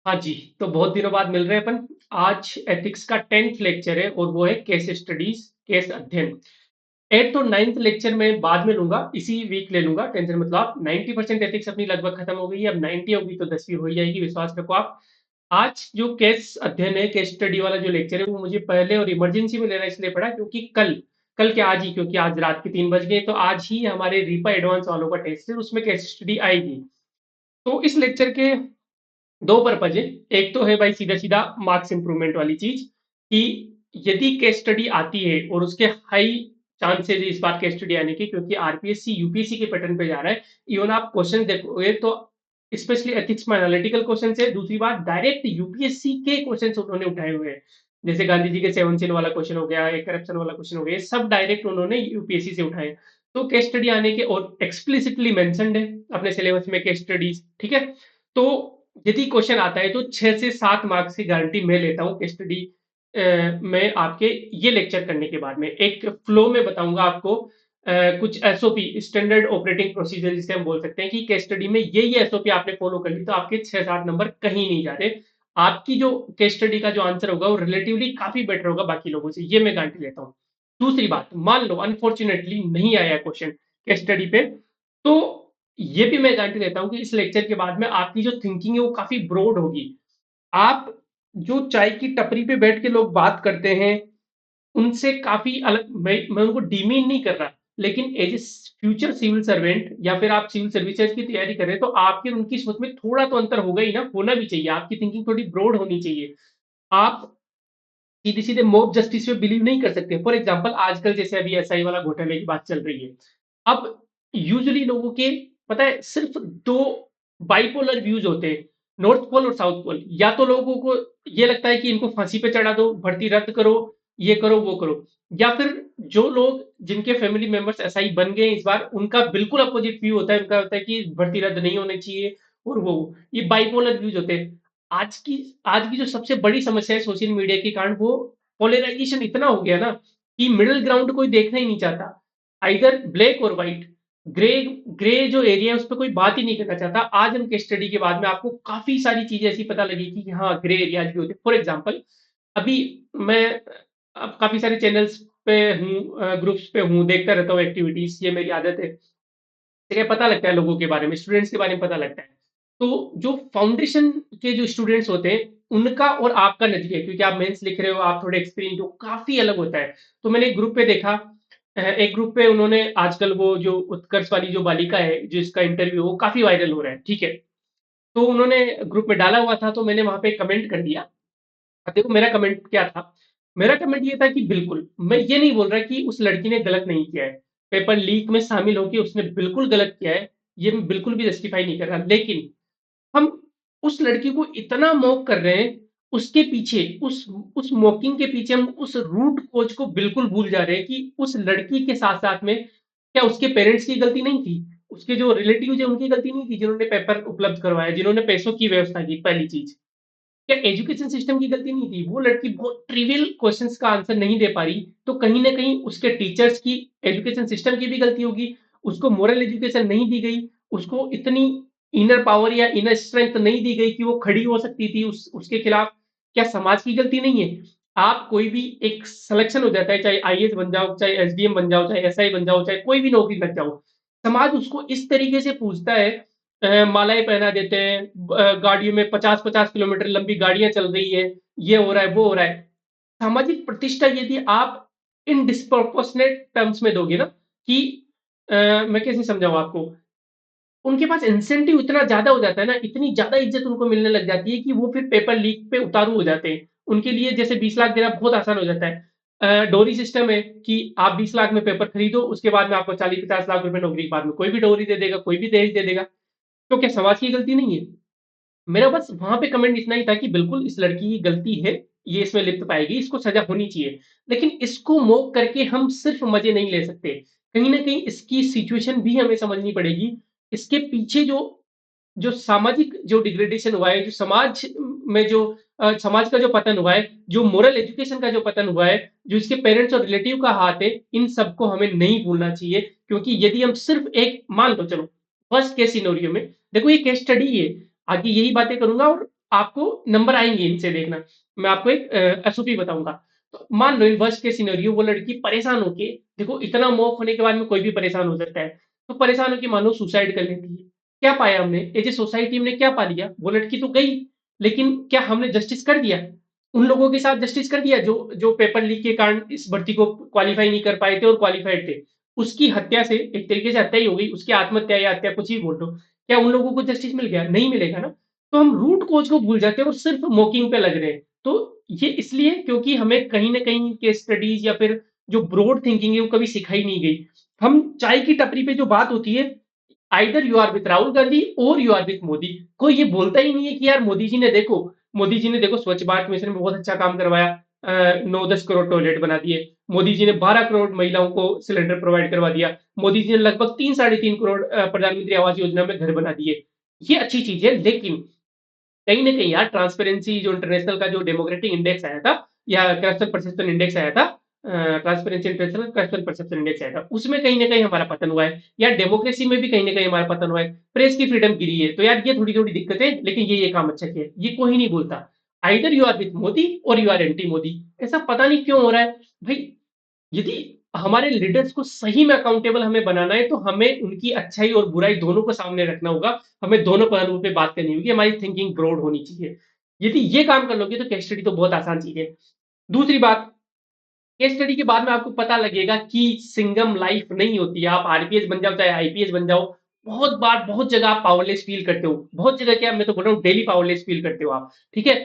हाँ जी, तो बहुत दिनों बाद मिल रहे हैं अपन। आज एथिक्स का 10th लेक्चर है और वो है केस स्टडीज, केस अध्ययन। 8th और 9th लेक्चर में बाद में लूँगा, इसी वीक ले लूँगा, टेंशन मत लो आप। 90% एथिक्स अपनी लगभग खत्म हो गई है, अब 90 होगी तो 10वीं हो ही जाएगी, विश्वास रखो आप। आज जो केस अध्ययन है, केस स्टडी वाला जो लेक्चर है, वो मुझे पहले और इमरजेंसी में लेना इसलिए पड़ा क्योंकि कल क्या आज ही, क्योंकि आज रात के 3 बज गए, तो आज ही हमारे रीपा एडवांस वालों का टेस्ट है, उसमें केस स्टडी आएगी। तो इस लेक्चर के दो पर्पज है। एक तो है भाई सीधा सीधा मार्क्स इंप्रूवमेंट वाली चीज कि यदि केस स्टडी आती है और उसके हाई चांसेस है इस बार केस स्टडी आने के, क्योंकि आरपीएससी यूपीएससी के पैटर्न पे जा रहा है। इवन आप क्वेश्चन देखोगे तो स्पेशली एथिक्स में एनालिटिकल क्वेश्चन है। दूसरी बात, डायरेक्ट यूपीएससी के क्वेश्चन उन्होंने उठाए हुए हैं। जैसे गांधी जी के 7 वाला क्वेश्चन हो गया, एक करप्शन वाला क्वेश्चन हो गया, ये सब डायरेक्ट उन्होंने यूपीएससी से उठाए। तो केस स्टडी आने के और एक्सप्लिसिटली मेंशन्ड है अपने सिलेबस में केस स्टडीज, ठीक है। तो यदि क्वेश्चन आता है तो 6 से 7 मार्क्स की गारंटी मैं लेता हूँ केस स्टडी में। आपके ये लेक्चर करने के बाद में एक फ्लो में बताऊंगा आपको कुछ एसओपी, स्टैंडर्ड ऑपरेटिंग प्रोसीजर जिसे हम बोल सकते हैं कि केस स्टडी में ये एसओपी आपने फॉलो कर ली तो आपके 6-7 नंबर कहीं नहीं जा रहे। आपकी जो केस स्टडी का जो आंसर होगा वो रिलेटिवली काफी बेटर होगा बाकी लोगों से, ये मैं गारंटी लेता हूँ। दूसरी बात, मान लो अनफॉर्चुनेटली नहीं आया क्वेश्चन केस स्टडी पे, तो ये भी मैं गारंटी देता हूँ कि इस लेक्चर के बाद में आपकी जो थिंकिंग है वो काफी ब्रॉड होगी। आप जो चाय की टपरी पे बैठ के लोग बात करते हैं उनसे काफी अलग, मैं उनको डिमीन नहीं कर रहा, लेकिन as a future civil servant या फिर आप सिविल सर्विसेज की तैयारी कर रहे हैं तो आपकी और उनकी सोच में थोड़ा तो अंतर होगा ही ना, होना भी चाहिए। आपकी थिंकिंग थोड़ी ब्रॉड होनी चाहिए। आप सीधे सीधे मॉब जस्टिस पे बिलीव नहीं कर सकते। फॉर एग्जाम्पल आजकल जैसे अभी एसआई वाला घोटाले की बात चल रही है। अब यूजुअली लोगों के, पता है, सिर्फ दो बाइपोलर व्यूज होते हैं, नॉर्थ पोल और साउथ पोल। या तो लोगों को ये लगता है कि इनको फांसी पे चढ़ा दो, भर्ती रद्द करो, ये करो वो करो। या फिर जो लोग जिनके फैमिली मेंबर्स एसआई बन गए इस बार, उनका बिल्कुल अपोजिट व्यू होता है। उनका होता है कि भर्ती रद्द नहीं होनी चाहिए और वो, ये बाइपोलर व्यूज होते हैं। आज की आज की जो सबसे बड़ी समस्या है सोशल मीडिया के कारण, वो पोलराइजेशन इतना हो गया ना कि मिडिल ग्राउंड कोई देखना ही नहीं चाहता। आइदर ब्लैक और व्हाइट, ग्रे ग्रे जो एरिया है उस पर कोई बात ही नहीं करना चाहता। आज हम केस स्टडी के बाद में आपको काफी सारी चीजें ऐसी पता लगेगी कि हाँ ग्रे एरियाज भी होते हैं। फॉर एग्जाम्पल, अभी मैं अब काफी सारे चैनल्स पे हूँ, ग्रुप्स पे हूँ, देखता रहता हूँ एक्टिविटीज, ये मेरी आदत है। ठीक है, पता लगता है लोगों के बारे में, स्टूडेंट्स के बारे में पता लगता है। तो जो फाउंडेशन के जो स्टूडेंट्स होते हैं उनका और आपका नजरिया, क्योंकि आप मेंस लिख रहे हो, आप थोड़े एक्सपीरियंस हो, काफी अलग होता है। तो मैंने एक ग्रुप पे देखा, एक ग्रुप पे उन्होंने आजकल वो जो उत्कर्ष वाली जो बालिका है जिसका इंटरव्यू वो काफी वायरल हो रहा है, ठीक है। तो उन्होंने ग्रुप में डाला हुआ था, तो मैंने वहां पे कमेंट कर दिया। अब देखो मेरा कमेंट क्या था। मेरा कमेंट ये था कि बिल्कुल मैं ये नहीं बोल रहा कि उस लड़की ने गलत नहीं किया है, पेपर लीक में शामिल होकर उसने बिल्कुल गलत किया है, ये मैं बिल्कुल भी जस्टिफाई नहीं कर रहा। लेकिन हम उस लड़की को इतना मॉक कर रहे हैं, उसके पीछे उस मॉकिंग के पीछे हम उस रूट कोच को बिल्कुल भूल जा रहे हैं कि उस लड़की के साथ साथ में क्या उसके पेरेंट्स की गलती नहीं थी, उसके जो रिलेटिव है उनकी गलती नहीं थी जिन्होंने पेपर उपलब्ध करवाया, जिन्होंने पैसों की व्यवस्था की। पहली चीज, क्या एजुकेशन सिस्टम की गलती नहीं थी? वो लड़की बहुत ट्रिवियल क्वेश्चंस का आंसर नहीं दे पा रही, तो कहीं ना कहीं उसके टीचर्स की, एजुकेशन सिस्टम की भी गलती होगी। उसको मोरल एजुकेशन नहीं दी गई, उसको इतनी इनर पावर या इनर स्ट्रेंथ नहीं दी गई कि वो खड़ी हो सकती थी उसके खिलाफ। क्या समाज की गलती नहीं है? आप कोई भी एक सिलेक्शन हो जाता है, चाहे आईएएस बन जाओ, चाहे एसडीएम बन जाओ, चाहे एसआई बन जाओ, चाहे कोई भी नौकरी लग जाओ, समाज उसको इस तरीके से पूछता है, मालाएं पहना देते हैं, गाड़ियों में 50-50 किलोमीटर लंबी गाड़ियां चल रही है, ये हो रहा है वो हो रहा है। सामाजिक प्रतिष्ठा यदि आप इन डिस्प्रोपोर्शनेट टर्म्स में दोगे ना कि मैं कैसे समझाऊं आपको, उनके पास इंसेंटिव इतना ज्यादा हो जाता है ना, इतनी ज्यादा इज्जत उनको मिलने लग जाती है कि वो फिर पेपर लीक पे उतारू हो जाते हैं। उनके लिए जैसे 20 लाख देना बहुत आसान हो जाता है। डोरी सिस्टम है कि आप 20 लाख में पेपर खरीदो, उसके बाद में आपको 40-50 लाख रुपए नौकरी के बाद में कोई भी डोरी दे देगा, कोई भी दहेज दे देगा। तो क्या समाज की गलती नहीं है? मेरा बस वहां पे कमेंट इतना ही था कि बिल्कुल इस लड़की की गलती है, ये इसमें लिप्त पाएगी, इसको सजा होनी चाहिए। लेकिन इसको मोक करके हम सिर्फ मजे नहीं ले सकते, कहीं ना कहीं इसकी सिचुएशन भी हमें समझनी पड़ेगी। इसके पीछे जो जो सामाजिक जो डिग्रेडेशन हुआ है, जो समाज में जो समाज का जो पतन हुआ है, जो मोरल एजुकेशन का जो पतन हुआ है, जो इसके पेरेंट्स और रिलेटिव का हाथ है, इन सबको हमें नहीं भूलना चाहिए। क्योंकि यदि हम सिर्फ एक मान लो, चलो फर्स्ट केस सिनेरियो में, देखो ये केस स्टडी है, आगे यही बातें करूंगा और आपको नंबर आएँगे इनसे देखना। मैं आपको एक एसओपी बताऊँगा। तो मान लो इन वर्स्ट केस सिनेरियो वो लड़की परेशान होके देखो इतना मौक होने के बाद में कोई भी परेशान हो सकता है। तो परेशान होके मान लो सुसाइड कर लेती है। क्या पाया हमने? एज़ ए सोसाइटी हमने क्या पा लिया? वो लड़की तो गई, लेकिन क्या हमने जस्टिस कर दिया? उन लोगों के साथ जस्टिस कर दिया जो जो पेपर लीक के कारण इस भर्ती को क्वालीफाई नहीं कर पाए थे और क्वालीफाइड थे। उसकी हत्या से एक तरीके से हत्या ही हो गई, उसकी आत्महत्या या हत्या कुछ भी बोल लो। क्या उन लोगों को जस्टिस मिल गया? नहीं मिलेगा ना। तो हम रूट कॉज़ को भूल जाते हैं और सिर्फ़ मॉकिंग पे लग रहे हैं। तो ये इसलिए क्योंकि हमें कहीं न कहीं केस स्टडीज़ या फिर जो ब्रॉड थिंकिंग है वो कभी सिखाई नहीं गई। हम चाय की टपरी पे जो बात होती है, either you are with Rahul Gandhi और यू आर विथ मोदी। कोई ये बोलता ही नहीं है कि यार मोदी जी ने देखो स्वच्छ भारत मिशन में बहुत अच्छा काम करवाया। 9-10 करोड़ टॉयलेट बना दिए। मोदी जी ने 12 करोड़ महिलाओं को सिलेंडर प्रोवाइड करवा दिया। मोदी जी ने लगभग 3 साढ़े 3 करोड़ प्रधानमंत्री आवास योजना में घर बना दिए। ये अच्छी चीज़ है, लेकिन कहीं न कहीं यार ट्रांसपेरेंसी जो इंटरनेशनल का जो डेमोक्रेटिक इंडेक्स आया था या करप्शन परसेप्शन इंडेक्स आया था, transparency international corruption perception index आया था, उसमें कहीं न कहीं हमारा पतन हुआ है। यार डेमोक्रेसी में भी कहीं न कहीं हमारा पतन हुआ है। प्रेस की फ्रीडम गिरी है। तो यार ये थोड़ी-थोड़ी दिक्कतें, लेकिन ये काम अच्छा किया है। ये कोई नहीं बोलता। Either you are with Modi और यू आर एंटी मोदी। ऐसा पता नहीं क्यों हो रहा है? भई यदि हमारे लीडर्स को सही में अकाउंटेबल हमें बनाना है, तो हमें उनकी अच्छाई और बुराई दोनों को सामने रखना होगा। हमें दोनों पहलुओं पे बात करनी होगी, हमारी थिंकिंग ब्रॉड होनी चाहिए। यदि ये काम कर लोगे, तो केस स्टडी तो बहुत आसान चीज़ है। दूसरी बात, केस स्टडी के बाद में आपको पता लगेगा कि सिंघम लाइफ नहीं होती है। आप आरपीएस बन जाओ, चाहे आईपीएस बन जाओ, बहुत बार, बहुत जगह आप पावरलेस फ़ील करते हो। बहुत जगह क्या, मैं तो बोल रहा हूँ डेली पावरलेस फ़ील करते हो आप, ठीक है?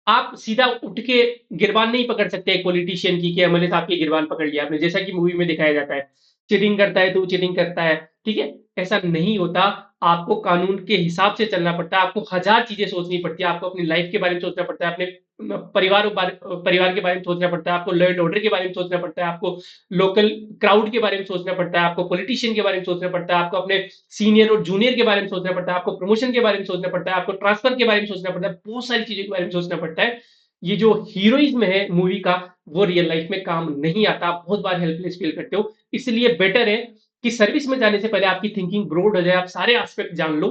आप सीधा उठ के गिरबान नहीं पकड़ सकते एक पॉलिटिशियन की कि एमएलए साहब की गिरबान पकड़ लिया आपने, जैसा कि मूवी में दिखाया जाता है। चीटिंग करता है तो वो चीटिंग करता है, ठीक है? ऐसा नहीं होता। आपको कानून के हिसाब से चलना पड़ता है, आपको हज़ार चीज़ें सोचनी पड़ती है, आपको अपनी लाइफ़ के बारे में सोचना पड़ता है, अपने परिवार के बारे में सोचना पड़ता है, आपको लॉ एंड ऑर्डर के बारे में सोचना पड़ता है, आपको लोकल क्राउड के बारे में सोचना पड़ता है, आपको पॉलिटिशियन के बारे में सोचना पड़ता है, आपको अपने सीनियर और जूनियर के बारे में सोचना पड़ता है, आपको प्रमोशन के बारे में सोचना पड़ता है, आपको ट्रांसफर के बारे में सोचना पड़ता है, बहुत सारी चीज़ों के बारे में सोचना पड़ता है। ये जो हीरोइज़्म है मूवी का, वो रियल लाइफ़ में काम नहीं आता। आप बहुत बार हेल्पलेस फ़ील करते हो। इसलिए बेटर है कि सर्विस में जाने से पहले आपकी थिंकिंग ब्रॉड हो जाए, आप सारे एस्पेक्ट जान लो।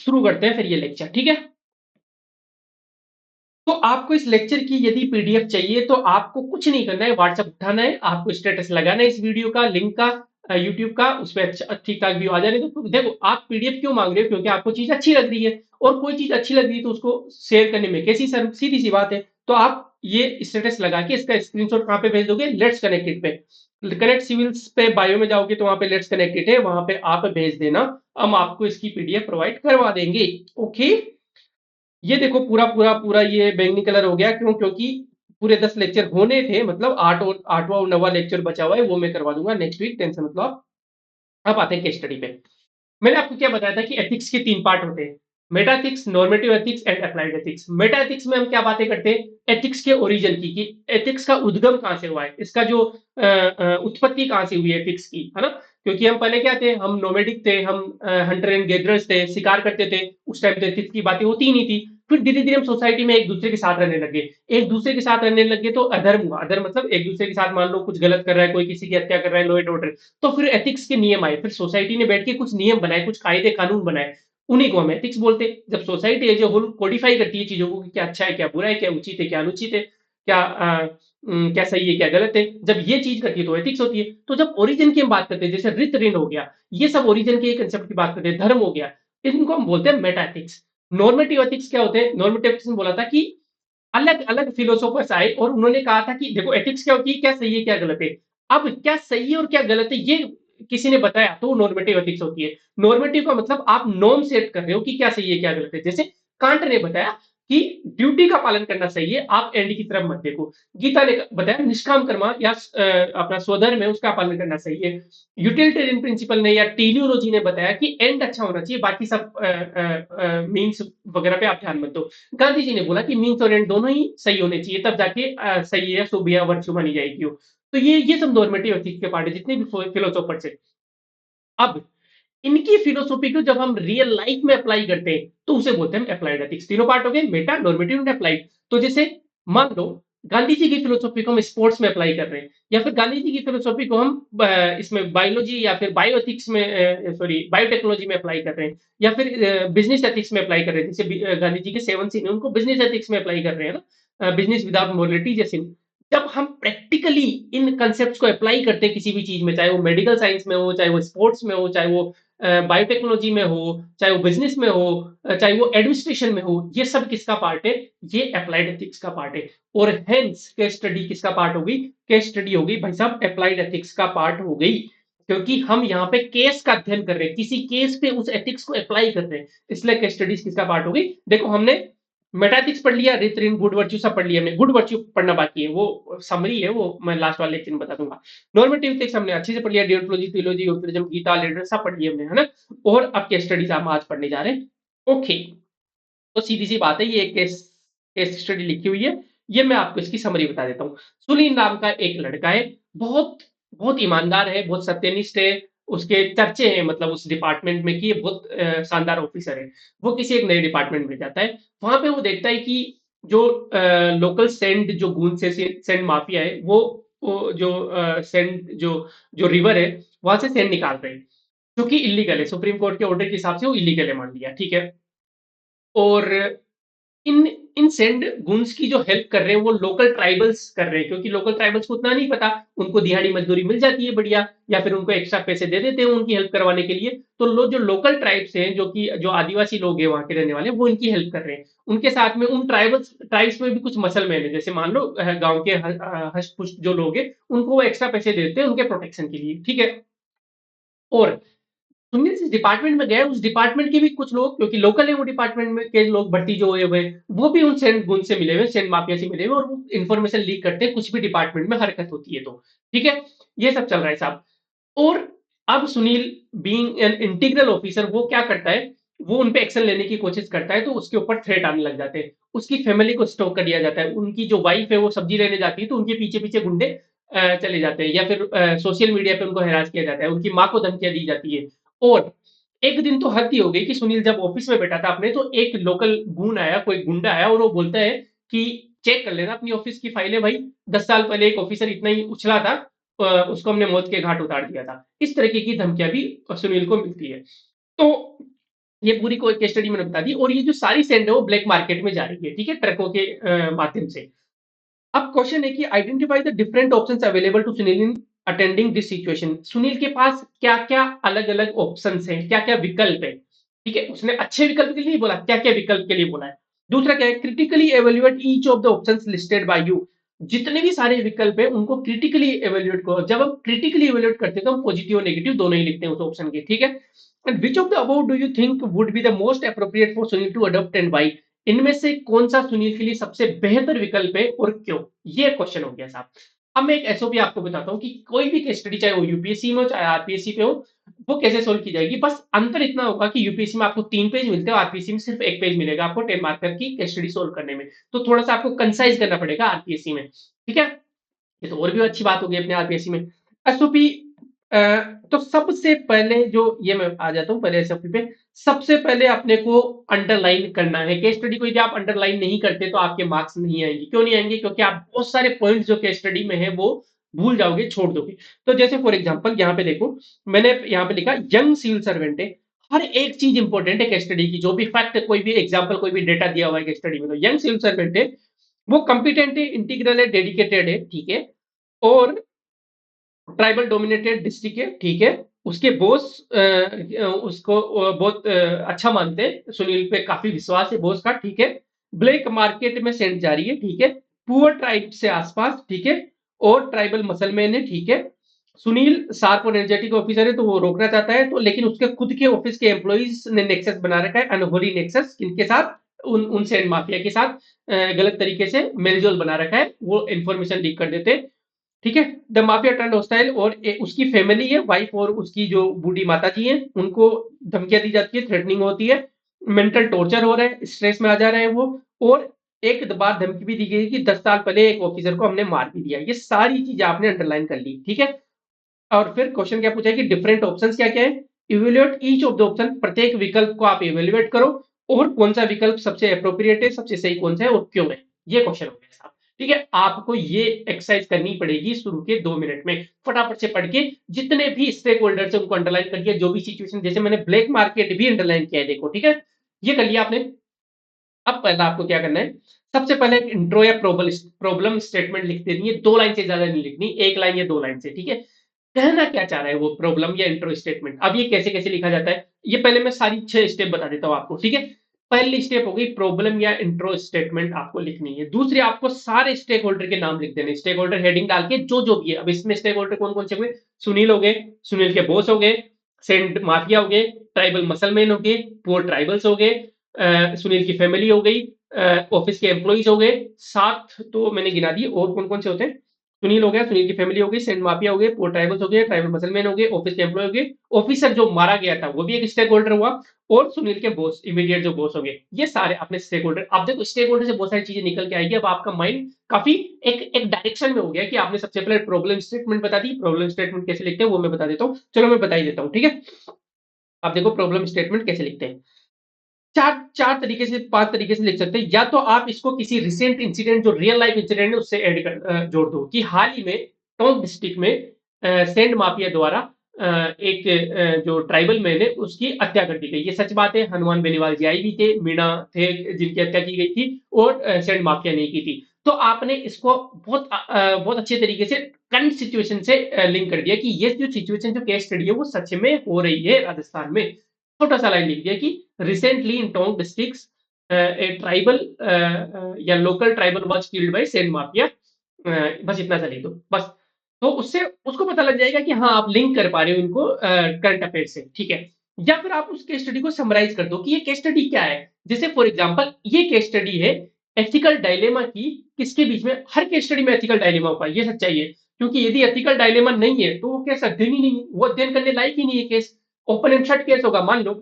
शुरू करते हैं फिर ये लेक्चर, ठीक है? तो आपको इस लेक्चर की यदि पीडीएफ चाहिए, तो आपको कुछ नहीं करना है, व्हाट्सएप उठाना है, आपको स्टेटस लगाना है इस वीडियो का, लिंक का, यूट्यूब का, उसपे अच्छा ठीक-ठाक व्यू आ जाने दो। तो देखो, आप पीडीएफ क्यों माँग रहे हो? क्योंकि आपको चीज़ अच्छी लग रही है, और कोई चीज़ अच्छी लग रही है तो उसको शेयर करने में कैसी शर्म, सीधी-सी बात है। तो आप ये स्टेटस लगा के इसका स्क्रीनशॉट कहाँ पे भेज दोगे? लेट्स कनेक्टेड पे। कनेक्ट सिविल्स पे बायो में जाओगे तो वहाँ पे लेट्स कनेक्टेड है, वहाँ पे आप भेज देना। हम आपको इसकी पीडीएफ प्रोवाइड करवा देंगे। ओके? ये देखो पूरा ये बैंगनी कलर हो गया, क्यों? क्योंकि पूरे 10 लेक्चर होने थे, मतलब 8वाँ और 9वाँ लेक्चर बचा हुआ है, वो मैं करवा दूँगा नेक्स्ट वीक, टेंशन मत लो आप। अब आते हैं केस स्टडी पे। मैंने आपको क्या बताया था कि एथिक्स के 3 पार्ट होते हैं। Meta ethics, normative ethics and applied ethics. Meta ethics में हम क्या बातें करते हैं? एथिक्स के ओरिजिन की, कि एथिक्स का उद्गम कहाँ से हुआ है? इसका जो उत्पत्ति कहाँ से हुई है एथिक्स की, है ना? क्योंकि हम पहले क्या थे? हम नोमैडिक थे, हम हंटर एंड गैदरर्स थे, शिकार करते थे। उस टाइम तो एथिक्स की बातें होती ही नहीं थी। फिर धीरे-धीरे हम सोसाइटी में एक-दूसरे के साथ रहने लग गए। एक-दूसरे के साथ रहने लग गए तो अधर्म हुआ। अधर्म मतलब एक-दूसरे के साथ मान लो कुछ गलत कर रहा है, कोई किसी की हत्या कर रहा है, लॉ एंड ऑर्डर। तो फिर एथिक्स के नियम आए, फिर सोसाइटी ने बैठ के कुछ नियम बनाए, कुछ कायदे कानून बनाए, उन्हीं को हम एथिक्स बोलते हैं। जब society as a whole codify करती है चीजों को कि क्या अच्छा है, क्या बुरा है, क्या उचित है, क्या अनुचित है, क्या सही है, क्या गलत है, जब ये चीज करती है तो एथिक्स होती है। तो जब ओरिजिन की हम बात करते हैं, जैसे रित ऋण हो गया, ये सब ओरिजिन के कंसेप्ट की बात करते हैं, धर्म हो गया, इनको हम बोलते हैं मेटा एथिक्स। नॉर्मेटिव एथिक्स क्या होते हैं? नॉर्मेटिव एथिक्स में बोला था कि अलग-अलग फिलोसोफर्स आए और उन्होंने कहा था कि देखो एथिक्स क्या होती है, क्या सही है, क्या गलत है। अब क्या सही है और क्या गलत है, ये किसी ने बताया तो वो नॉर्मेटिव एथिक्स होती है। नॉर्मेटिव का मतलब आप नॉर्म सेट कर रहे हो कि क्या सही है, क्या गलत है। जैसे कांट ने बताया कि ड्यूटी का पालन करना सही है, आप एंड की तरफ मत देखो। गीता ने बताया निष्काम कर्म या अपना स्वधर्म है, उसका पालन करना सही है। यूटिलिटेरियन प्रिंसिपल ने या टेलियोलॉजी ने बताया कि एंड अच्छा होना चाहिए, बाकी सब मीन्स वगैरह पे आप ध्यान मत दो। गांधी जी ने बोला कि मीन्स और एंड दोनों ही सही होने चाहिए, तब जाके सही है, शुभ या वर्च्यू मानी जाएगी वो। तो ये सब नॉर्मेटिव एथिक्स के पार्ट है, जितने भी फिलोसोफर्स है। अब इनकी फिलोसॉफी को जब हम रियल लाइफ में अप्लाई करते हैं, तो उसे बोलते हैं अप्लाइड एथिक्स। तीनों पार्ट हो गए, मेटा, नॉर्मेटिव एंड अप्लाइड। तो जैसे मान लो गांधी जी की फिलोसॉफी को हम स्पोर्ट्स में अप्लाई कर रहे हैं, या फिर गांधी जी की फिलोसॉफी को हम इसमें बायोलॉजी या फिर बायोएथिक्स में, सॉरी बायोटेक्नोलॉजी में अप्लाई कर रहे हैं, या फिर बिजनेस एथिक्स में अप्लाई कर रहे हैं, जैसे गांधी जी के 7 सीन है उनको बिजनेस एथिक्स में अप्लाई कर रहे हैं ना, बिजनेस विदाउट मोरलिटी जैसे। जब हम प्रैक्टिकली इन कंसेप्ट को अप्लाई करते हैं किसी भी चीज में, चाहे वो मेडिकल साइंस में हो, चाहे वो स्पोर्ट्स में हो, चाहे वो बायोटेक्नोलॉजी में हो, चाहे वो बिजनेस में हो, चाहे वो एडमिनिस्ट्रेशन में हो, ये सब किसका पार्ट है? ये अप्लाइड एथिक्स का पार्ट है। और हेंस केस स्टडी किसका पार्ट होगी? केस स्टडी होगी भाई साहब अप्लाइड एथिक्स का पार्ट हो गई, क्योंकि हम यहाँ पे केस का अध्ययन कर रहे हैं, किसी केस पे उस एथिक्स को अप्लाई कर रहे हैं, इसलिए केस स्टडीज किसका पार्ट होगी? देखो हमने मेटाथिक्स पढ़ लिया, रित ऋण गुड वर्च्यू सब पढ़ लिया, हमने गुड वर्च्यू पढ़ना बाकी है, वो समरी है, वो मैं लास्ट वाले लेक्चर में बता दूंगा। नॉर्मेटिव एथिक्स हमने अच्छे से पढ़ लिया, डियोंटोलॉजी, थियोलॉजी, यूटिलिज्म, गीता, लिटरेचर सब पढ़ लिया हमने, है ना। और अब केस स्टडीज हम आज पढ़ने जा रहे हैं। ओके, तो सीधी सी बात है, ये केस केस स्टडी लिखी हुई है, ये मैं आपको इसकी समरी बता देता हूँ। सुनील नाम का एक लड़का है, बहुत बहुत ईमानदार है, बहुत सत्यनिष्ठ है, उसके चर्चे हैं मतलब उस डिपार्टमेंट में कि ये बहुत शानदार ऑफिसर है। वो किसी एक नए डिपार्टमेंट में जाता है, वहां पे वो देखता है कि जो लोकल सेंड जो गूंज से सेंड माफिया है, वो जो सेंड जो जो रिवर है वहां से सेंड निकाल रहे हैं, जो कि इलीगल है, सुप्रीम कोर्ट के ऑर्डर के हिसाब से वो इलीगल है, मान लिया, ठीक है। और इन इन सेंड गुन्स की जो हेल्प कर रहे हैं वो लोकल ट्राइबल्स कर रहे हैं, क्योंकि लोकल ट्राइबल्स को उतना नहीं पता, उनको दिहाड़ी मजदूरी मिल जाती है बढ़िया, या फिर उनको एक्स्ट्रा पैसे दे देते हैं उनकी हेल्प करवाने के लिए। तो लोग जो लोकल ट्राइब्स हैं, जो कि जो आदिवासी लोग हैं वहां के रहने वाले, वो इनकी हेल्प कर रहे हैं। उनके साथ में उन ट्राइब्स में भी कुछ मसल मैन है, जैसे मान लो गाँव के हष्ट पुष्ट जो लोग हैं, उनको वो एक्स्ट्रा पैसे देते हैं उनके प्रोटेक्शन के लिए, ठीक है। और सुनील जिस डिपार्टमेंट में गए, उस डिपार्टमेंट के भी कुछ लोग, क्योंकि लोकल है वो डिपार्टमेंट में के लोग, भर्ती जो हुए हुए वो भी उन सेंट गुण से मिले हुए, सेंट माफिया से मिले हुए, और वो इन्फॉर्मेशन लीक करते हैं कुछ भी डिपार्टमेंट में हरकत होती है तो, ठीक है। ये सब चल रहा है साहब। और अब Sunil being an integral officer, वो क्या करता है, वो उन पे एक्शन लेने की कोशिश करता है, तो उसके ऊपर थ्रेट आने लग जाते हैं, उसकी फैमिली को स्टॉक कर दिया जाता है, उनकी जो वाइफ है वो सब्जी लेने जाती है तो उनके पीछे पीछे गुंडे चले जाते हैं, या फिर सोशल मीडिया पे उनको हैरास किया जाता है, उनकी माँ को धमकियां दी जाती है। और एक दिन तो हद ही हो गई कि सुनील जब ऑफिस में बैठा था अपने, तो एक लोकल गून आया, कोई गुंडा आया, और वो बोलता है कि चेक कर लेना अपनी ऑफिस की फाइलें भाई, 10 साल पहले एक ऑफिसर इतना ही उछला था, उसको हमने मौत के घाट उतार दिया था। इस तरीके की धमकियां भी सुनील को मिलती है। तो ये पूरी कोई केस स्टडी मैंने बता दी, और ये जो सारी सेंड है वो ब्लैक मार्केट में जा रही है, ठीक है, ट्रकों के माध्यम से। अब क्वेश्चन है कि identify the different options available to Sunil in attending this situation. Sunil के पास क्या क्या अलग अलग ऑप्शंस हैं, क्या क्या विकल्प है, ठीक है, उसने अच्छे विकल्प के लिए नहीं बोला, क्या क्या विकल्प के लिए बोला है। दूसरा क्या है, critically evaluate each of the options listed by you. जितने भी सारे विकल्प है उनको क्रिटिकली एवेल्युएट करो। जब हम क्रिटिकली एवेल्युएट करते हैं तो हम पॉजिटिव और नेगेटिव दोनों ही लिखते हैं उस ऑप्शन के, ठीक है। And which of the about do you think would be the most appropriate for Sunil to adopt and why. इनमें से कौन सा सुनील के लिए सबसे बेहतर विकल्प है और क्यों? ये क्वेश्चन हो गया साहब। अब मैं एक एसओपी आपको बताता हूँ कि कोई भी केस स्टडी, चाहे वो यूपीएससी में हो चाहे आरपीएससी पे हो, वो कैसे सोल्व की जाएगी। बस अंतर इतना होगा कि यूपीएससी में आपको 3 पेज मिलते हैं, आरपीएससी में सिर्फ 1 पेज मिलेगा आपको 10 मार्कर की केस स्टडी सोल्व करने में। तो थोड़ा सा आपको कंसाइज करना पड़ेगा आरपीएससी में, ठीक है। ये तो और भी अच्छी बात होगी अपने आरपीएससी में। एसओपी, तो सबसे पहले जो, ये मैं आ जाता हूँ पहले एसओपी पे। सबसे पहले अपने को अंडरलाइन करना है केस स्टडी को। यदि आप अंडरलाइन नहीं करते तो आपके मार्क्स नहीं आएंगे। क्यों नहीं आएंगे? क्योंकि आप बहुत सारे पॉइंट्स जो केस स्टडी में है वो भूल जाओगे, छोड़ दोगे। तो जैसे फॉर एग्जांपल यहाँ पे देखो, मैंने यहाँ पे लिखा यंग सिविल सर्वेंट है। हर एक चीज इंपॉर्टेंट है केस स्टडी की, जो भी फैक्ट, कोई भी एग्जांपल, कोई भी डेटा दिया हुआ है केस स्टडी में, तो यंग सिविल सर्वेंट है, वो कंपिटेंट है, इंटीग्रल है, डेडिकेटेड है, ठीक है। और ट्राइबल डोमिनेटेड डिस्ट्रिक्ट है, ठीक है। उसके बॉस उसको बहुत अच्छा मानते हैं, सुनील पे काफी विश्वास है बॉस का, ठीक है। ब्लैक मार्केट में सेंड जारी है, ठीक है। पुअर ट्राइब से आसपास, ठीक है। और ट्राइबल मसलमैन है, ठीक है। सुनील शार्प और एनर्जेटिक ऑफिसर है, तो वो रोकना चाहता है, तो लेकिन उसके खुद के ऑफिस के एम्प्लॉइज ने नेक्सस बना रखा है, अनहोली नेक्सस, किनके साथ? उन सेंड माफिया के साथ गलत तरीके से मेलजोल बना रखा है, वो इन्फॉर्मेशन लीक कर देते हैं, ठीक है। द माफिया टर्न हॉस्टाइल, और उसकी फैमिली है, वाइफ और उसकी जो बूढ़ी माता जी हैं, उनको धमकियां दी जाती है, थ्रेटनिंग होती है, मेंटल टॉर्चर हो रहा है, स्ट्रेस में आ जा रहे हैं वो। और एक बार धमकी भी दी गई कि 10 साल पहले एक ऑफिसर को हमने मार भी दिया। ये सारी चीजें आपने अंडरलाइन कर ली, ठीक है। और फिर क्वेश्चन क्या पूछा है कि डिफरेंट ऑप्शंस क्या क्या है। Evaluate each of the option, प्रत्येक विकल्प को आप इवेल्युएट करो, और कौन सा विकल्प सबसे अप्रोप्रिएट है, सबसे सही कौन सा है और क्यों है। ये क्वेश्चन हो गया साहब। ठीक है, आपको ये एक्सरसाइज करनी पड़ेगी शुरू के 2 मिनट में। फटाफट से पढ़ के जितने भी स्टेक होल्डर्स हैं उनको अंडरलाइन कर दिया, जो भी सिचुएशन, जैसे मैंने ब्लैक मार्केट भी अंडरलाइन किया है, देखो ठीक है, ये कर लिया आपने। अब पहला आपको क्या करना है, सबसे पहले एक इंट्रो या प्रॉब्लम स्टेटमेंट लिख देनी है, 2 लाइन से ज्यादा नहीं लिखनी, 1 लाइन या 2 लाइन से, ठीक है। कहना क्या चाह रहा है वो प्रॉब्लम या इंट्रो स्टेटमेंट। अब ये कैसे कैसे लिखा जाता है, ये पहले मैं सारी 6 स्टेप बता देता हूँ आपको, ठीक है। पहली स्टेप हो गई प्रॉब्लम या इंट्रो स्टेटमेंट आपको लिखनी है। दूसरी, आपको सारे स्टेक होल्डर के नाम लिख देने, स्टेक होल्डर हेडिंग डाल के जो जो भी है। अब इसमें स्टेक होल्डर कौन कौन से हुए, सुनील हो गए, सुनील के बॉस हो गए, सेंड माफिया हो गए, ट्राइबल मसलमैन हो गए, पोर ट्राइबल्स हो गए, सुनील की फैमिली हो गई, ऑफिस के एम्प्लॉइज हो गए, 7 तो मैंने गिना दिए। और कौन कौन से होते हैं, सुनील हो गया, सुनील की फैमिली हो गई, सेंट माफिया हो गए, पोर्ट ट्राइबल्स हो गए, ट्राइबल मसलमैन हो गए, ऑफिस के एम्प्लॉय हो गए, ऑफिसर जो मारा गया था वो भी एक स्टेक होल्डर हुआ, और सुनील के बॉस, इमीडिएट जो बॉस हो गए, ये सारे अपने स्टेक होल्डर। अब देखो स्टेक होल्डर से बहुत सारी चीजें निकल के आएगी। अब आपका माइंड काफी एक डायरेक्शन में हो गया कि आपने सबसे पहले प्रॉब्लम स्टेटमेंट बता दी। प्रॉब्लम स्टेटमेंट कैसे लिखते हैं वो मैं बता देता हूँ, चलो मैं बता ही देता हूँ, ठीक है। आप देखो प्रॉब्लम स्टेटमेंट कैसे लिखते हैं, चार चार तरीके से, 5 तरीके से लिख सकते हैं। या तो आप इसको किसी रिसेंट इंसिडेंट, जो रियल लाइफ इंसिडेंट है, उससे ऐड कर जोड़ दो कि हाल ही में टोंक डिस्ट्रिक्ट में सेंड माफिया द्वारा एक जो ट्राइबल मैन है उसकी हत्या कर दी गई। ये सच बात है, हनुमान बेनीवाल जी आई भी थे, मीणा थे जिनकी हत्या की गई थी, और सेंड माफिया नहीं की थी। तो आपने इसको बहुत अच्छे तरीके से करंट सिचुएशन से लिंक कर दिया कि ये जो सिचुएशन, जो केस स्टडी है वो सच में हो रही है राजस्थान में। छोटा सा लाइन लिख दिया कि recently in Tonk district a tribal या local tribal was killed by sand mafia. बस इतना सा लिख दो बस। तो उससे उसको पता लग जाएगा कि हाँ आप लिंक कर पा रहे हो इनको करंट अफेयर से, ठीक है। या फिर आप उस केस स्टडी को समराइज कर दो कि ये केस स्टडी क्या है। जैसे फॉर एग्जांपल ये केस स्टडी है एथिकल डायलेमा की, किसके बीच में, हर केस स्टडी में एथिकल डायलेमा होगा, ये सच्चाई है। क्योंकि यदि एथिकल डायलेमा नहीं है तो वो केस अध्ययन ही नहीं है, वो अध्ययन करने लायक ही नहीं है case. Open and shut case होगा। मान लो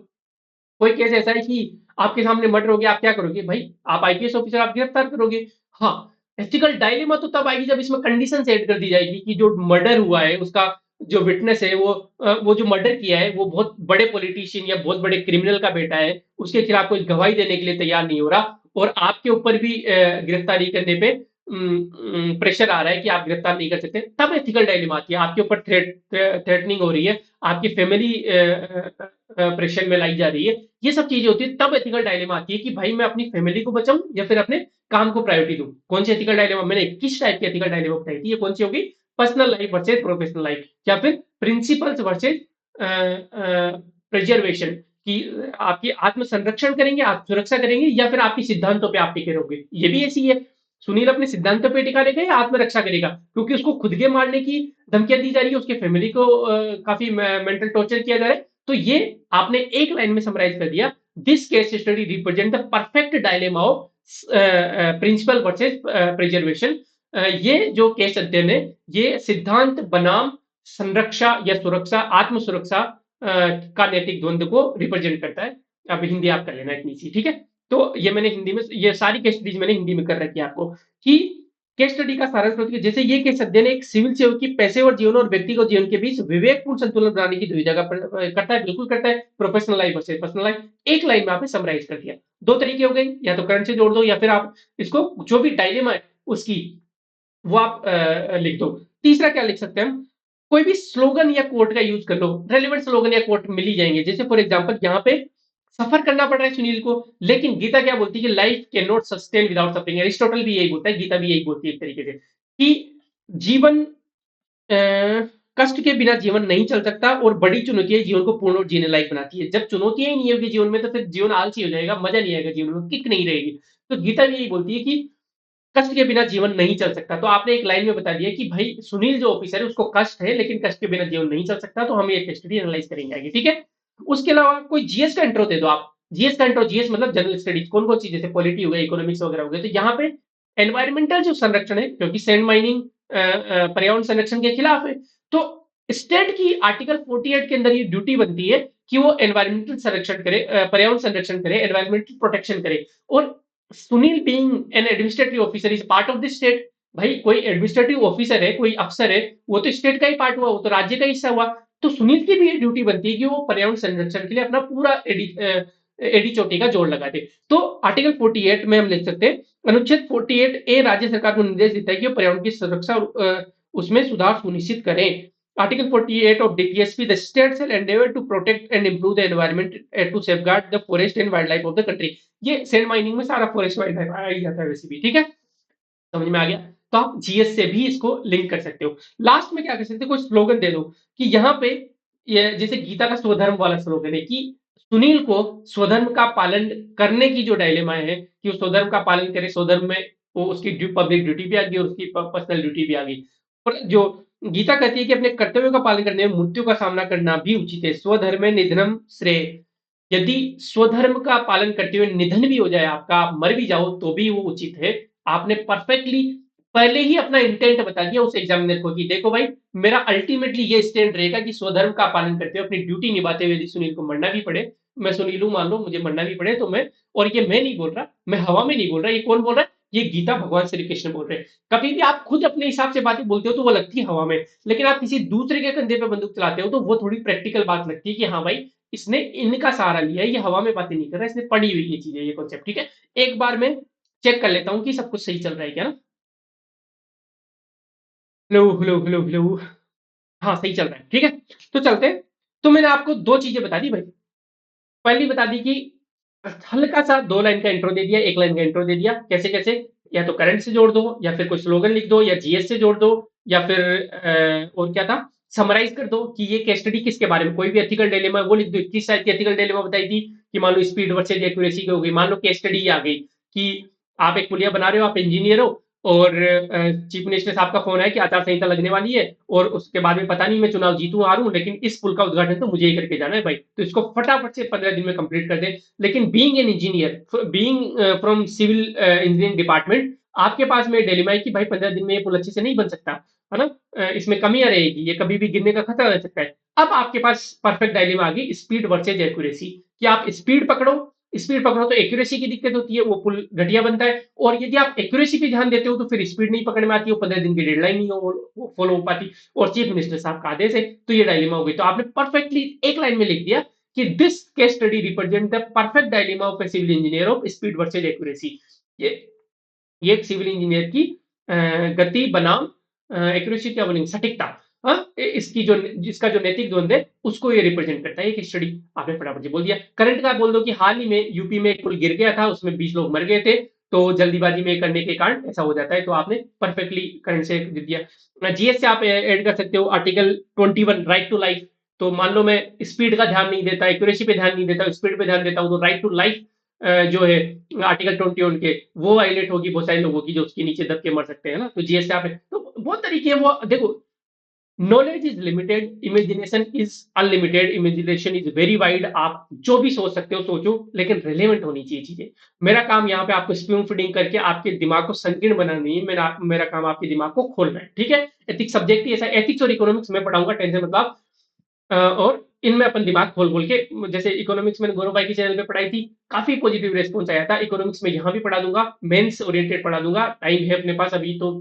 कोई केस ऐसा है कि आपके सामने मर्डर हो गया, आप क्या करोगे भाई, आप आईपीएस ऑफिसर, आप गिरफ्तार करोगे। हाँ, एथिकल डायलेमा तो तब आएगी जब इसमें कंडीशन ऐड कर दी जाएगी कि जो मर्डर हुआ है उसका जो विटनेस है वो जो मर्डर किया है वो बहुत बड़े पॉलिटिशियन या बहुत बड़े क्रिमिनल का बेटा है, उसके खिलाफ कोई गवाही देने के लिए तैयार नहीं हो रहा, और आपके ऊपर भी गिरफ्तारी करने पे प्रेशर आ रहा है कि आप गिरफ्तार नहीं कर सकते, तब एथिकल डायलेमा आती है। आपके ऊपर थ्रेटनिंग हो रही है, आपकी फैमिली प्रेशर में लाई जा रही है, ये सब चीजें होती है, तब एथिकल डायलेमा आती है कि भाई मैं अपनी फैमिली को बचाऊं या फिर अपने काम को प्रायोरिटी दूं। कौन सी एथिकल डायलेमा, मैंने किस टाइप की एथिकल डायलेमा बताई थी, ये कौन सी होगी, personal life versus professional life, या फिर प्रिंसिपल्स वर्सेज प्रिजर्वेशन, कि आपकी आत्म संरक्षण करेंगे, आप सुरक्षा करेंगे, या फिर आपकी सिद्धांतों पे आप टिके रहोगे। ये भी ऐसी है, सुनील अपने सिद्धांतों पे टिका रहेगा या आत्मरक्षा करेगा, क्योंकि उसको खुद के मारने की धमकियां दी जा रही है, उसके फैमिली को काफी मेंटल टॉर्चर किया जा रहा है। तो ये आपने एक लाइन में समराइज कर दिया, this case study represent the perfect dilemma of principle versus preservation. ये जो केस अध्ययन है ये सिद्धांत बनाम संरक्षा या सुरक्षा, आत्म सुरक्षा का नैतिक द्वंद्व को रिप्रेजेंट करता है। अब हिंदी आप कर लेना इतनी सी, ठीक है। तो ये मैंने हिंदी में, ये सारी केस स्टडीज मैंने हिंदी में कर रखी है आपको, कि केस स्टडी का सारांश बताइए। जैसे ये केस अध्ययन एक सिविल सेवक की पेशेवर जीवन और व्यक्तिगत जीवन के बीच विवेकपूर्ण संतुलन बनाने की दुविधा का करता है, बिल्कुल करता है। Professional life versus personal life, एक लाइन में आपने समराइज कर दिया। 2 तरीके हो गए, या तो करंट से जोड़ दो, या फिर आप इसको जो भी डायलेमा है उसकी वो आप लिख दो। तीसरा क्या लिख सकते हैं हम, कोई भी स्लोगन या कोट का यूज कर लो, रेलिवेंट स्लोगन या कोट मिल ही जाएंगे। जैसे फॉर एग्जांपल यहाँ पे सफर करना पड़ रहा है सुनील को, लेकिन गीता क्या बोलती है कि life can not sustain without suffering. Aristotle भी यही बोलता है, गीता भी यही बोलती है एक तरीके से, कि जीवन कष्ट के बिना जीवन नहीं चल सकता, और बड़ी चुनौतियां जीवन को पूर्ण और जीने लायक बनाती है। जब चुनौतियां ही नहीं होगी जीवन में तो फिर जीवन आलसी हो जाएगा, मजा नहीं आएगा जीवन में, किक नहीं रहेगी। तो गीता भी यही बोलती है कि कष्ट के बिना जीवन नहीं चल सकता। तो आपने एक लाइन में बता दिया कि भाई सुनील जो ऑफिसर है उसको कष्ट है, लेकिन कष्ट के बिना जीवन नहीं चल सकता, तो हम ये स्टडी एनालाइज करेंगे आगे, ठीक है। उसके अलावा कोई जीएस का इंट्रो दे दो आप। जीएस का इंट्रो, जीएस मतलब जनरल स्टडीज, कौन कौन सी, जैसे पॉलिटी हो गया, इकोनॉमिक्स वगैरह हो गया। तो यहाँ पे एनवायरमेंटल जो संरक्षण है, क्योंकि सैंड माइनिंग पर्यावरण संरक्षण के खिलाफ है, तो स्टेट की आर्टिकल 48 के अंदर ये ड्यूटी बनती है कि वो एनवायरमेंटल संरक्षण करे, पर्यावरण संरक्षण करे, एनवायरमेंटल प्रोटेक्शन करे। और Sunil being an administrative officer is part of this state. भाई कोई एडमिनिस्ट्रेटिव ऑफिसर है, कोई अफसर है, वो तो स्टेट का ही पार्ट हुआ, वो तो राज्य का हिस्सा हुआ। तो सुनील की भी ये ड्यूटी बनती है कि वो पर्यावरण संरक्षण के लिए अपना पूरा एडी चोटी का जोड़ लगा दे। तो आर्टिकल 48 में हम लिख सकते हैं अनुच्छेद 48 ए राज्य सरकार को निर्देश देता है कि वो पर्यावरण की सुरक्षा और उसमें सुधार सुनिश्चित करें। Article 48 of DPSP, the state shall endeavour to protect and improve the environment to safeguard the forest and wildlife of the country. ये सैंड माइनिंग में सारा फॉरेस्ट वाइल्ड लाइफ आ ही जाता है वैसे भी, ठीक है, समझ में आ गया। तो आप जीएस से भी इसको लिंक कर सकते हो। लास्ट में क्या कर सकते हो, कोई स्लोगन दे दो कि यहाँ पे, ये जैसे गीता का स्वधर्म वाला स्लोगन है कि सुनील को स्वधर्म का पालन करने की जो डायलेमा है कि वो स्वधर्म का पालन करे, स्वधर्म में वो उसकी पब्लिक ड्यूटी भी आ गई और उसकी पर्सनल ड्यूटी भी आ गई। और जो गीता कहती है कि अपने कर्तव्यों का पालन करने में मृत्यु का सामना करना भी उचित है, स्वधर्म निधनम श्रेय। यदि स्वधर्म का पालन करते हुए निधन भी हो जाए आपका, आप मर भी जाओ तो भी वो उचित है। आपने परफेक्टली पहले ही अपना इंटेंट बता दिया उस एग्जामिनर को कि देखो भाई, मेरा अल्टीमेटली ये स्टैंड रहेगा कि स्वधर्म का पालन करते हुए अपनी ड्यूटी निभाते हुए यदि सुनील को मरना भी पड़े, मैं सुनील हूं मान लो, मुझे मरना भी पड़े तो मैं, और ये मैं नहीं बोल रहा, मैं हवा में नहीं बोल रहा, ये कौन बोल रहा है, ये गीता भगवान श्री कृष्ण बोल रहे हैं। कभी भी आप खुद अपने हिसाब से बातें बोलते हो तो वो लगती है हवा में, लेकिन आप किसी दूसरे के कंधे पे बंदूक चलाते हो तो वो थोड़ी प्रैक्टिकल बात लगती है कि हाँ भाई, इसने इनका सहारा लिया है, ये हवा में बातें नहीं कर रहा, इसने पढ़ी हुई ये चीजें, ये कॉन्सेप्ट, ठीक है। एक बार मैं चेक कर लेता हूँ कि सब कुछ सही चल रहा है क्या ना। Hello hello hello hello. हाँ सही चल रहा है, ठीक है। तो चलते हैं। तो मैंने आपको दो चीजें बता दी भाई। पहली बता दी कि हल्का सा 2 लाइन का इंट्रो दे दिया, 1 लाइन का इंट्रो दे दिया, कैसे कैसे, या तो करंट से जोड़ दो, या फिर कोई स्लोगन लिख दो, या जीएस से जोड़ दो, या फिर और क्या था, समराइज कर दो कि ये केस स्टडी किसके बारे में, कोई भी एथिकल डिलेमा वो लिख दो। किस टाइप की एथिकल डिलेमा बताई थी कि मान लो स्पीड वर्सेज एक्यूरेसी की हो गई, मान लो केस स्टडी आ गई कि आप एक पुलिया बना रहे हो, आप इंजीनियर हो, और चीफ मिनिस्टर साहब का फोन है कि आचार संहिता लगने वाली है, और उसके बाद में पता नहीं मैं चुनाव जीतूं हारूं, लेकिन इस पुल का उद्घाटन तो मुझे ही करके जाना है भाई, तो इसको फटाफट से 15 दिन में कंप्लीट कर दे। लेकिन being an engineer, being from civil engineering department, आपके पास में डिलेमा है कि भाई 15 दिन में ये पुल अच्छे से नहीं बन सकता है ना, इसमें कमियां रहेगी, ये कभी भी गिरने का खतरा रह सकता है। अब आपके पास परफेक्ट डायलेमा आ गई, स्पीड वर्सेज एक्यूरेसी, कि आप स्पीड पकड़ो, स्पीड पकड़ो तो एक्यूरेसी की दिक्कत होती है, वो पुल घटिया बनता है, और यदि आप एक्यूरेसी पे ध्यान देते हो तो फिर स्पीड नहीं पकड़ में आती, वो 15 दिन की डेडलाइन नहीं हो फॉलो हो पाती, और चीफ मिनिस्टर साहब का आदेश है, तो ये डायलेमा हो गई। तो आपने परफेक्टली एक लाइन में लिख दिया कि this case study represent the perfect dilemma of a civil engineer of speed versus accuracy. ये ये एक सिविल इंजीनियर की गति बनाम एक्यूरेसी, क्या बोलेंगे, सटीकता, हाँ, इसकी जो, जिसका जो नैतिक द्वंद है उसको ये रिप्रेजेंट करता है, एक स्टडी। आपने फटाफट से बोल दिया। करंट का बोल दो कि हाल ही में यूपी में एक पुल गिर गया था, उसमें 20 लोग मर गए थे, तो जल्दीबाजी में करने के कारण ऐसा हो जाता है, तो आपने परफेक्टली करंट से दे दिया। जीएस से आप ऐड कर सकते हो आर्टिकल 21, राइट टू लाइफ। तो मान लो मैं स्पीड का ध्यान नहीं देता, एक्यूरेसी पे ध्यान नहीं देता, स्पीड पे ध्यान देता हूँ, तो राइट टू लाइफ जो है आर्टिकल 21 के, वो वायलेट होगी बहुत सारे लोगों की, जो उसके नीचे दब के मर सकते हैं ना, तो जीएस आप है। तो बहुत तरीके हैं वो, देखो, knowledge is limited, imagination is unlimited, imagination is very wide, आप जो भी सोच सकते हो सोचो, लेकिन रिलेवेंट होनी चाहिए चीजें। मेरा काम यहाँ पे आपको स्पून फीडिंग करके आपके दिमाग को संकीर्ण बनाना नहीं है, मेरा काम आपके दिमाग को खोलना है, ठीक है। एथिक्स सब्जेक्ट ही ऐसा, एथिक्स और इकोनॉमिक्स में पढ़ाऊंगा, टेंशन मतलब, और इनमें अपन दिमाग खोल खोल के, जैसे इकोनॉमिक्स में गौरव भाई की चैनल पे पढ़ाई थी, काफी पॉजिटिव रेस्पॉन्स आया था। इकोनॉमिक्स में यहाँ भी पढ़ा दूंगा, मेंस ओरिएंटेड पढ़ा दूंगा, टाइम है अपने पास अभी तो,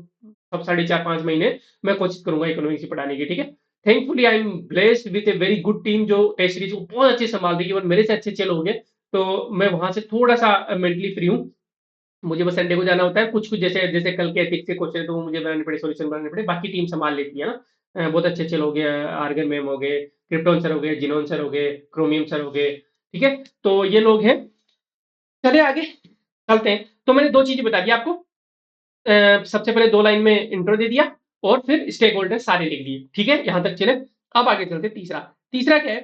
सब 4.5-5 महीने मैं कोशिश करूंगा इकोनॉमिक्स ही पढ़ाने की, ठीक है। Thankfully I am blessed with a very good team, जो टेस्ट सीरीज को बहुत अच्छे से संभाल देगी, और मेरे से अच्छे अच्छे लोग हैं, तो मैं वहां से थोड़ा सा मेंटली फ्री हूँ। मुझे बस संडे को जाना होता है, कुछ कुछ जैसे जैसे कल के एथिक्स के क्वेश्चन तो वो मुझे बनाने पड़े, सॉल्यूशन बनाने पड़े, बाकी टीम संभाल लेती है ना। बहुत अच्छे अच्छे लोग हैं, आर्गन मैम हो गए, क्रिप्टोन सर हो गए, जिनोन सर हो गए, क्रोमियम सर हो गए, ठीक है। तो ये लोग हैं। चले आगे चलते हैं। तो मैंने दो चीजें बता दी आपको, सबसे पहले 2 लाइन में इंट्रो दे दिया, और फिर स्टेक होल्डर सारे लिख दिए, ठीक है, यहां तक चले। अब आगे चलते, तीसरा, तीसरा क्या है,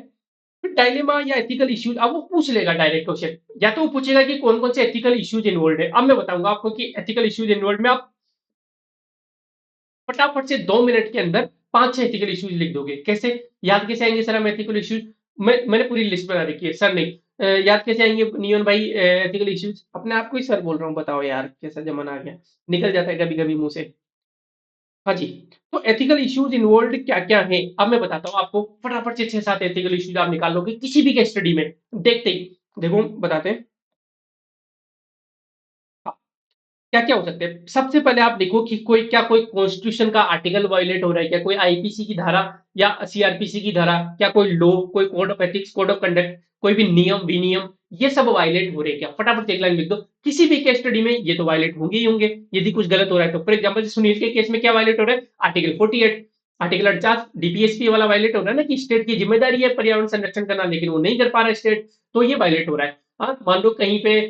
फिर डायलेमा या एथिकल इश्यूज। अब वो पूछ लेगा डायरेक्ट क्वेश्चन, या तो वो पूछेगा कि कौन कौन से एथिकल इश्यूज इन्वॉल्व है। अब मैं बताऊंगा आपको कि एथिकल इश्यूज इन्वॉल्व में आप फटाफट से 2 मिनट के अंदर 5-6 एथिकल इश्यूज लिख दोगे। कैसे याद, कैसे आएंगे सर हम एथिकल इश्यूज, मैंने पूरी लिस्ट बना रखी है, सर नहीं, याद कैसे आएंगे नियन भाई एथिकल इश्यूज, अपने आप को ही सर बोल रहा हूँ, बताओ यार कैसा जमाना आ गया, निकल जाता है कभी कभी मुंह से। हाँ जी। तो एथिकल इश्यूज इन्वॉल्व क्या क्या है, अब मैं बताता हूँ आपको, फटाफट से 6-7 एथिकल इश्यूज आप निकाल लोगे किसी भी केस स्टडी में, देखते ही। देखो बताते हैं। क्या-क्या हो सकते हैं? सबसे पहले आप देखो कि कोई कॉन्स्टिट्यूशन का आर्टिकल वायलेट हो रहा है क्या? कोई आईपीसी की धारा या सीआरपीसी की धारा, क्या कोई लॉ, कोई code of ethics, code of conduct, कोई भी नियम, विनियम, ये सब वायलेट हो रहे हैं क्या? फटाफट से एक लाइन लिख दो। किसी भी केस स्टडी में ये तो वायलेट होंगे ही होंगे, यदि कुछ गलत हो रहा है तो। फॉर एग्जांपल सुनील के केस में क्या वायलेट हो रहा है? आर्टिकल 48, आर्टिकल 49 डीपीएसपी वाला वायलेट हो रहा है ना, कि स्टेट की जिम्मेदारी है पर्यावरण संरक्षण करना, लेकिन वो नहीं कर पा रहा है स्टेट, तो ये वायलेट हो रहा है। हाँ, मान लो कहीं पे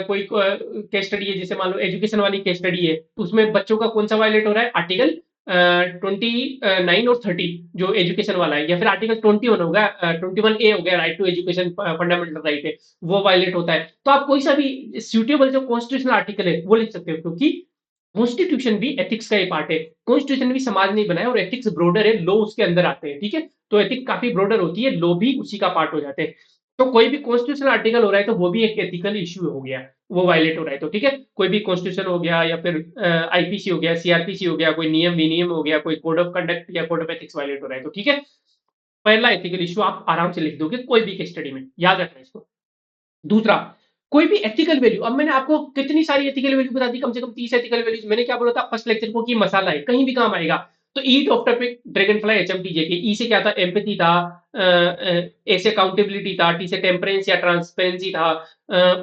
कोई केस स्टडी है, जैसे मान लो एजुकेशन वाली केस स्टडी है, तो उसमें बच्चों का कौन सा वायलेट हो रहा है? आर्टिकल 29 और 30 जो एजुकेशन वाला है, या फिर आर्टिकल 21 होगा, 21A हो गया, right to education fundamental right है, वो वायलेट होता है। तो आप कोई सा भी सूटेबल जो कॉन्स्टिट्यूशनल आर्टिकल है वो लिख सकते हो, क्योंकि कॉन्स्टिट्यूशन भी एथिक्स का एक पार्ट है। कॉन्स्टिट्यूशन भी समाज नहीं बनाया, और एथिक्स ब्रोडर है, लॉ उसके अंदर आते हैं, ठीक है? तो एथिक्स काफी ब्रोडर होती है, लॉ भी उसी का पार्ट हो जाते हैं। तो कोई भी कॉन्स्टिट्यूशनल आर्टिकल हो रहा है तो वो भी एक एथिकल इश्यू हो गया, वो वायलेट हो रहा है तो, ठीक है? कोई भी कॉन्स्टिट्यूशन हो गया, या फिर आईपीसी हो गया, सीआरपीसी हो गया, कोई नियम विनियम हो गया, कोई कोड ऑफ कंडक्ट या कोड ऑफ एथिक्स वायलेट हो रहा है तो, ठीक है? पहला एथिकल इश्यू आप आराम से लिख दोगे कोई भी केस स्टडी में, याद रखना इसको। दूसरा, कोई भी एथिकल वैल्यू, अब मैंने आपको कितनी सारी एथिकल वैल्यू बता दी, कम से कम 30 एथिकल वैल्यूज। मैंने क्या बोला था फर्स्ट लेक्चर को, कि मसाला है, कहीं भी काम आएगा। तो ई टॉप टॉपिक ड्रैगन फ्लाई एचएमटीजे के, ई से क्या था? एम्पैथी था, ए से अकाउंटेबिलिटी था, टी से टेम्परेंस या ट्रांसपेरेंसी था,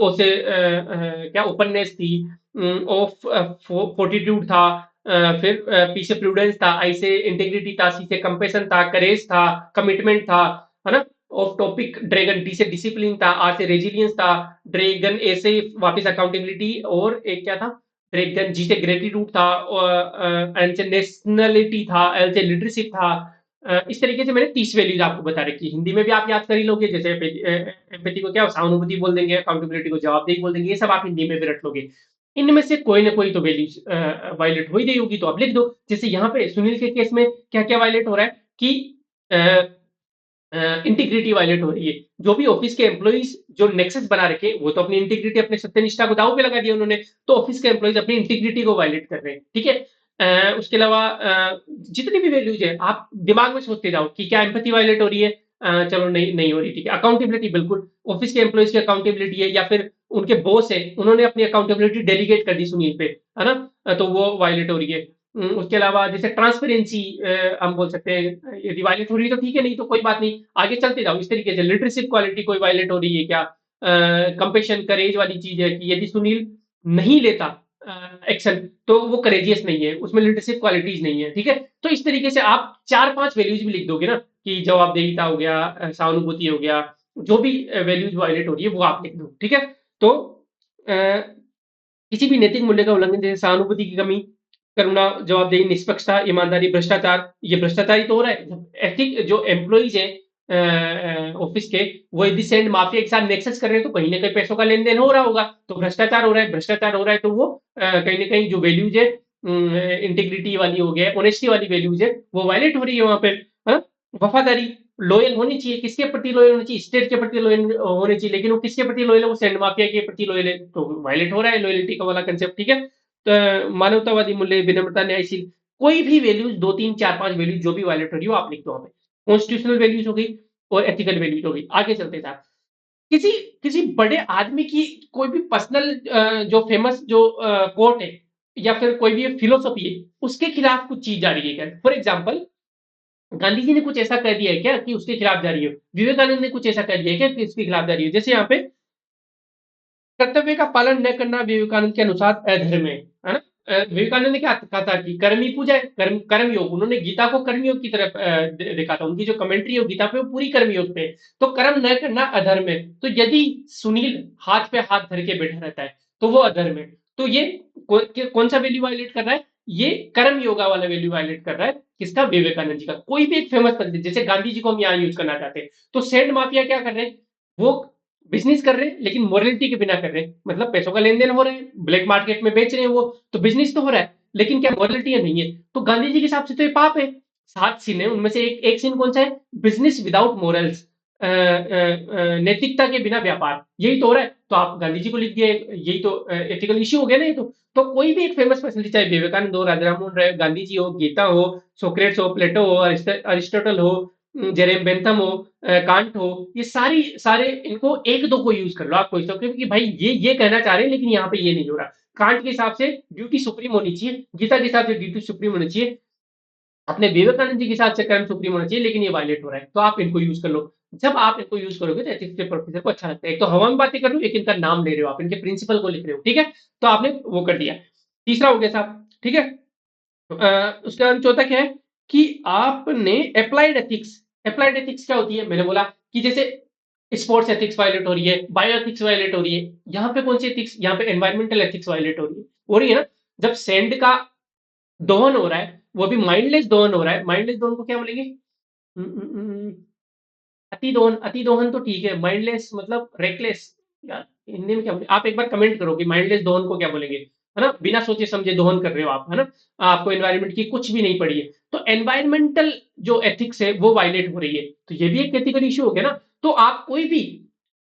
ओ से क्या ओपननेस थी, ऑफ फोर्टिट्यूड था, फिर पी से प्रूडेंस था, आई से इंटीग्रिटी था, सी से कंपेशन था, करेज था, कमिटमेंट था, है ना? ऑफ टॉपिक ड्रैगन, डी से डिसिप्लिन था, आर से रेजिलियंस था, ड्रैगन ए से वापस अकाउंटेबिलिटी, और एक क्या था? ड्रैगन जी से ग्रेटिट्यूड था, एन से नेशनलिटी था, एल से लीडरशिप था। इस तरीके से मैंने 30 वैल्यूज आपको बता रखी है। हिंदी में भी आप याद कर ही लोगे, जैसे एम्पैथी को क्या सहानुभूति बोल देंगे, अकाउंटेबिलिटी को जवाबदेही बोल देंगे, ये सब आप हिंदी में भी रट लोगे। इनमें से कोई ना कोई तो वैल्यूज वायलेट हो ही गई होगी, तो आप लिख दो। जैसे यहाँ पे सुनील के केस में क्या क्या वायलेट हो रहा है कि इंटीग्रिटी वायलेट हो रही है। जो भी ऑफिस के एम्प्लॉइज जो नेक्सस बना रखे, वो तो अपनी इंटीग्रिटी, अपने सत्यनिष्ठा को दाव पे लगा दिया उन्होंने, तो ऑफिस के एम्प्लॉइज अपनी इंटीग्रिटी को वायलेट कर रहे हैं, ठीक है? उसके अलावा जितनी भी वैल्यूज है, आप दिमाग में सोचते जाओ कि क्या एम्पैथी वायलेट हो रही है? चलो नहीं नहीं हो रही, ठीक है। अकाउंटेबिलिटी, बिल्कुल ऑफिस के एम्प्लॉइज की अकाउंटेबिलिटी है, या फिर उनके बॉस है, उन्होंने अपनी अकाउंटेबिलिटी डेलीगेट कर दी सुनील पे, है ना? तो वो वायलेट हो रही है। उसके अलावा जैसे ट्रांसपेरेंसी, हम बोल सकते हैं, यदि वायलेट हो रही है तो ठीक है, नहीं तो कोई बात नहीं, आगे चलते जाओ। इस तरीके से लीडरशिप क्वालिटी कोई वायलेट हो रही है क्या? कंपेशन, करेज वाली चीज है, कि यदि सुनील नहीं लेता एक्शन, तो वो करेजियस नहीं है, उसमें लीडरशिप क्वालिटीज नहीं है, ठीक है? तो इस तरीके से आप 4-5 वैल्यूज भी लिख दोगे ना, कि जवाबदेहिता हो गया, सहानुभूति हो गया, जो भी वैल्यूज वायलेट हो रही है वो आप लिख दो, ठीक है? तो अ, किसी भी नैतिक मूल्य का उल्लंघन, जैसे सहानुभूति की कमी, करुणा, जवाबदेही, निष्पक्षता, ईमानदारी, भ्रष्टाचार, ये भ्रष्टाचार ही तो हो रहा है। एथिक जो एम्प्लॉइज हैं ऑफिस के, वो यदि सैंड माफिया के साथ नेक्सस कर रहे हैं, तो कहीं ना कहीं पैसों का लेन देन हो रहा होगा, तो भ्रष्टाचार हो रहा है। भ्रष्टाचार हो रहा है तो वो कहीं ना कहीं जो वैल्यूज है, इंटीग्रिटी वाली हो गया, ऑनेस्टी वाली वैल्यूज है, वो वायलेट हो रही है वहां पे, है ना? वफादारी, लॉयल होनी चाहिए, किसके प्रति लॉयल होनी चाहिए? स्टेट के प्रति लॉयल होने चाहिए, लेकिन वो किसके प्रति लॉयल है? वो सैंड माफिया के प्रति लॉयल है, तो वायलेट हो रहा है लॉयल्टी का वाला कंसेप्ट, ठीक है? तो मानवतावादी मूल्य, विनम्रता, न्यायशील, कोई भी वैल्यूज, 2 3 4 5 वैल्यूज जो भी वायलेट हो रही हो आप लिख दो वहां पे। कॉन्स्टिट्यूशनल वैल्यूज हो गई और एथिकल वैल्यूज हो गई। आगे चलते था, किसी किसी बड़े आदमी की कोई भी पर्सनल जो फेमस जो कोट है, या फिर कोई भी फिलोसफी है, उसके खिलाफ कुछ चीज जा रही है क्या? फॉर एग्जाम्पल, गांधी जी ने कुछ ऐसा कह दिया है क्या कि उसके खिलाफ जा रही हो? विवेकानंद ने कुछ ऐसा कह दिया है क्या कि उसके खिलाफ जा रही हो? जैसे यहाँ पे कर्तव्य का पालन न करना विवेकानंद के अनुसार अधर्म है ना? विवेकानंद ने क्या कहा था कि कर्म ही पूजा है, कर्म कर्म योग। उन्होंने गीता को कर्म योग की तरफ देखा था, उनकी जो कमेंट्री है गीता पे वो पूरी कर्म योग पे है। तो कर्म न करना अधर्म है, तो यदि सुनील हाथ पे हाथ धर के बैठा रहता है तो वो अधर्म है। तो ये कौन सा वैल्यू वायलेट कर रहा है? ये कर्म योगा वाला वैल्यू वायलेट कर रहा है, किसका? विवेकानंद जी का। कोई भी एक फेमस पर्सन, जैसे गांधी जी को हम यहाँ यूज करना चाहते हैं, तो सैंड माफिया क्या कर रहे हैं? वो बिजनेस कर रहे हैं, लेकिन मोरलिटी के बिना कर रहे हैं, मतलब पैसों का लेन देन हो रहे हैं, ब्लैक मार्केट में बेच रहे हैं वो, तो बिजनेस तो हो रहा है, लेकिन क्या मोरलिटी है? नहीं है। तो गांधी जी के हिसाब से तो ये पाप है। 7 सीन है, उनमें से एक सीन कौन सा है? बिजनेस विदाउट मोरल्स, नैतिकता के बिना व्यापार, यही तो हो रहा है। तो आप गांधी जी को लिख दिए, यही तो एथिकल इश्यू हो गया ना ये तो कोई भी एक फेमस पर्सनलिटी, चाहे विवेकानंद हो, राजा राममोहन राय, गांधी जी हो, गीता हो, सोक्रेट्स हो, प्लेटो हो, अरिस्टोटल हो, जेरेम बेंथम हो, कांट हो, ये सारे इनको एक दो को यूज कर लो आप, कोई तो, क्योंकि भाई ये कहना चाह रहे हैं लेकिन यहाँ पे ये नहीं हो रहा। कांट के हिसाब से ड्यूटी सुप्रीम होनी चाहिए, गीता के हिसाब से ड्यूटी सुप्रीम होनी चाहिए, अपने विवेकानंद जी के साथ से कर्म सुप्रीम होना चाहिए, लेकिन ये वायलेट हो रहा है, तो आप इनको यूज कर लो। जब आप इनको यूज करोगे तो एथिक्स के प्रोफेसर को अच्छा लगता है। एक तो हवा में बातें कर लो, एक इनका नाम ले रहे हो आप, इनके प्रिंसिपल को लिख रहे हो, ठीक है, तो आपने वो कर दिया। तीसरा हो गया साहब, ठीक है। उसके बाद चौथा क्या है कि आपने अप्लाइड एथिक्स, अप्लाइड एथिक्स क्या होती है, मैंने बोला कि जैसे स्पोर्ट्स एथिक्स वायलेट हो रही है, बायो एथिक्स वायलेट हो रही है, यहाँ पे कौन सी एथिक्स, यहाँ पे एनवायरमेंटल एथिक्स वायलेट हो रही है ना। जब सैंड का दोहन हो रहा है, वो भी माइंडलेस दोहन हो रहा है, माइंडलेस दोहन को क्या बोलेंगे, अति दोहन, अति दोहन तो ठीक है, माइंडलेस मतलब रेकलेस, यार हिंदी में क्या बोले, आप एक बार कमेंट करो कि माइंडलेस दोहन को क्या बोलेंगे, है ना, बिना सोचे समझे दोहन कर रहे हो आप, है ना, आपको एनवायरनमेंट की कुछ भी नहीं पड़ी है, तो एनवायरमेंटल जो एथिक्स है वो वायलेट हो रही है, तो ये भी एक एथिकल इशू हो गया ना। तो आप कोई भी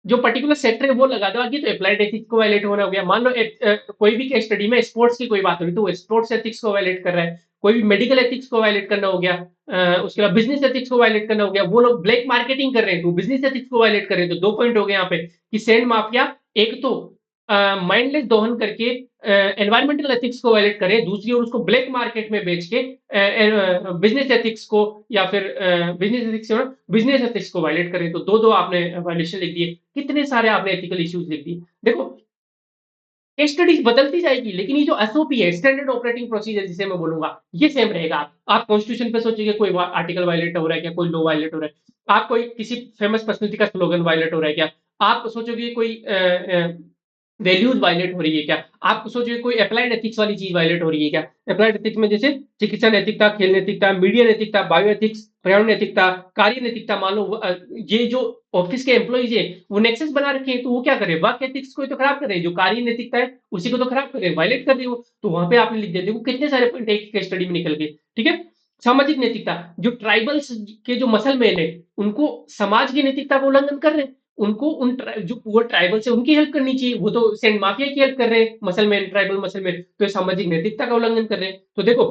जो पर्टिकुलर सेक्टर है वो लगा दो आगे, तो अप्लाइड एथिक्स को वायलेट होना हो गया। मान लो कोई भी केस स्टडी में स्पोर्ट्स की कोई बात हो रही, तो वो स्पोर्ट्स एथिक्स को वायलेट कर रहा है, कोई भी मेडिकल एथिक्स को वायलेट करना हो गया, उसके बाद बिजनेस एथिक्स को वायलेट करना हो गया, वो लोग ब्लैक मार्केटिंग कर रहे हैं तो बिजनेस एथिक्स को वायलेट कर रहे हैं, तो दो पॉइंट हो गए यहाँ पे कि सैंड माफिया एक तो माइंडलेस दोहन करके एनवायरमेंटल एथिक्स को वायलेट करे, दूसरी ओर उसको ब्लैक मार्केट में बेच के बिजनेस एथिक्स को या फिर बिजनेस एथिक्स को वायलेट करें, तो दो दो आपने वायलेशन लिख दिए, कितने सारे आपने एथिकल इश्यूज लिख दिए। देखो केस स्टडीज बदलती जाएगी, लेकिन ये जो एसओपी है, स्टैंडर्ड ऑपरेटिंग प्रोसीजर जिसे मैं बोलूंगा, ये सेम रहेगा। आप कॉन्स्टिट्यूशन पे सोचिए कोई आर्टिकल वायलेट हो रहा है क्या, कोई लॉ वायलेट हो रहा है, आप कोई किसी फेमस पर्सनलिटी का स्लोगन वायलेट हो रहा है क्या, आप सोचोगे कोई वैल्यूज वायलेट हो रही है क्या, आप सोचोगे कोई अप्लाइड एथिक्स वाली चीज वायलेट हो रही है क्या। अप्लाइड एथिक्स में जैसे चिकित्सा नैतिकता, खेल नैतिकता, मीडिया नैतिकता, बायो एथिक्स, पर्यावरण नैतिकता, कार्य नैतिकता। मान लो ये जो ऑफिस के एम्प्लॉइज है वो नेक्सस बना रखे हैं, तो वो क्या करे, वर्क एथिक्स को तो खराब कर रहे हैं, जो कार्य नैतिकता है उसी को तो खराब कर रहे हैं, वायलेट कर रहे हो, तो वहां पे आपने लिख दिया। देखो कितने सारे पॉइंट एक केस स्टडी में निकल गए, ठीक है। सामाजिक नैतिकता, जो ट्राइबल्स के जो मसल मैन है उनको समाज की नैतिकता का उल्लंघन कर रहे हैं, उनको जो पुअर ट्राइबल्स है उनकी हेल्प करनी चाहिए, वो तो सेंट माफिया की हेल्प कर रहे हैं, muscle man, tribal muscle man, तो ये सामाजिक नैतिकता का उल्लंघन कर रहे हैं। तो देखो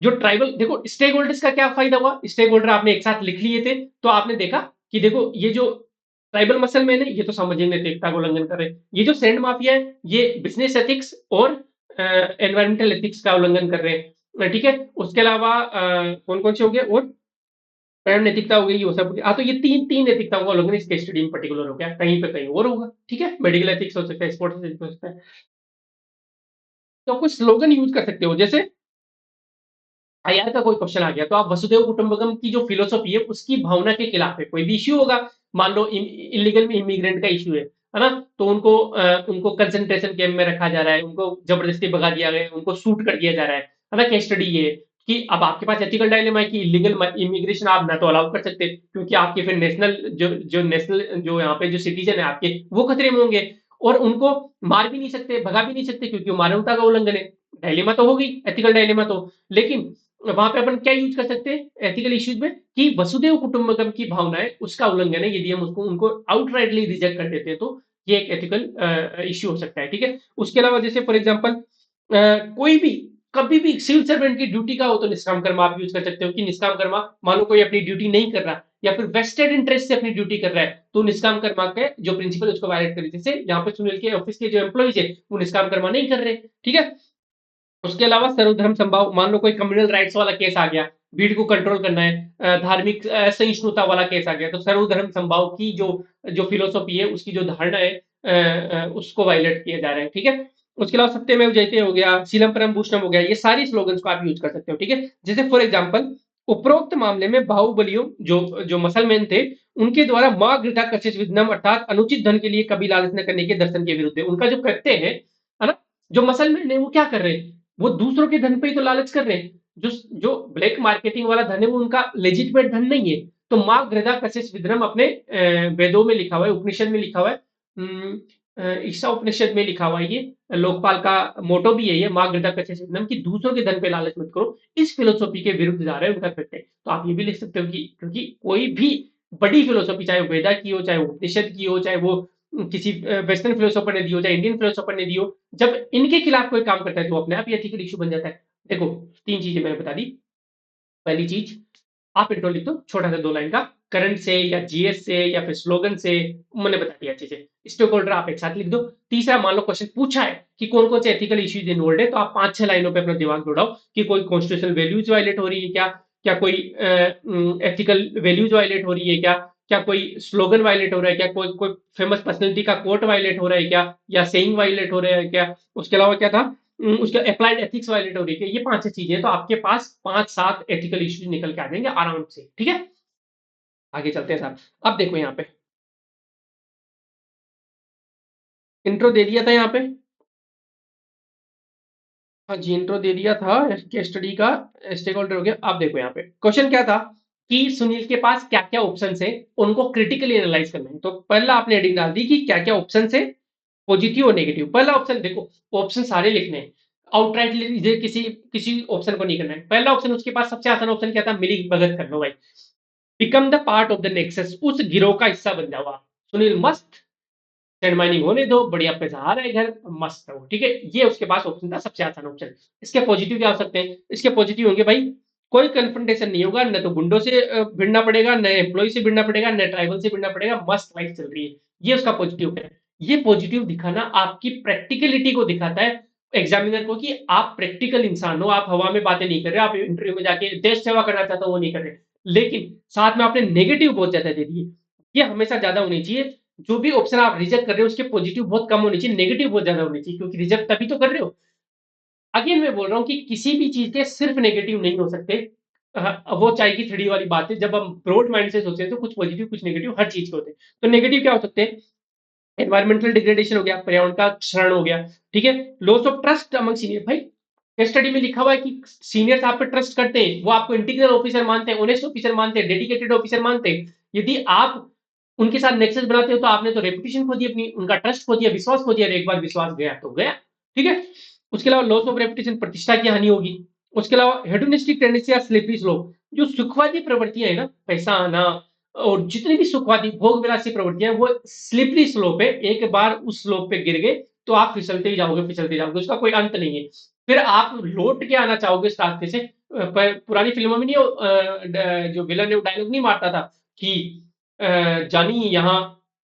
जो ट्राइबल, देखो स्टेक होल्डर्स का क्या फायदा हुआ, स्टेक होल्डर आपने एक साथ लिख लिए थे, तो आपने देखा कि देखो ये जो ट्राइबल मसल मैन है ये तो सामाजिक नैतिकता का उल्लंघन कर रहे हैं, ये जो सैंड माफिया है ये बिजनेस एथिक्स और एनवायरमेंटल एथिक्स का उल्लंघन कर रहे हैं, ठीक है। उसके अलावा कौन कौन से हो गए, और स्वयं नैतिकता हो गई, वो सब। हाँ, तो ये तीन तीन नैतिकताओं का उल्लंघन इस केस स्टडी में पर्टिकुलर हो गया, कहीं पे कहीं और होगा, ठीक है। मेडिकल एथिक्स हो सकता है, स्पोर्ट्स एथिक्स हो सकता है। तो कुछ स्लोगन यूज कर सकते हो, जैसे आईआर का कोई क्वेश्चन आ गया तो आप वसुदेव कुटुंबकम की जो फिलोसॉफी है उसकी भावना के खिलाफ है, कोई भी इश्यू होगा, मान लो इलीगल इमिग्रेंट का इश्यू है ना, तो उनको कंसंट्रेशन कैंप में रखा जा रहा है, उनको जबरदस्ती भगा दिया गया है, उनको शूट कर दिया जा रहा है ना। केस स्टडी ये है कि अब आपके पास एथिकल डायलेमा है कि इलीगल इमिग्रेशन आप ना तो अलाउ कर सकते, क्योंकि आपके फिर नेशनल जो नेशनल जो यहाँ पे जो सिटीजन है आपके वो खतरे में होंगे, और उनको मार भी नहीं सकते, भगा भी नहीं सकते, क्योंकि वो मानवता का उल्लंघन है। डायलेमा तो होगी, एथिकल डायलेमा तो, लेकिन वहां पे अपन क्या यूज कर सकते हैं एथिकल इश्यूज में कि वसुदेव कुटुंबकम की भावना है उसका उल्लंघन है, यदि हम उसको उनको आउटराइटली रिजेक्ट कर देते हैं तो ये एक एथिकल इश्यू हो सकता है, ठीक है। उसके अलावा जैसे फॉर एग्जांपल कोई भी कभी भी सिविल सर्वेंट की ड्यूटी का हो तो निष्काम कर्म आप यूज कर सकते हो कि निष्काम कर्मा, मान लो कोई अपनी ड्यूटी नहीं कर रहा या फिर वेस्टेड इंटरेस्ट से अपनी ड्यूटी कर रहा है, तो निष्काम कर्मा के जो प्रिंसिपल उसको वायलेट करे, जैसे यहाँ पे सुनील के ऑफिस के जो एम्प्लॉइज है वो निष्काम कर्मा नहीं कर रहे, ठीक है। उसके अलावा सर्वधर्म संभाव, मान लो कोई कम्युनल राइट्स वाला केस आ गया, भीड़ को कंट्रोल करना है, धार्मिक सहिष्णुता वाला केस आ गया, तो सर्वधर्म संभाव की जो जो फिलोसॉफी है उसकी जो धारणा है उसको वायलेट किया जा रहा है, ठीक है। उसके अलावा सत्यमेव जयते हो गया, शीलम परम भूषणम हो गया, ये सारी स्लोगन्स को आप यूज कर सकते हो, ठीक है। जैसे फॉर एग्जाम्पल उपरोक्त मामले में बाहुबलियों जो जो मसलमैन थे उनके द्वारा माँ गृथा कशिश विदनम अर्थात अनुचित धन के लिए कभी लालच न करने के दर्शन के विरुद्ध है, उनका जो करते हैं, है ना, जो मसलमैन है वो क्या कर रहे हैं, वो दूसरों के धन पे ही तो लालच कर रहे हैं, जो जो ब्लैक मार्केटिंग वाला धन है वो उनका लेजिटमेट धन नहीं है। तो माँ गृधा कशिश विद्रम अपने वेदों में लिखा हुआ है, उपनिषद में लिखा हुआ है, ईशा उपनिषद में लिखा हुआ है, ये लोकपाल का मोटो भी है, ये माँ गृधा कशिश विद्रम की दूसरों के धन पे लालच मत करो, इस फिलोसॉफी के विरुद्ध जा रहे हैं उनका कृत्य। तो आप ये भी लिख सकते हो कि क्योंकि कोई भी बड़ी फिलोसॉफी, चाहे वो वेदा की हो, चाहे वो उपनिषद की हो, चाहे वो किसी वेस्टर्न फिलोसोफर ने दी हो, चाहे इंडियन फिलोसोफर ने दी हो, जब इनके खिलाफ कोई काम करता है तो अपने आप ही एथिकल इशू बन जाता है। देखो तीन चीजें मैंने बता दी। पहली चीज आप इंट्रो लिख दो छोटा सा 2 लाइन का, करंट से या जीएस से या फिर स्लोगन से, मैंने बता दिया चीजें। स्टेक होल्डर आप एक साथ लिख दो। तीसरा, मान लो क्वेश्चन पूछा है कि कौन कौन से एथिकल इश्यूज इन्वॉल्व है, तो आप 5-6 लाइनों पे अपना दिमाग दौड़ाओ कि कोई कॉन्स्टिट्यूशनल वैल्यूज वायलेट हो रही है क्या, क्या कोई एथिकल वैल्यूज वायलेट हो रही है क्या, क्या कोई स्लोगन वायलेट हो रहा है क्या, कोई कोई फेमस पर्सनैलिटी का कोट वायलेट हो रहा है क्या, या सेइंग वायलेट हो रहा है क्या, उसके अलावा क्या था, उसका अप्लाइड एथिक्स वायलेट हो रही है, ये 5-6 चीजें, तो आपके पास 5-7 एथिकल इश्यूज निकल के आ जाएंगे आराम से। ठीक है, आगे चलते हैं साहब। अब देखो यहाँ पे इंट्रो दे दिया था यहाँ पे। हाँ जी, इंट्रो दे दिया था केस स्टडी का, स्टेक होल्डर हो गया। अब देखो यहाँ पे क्वेश्चन क्या था कि सुनील के पास क्या क्या ऑप्शन है, उनको क्रिटिकली एनालाइज करना है। तो पहला आपने हेडिंग डाल दी कि क्या क्या ऑप्शन है, पॉजिटिव और नेगेटिव। पहला ऑप्शन देखो, ऑप्शन सारे लिखने हैं, आउटराइट किसी किसी ऑप्शन को नहीं करना है। पहला ऑप्शन, उसके पास सबसे आसान ऑप्शन क्या था, मिली भगत कर लो भाई, become the part of the nexus, उस गिरोह का हिस्सा बन जाओ आप। सुनील मस्त सेंड माइनिंग होने दो, बढ़िया पैसा आ रहा है घर, मस्त रहो। ठीक है, ये उसके पास ऑप्शन था, सबसे आसान ऑप्शन। इसके पॉजिटिव क्या हो सकते हैं, इसके पॉजिटिव होंगे भाई, कोई कन्फ्रंटेशन नहीं होगा, न तो गुंडों से भिड़ना पड़ेगा, न एम्प्लॉय से भिड़ना पड़ेगा, न ट्राइबल से भिड़ना पड़ेगा, मस्त लाइफ चल रही है। ये उसका पॉजिटिव है। ये पॉजिटिव दिखाना आपकी प्रैक्टिकलिटी को दिखाता है एग्जामिनर को, कि आप प्रैक्टिकल इंसान हो, आप हवा में बातें नहीं कर रहे, आप इंटरव्यू में जाके देश सेवा करना चाहते हो वो नहीं कर रहे। लेकिन साथ में आपने नेगेटिव बहुत ज्यादा दे दिए, ये हमेशा ज्यादा होनी चाहिए। जो भी ऑप्शन आप रिजेक्ट कर रहे हो उसके पॉजिटिव बहुत कम होनी चाहिए, नेगेटिव बहुत ज्यादा होनी चाहिए, क्योंकि रिजेक्ट तभी तो कर रहे हो। अगेन मैं बोल रहा हूँ कि किसी भी चीज के सिर्फ नेगेटिव नहीं हो सकते। वो चाय की थ्री वाली बात है, जब हम ब्रॉड माइंड से सोचते हैं तो कुछ पॉजिटिव कुछ नेगेटिव हर चीज के होते हैं। तो नेगेटिव क्या हो सकते हैं, एनवायरमेंटल डिग्रेडेशन हो गया, पर्यावरण का क्षरण हो गया। ठीक है, loss of trust among senior, भाई केस स्टडी में लिखा हुआ है कि सीनियर्स आप पे ट्रस्ट करते हैं, वो आपको इंटीग्रल ऑफिसर मानते हैं, ऑनेस्ट ऑफिसर मानते हैं, डेडिकेटेड ऑफिसर मानते हैं। यदि आप उनके साथ नेक्सस बनाते हो तो आपने तो रेपुटेशन खो दी अपनी, उनका ट्रस्ट खो दिया, विश्वास खो दिया, और एक बार विश्वास गया तो गया। ठीक है, उसके अलावा लॉस ऑफ रेपुटेशन, प्रतिष्ठा की हानि होगी। उसके अलावा हेडोनिस्टिक टेंडेंसी या स्लिपरी स्लोप, जो सुखवादी प्रवृत्तियां है ना, पैसा आना और जितनी भी सुखवादी भोग विलासी प्रवृत्तियां हैं, वो स्लिपरी स्लोप है। एक बार उस स्लोप पे गिर गए तो आप फिसलते ही जाओगे, फिसलते ही जाओगे, उसका कोई अंत नहीं है। फिर आप लौट के आना चाहोगे इस रास्ते से। पुरानी फिल्मों में नहीं जो विलन है वो डायलॉग नहीं मारता था कि जानी यहाँ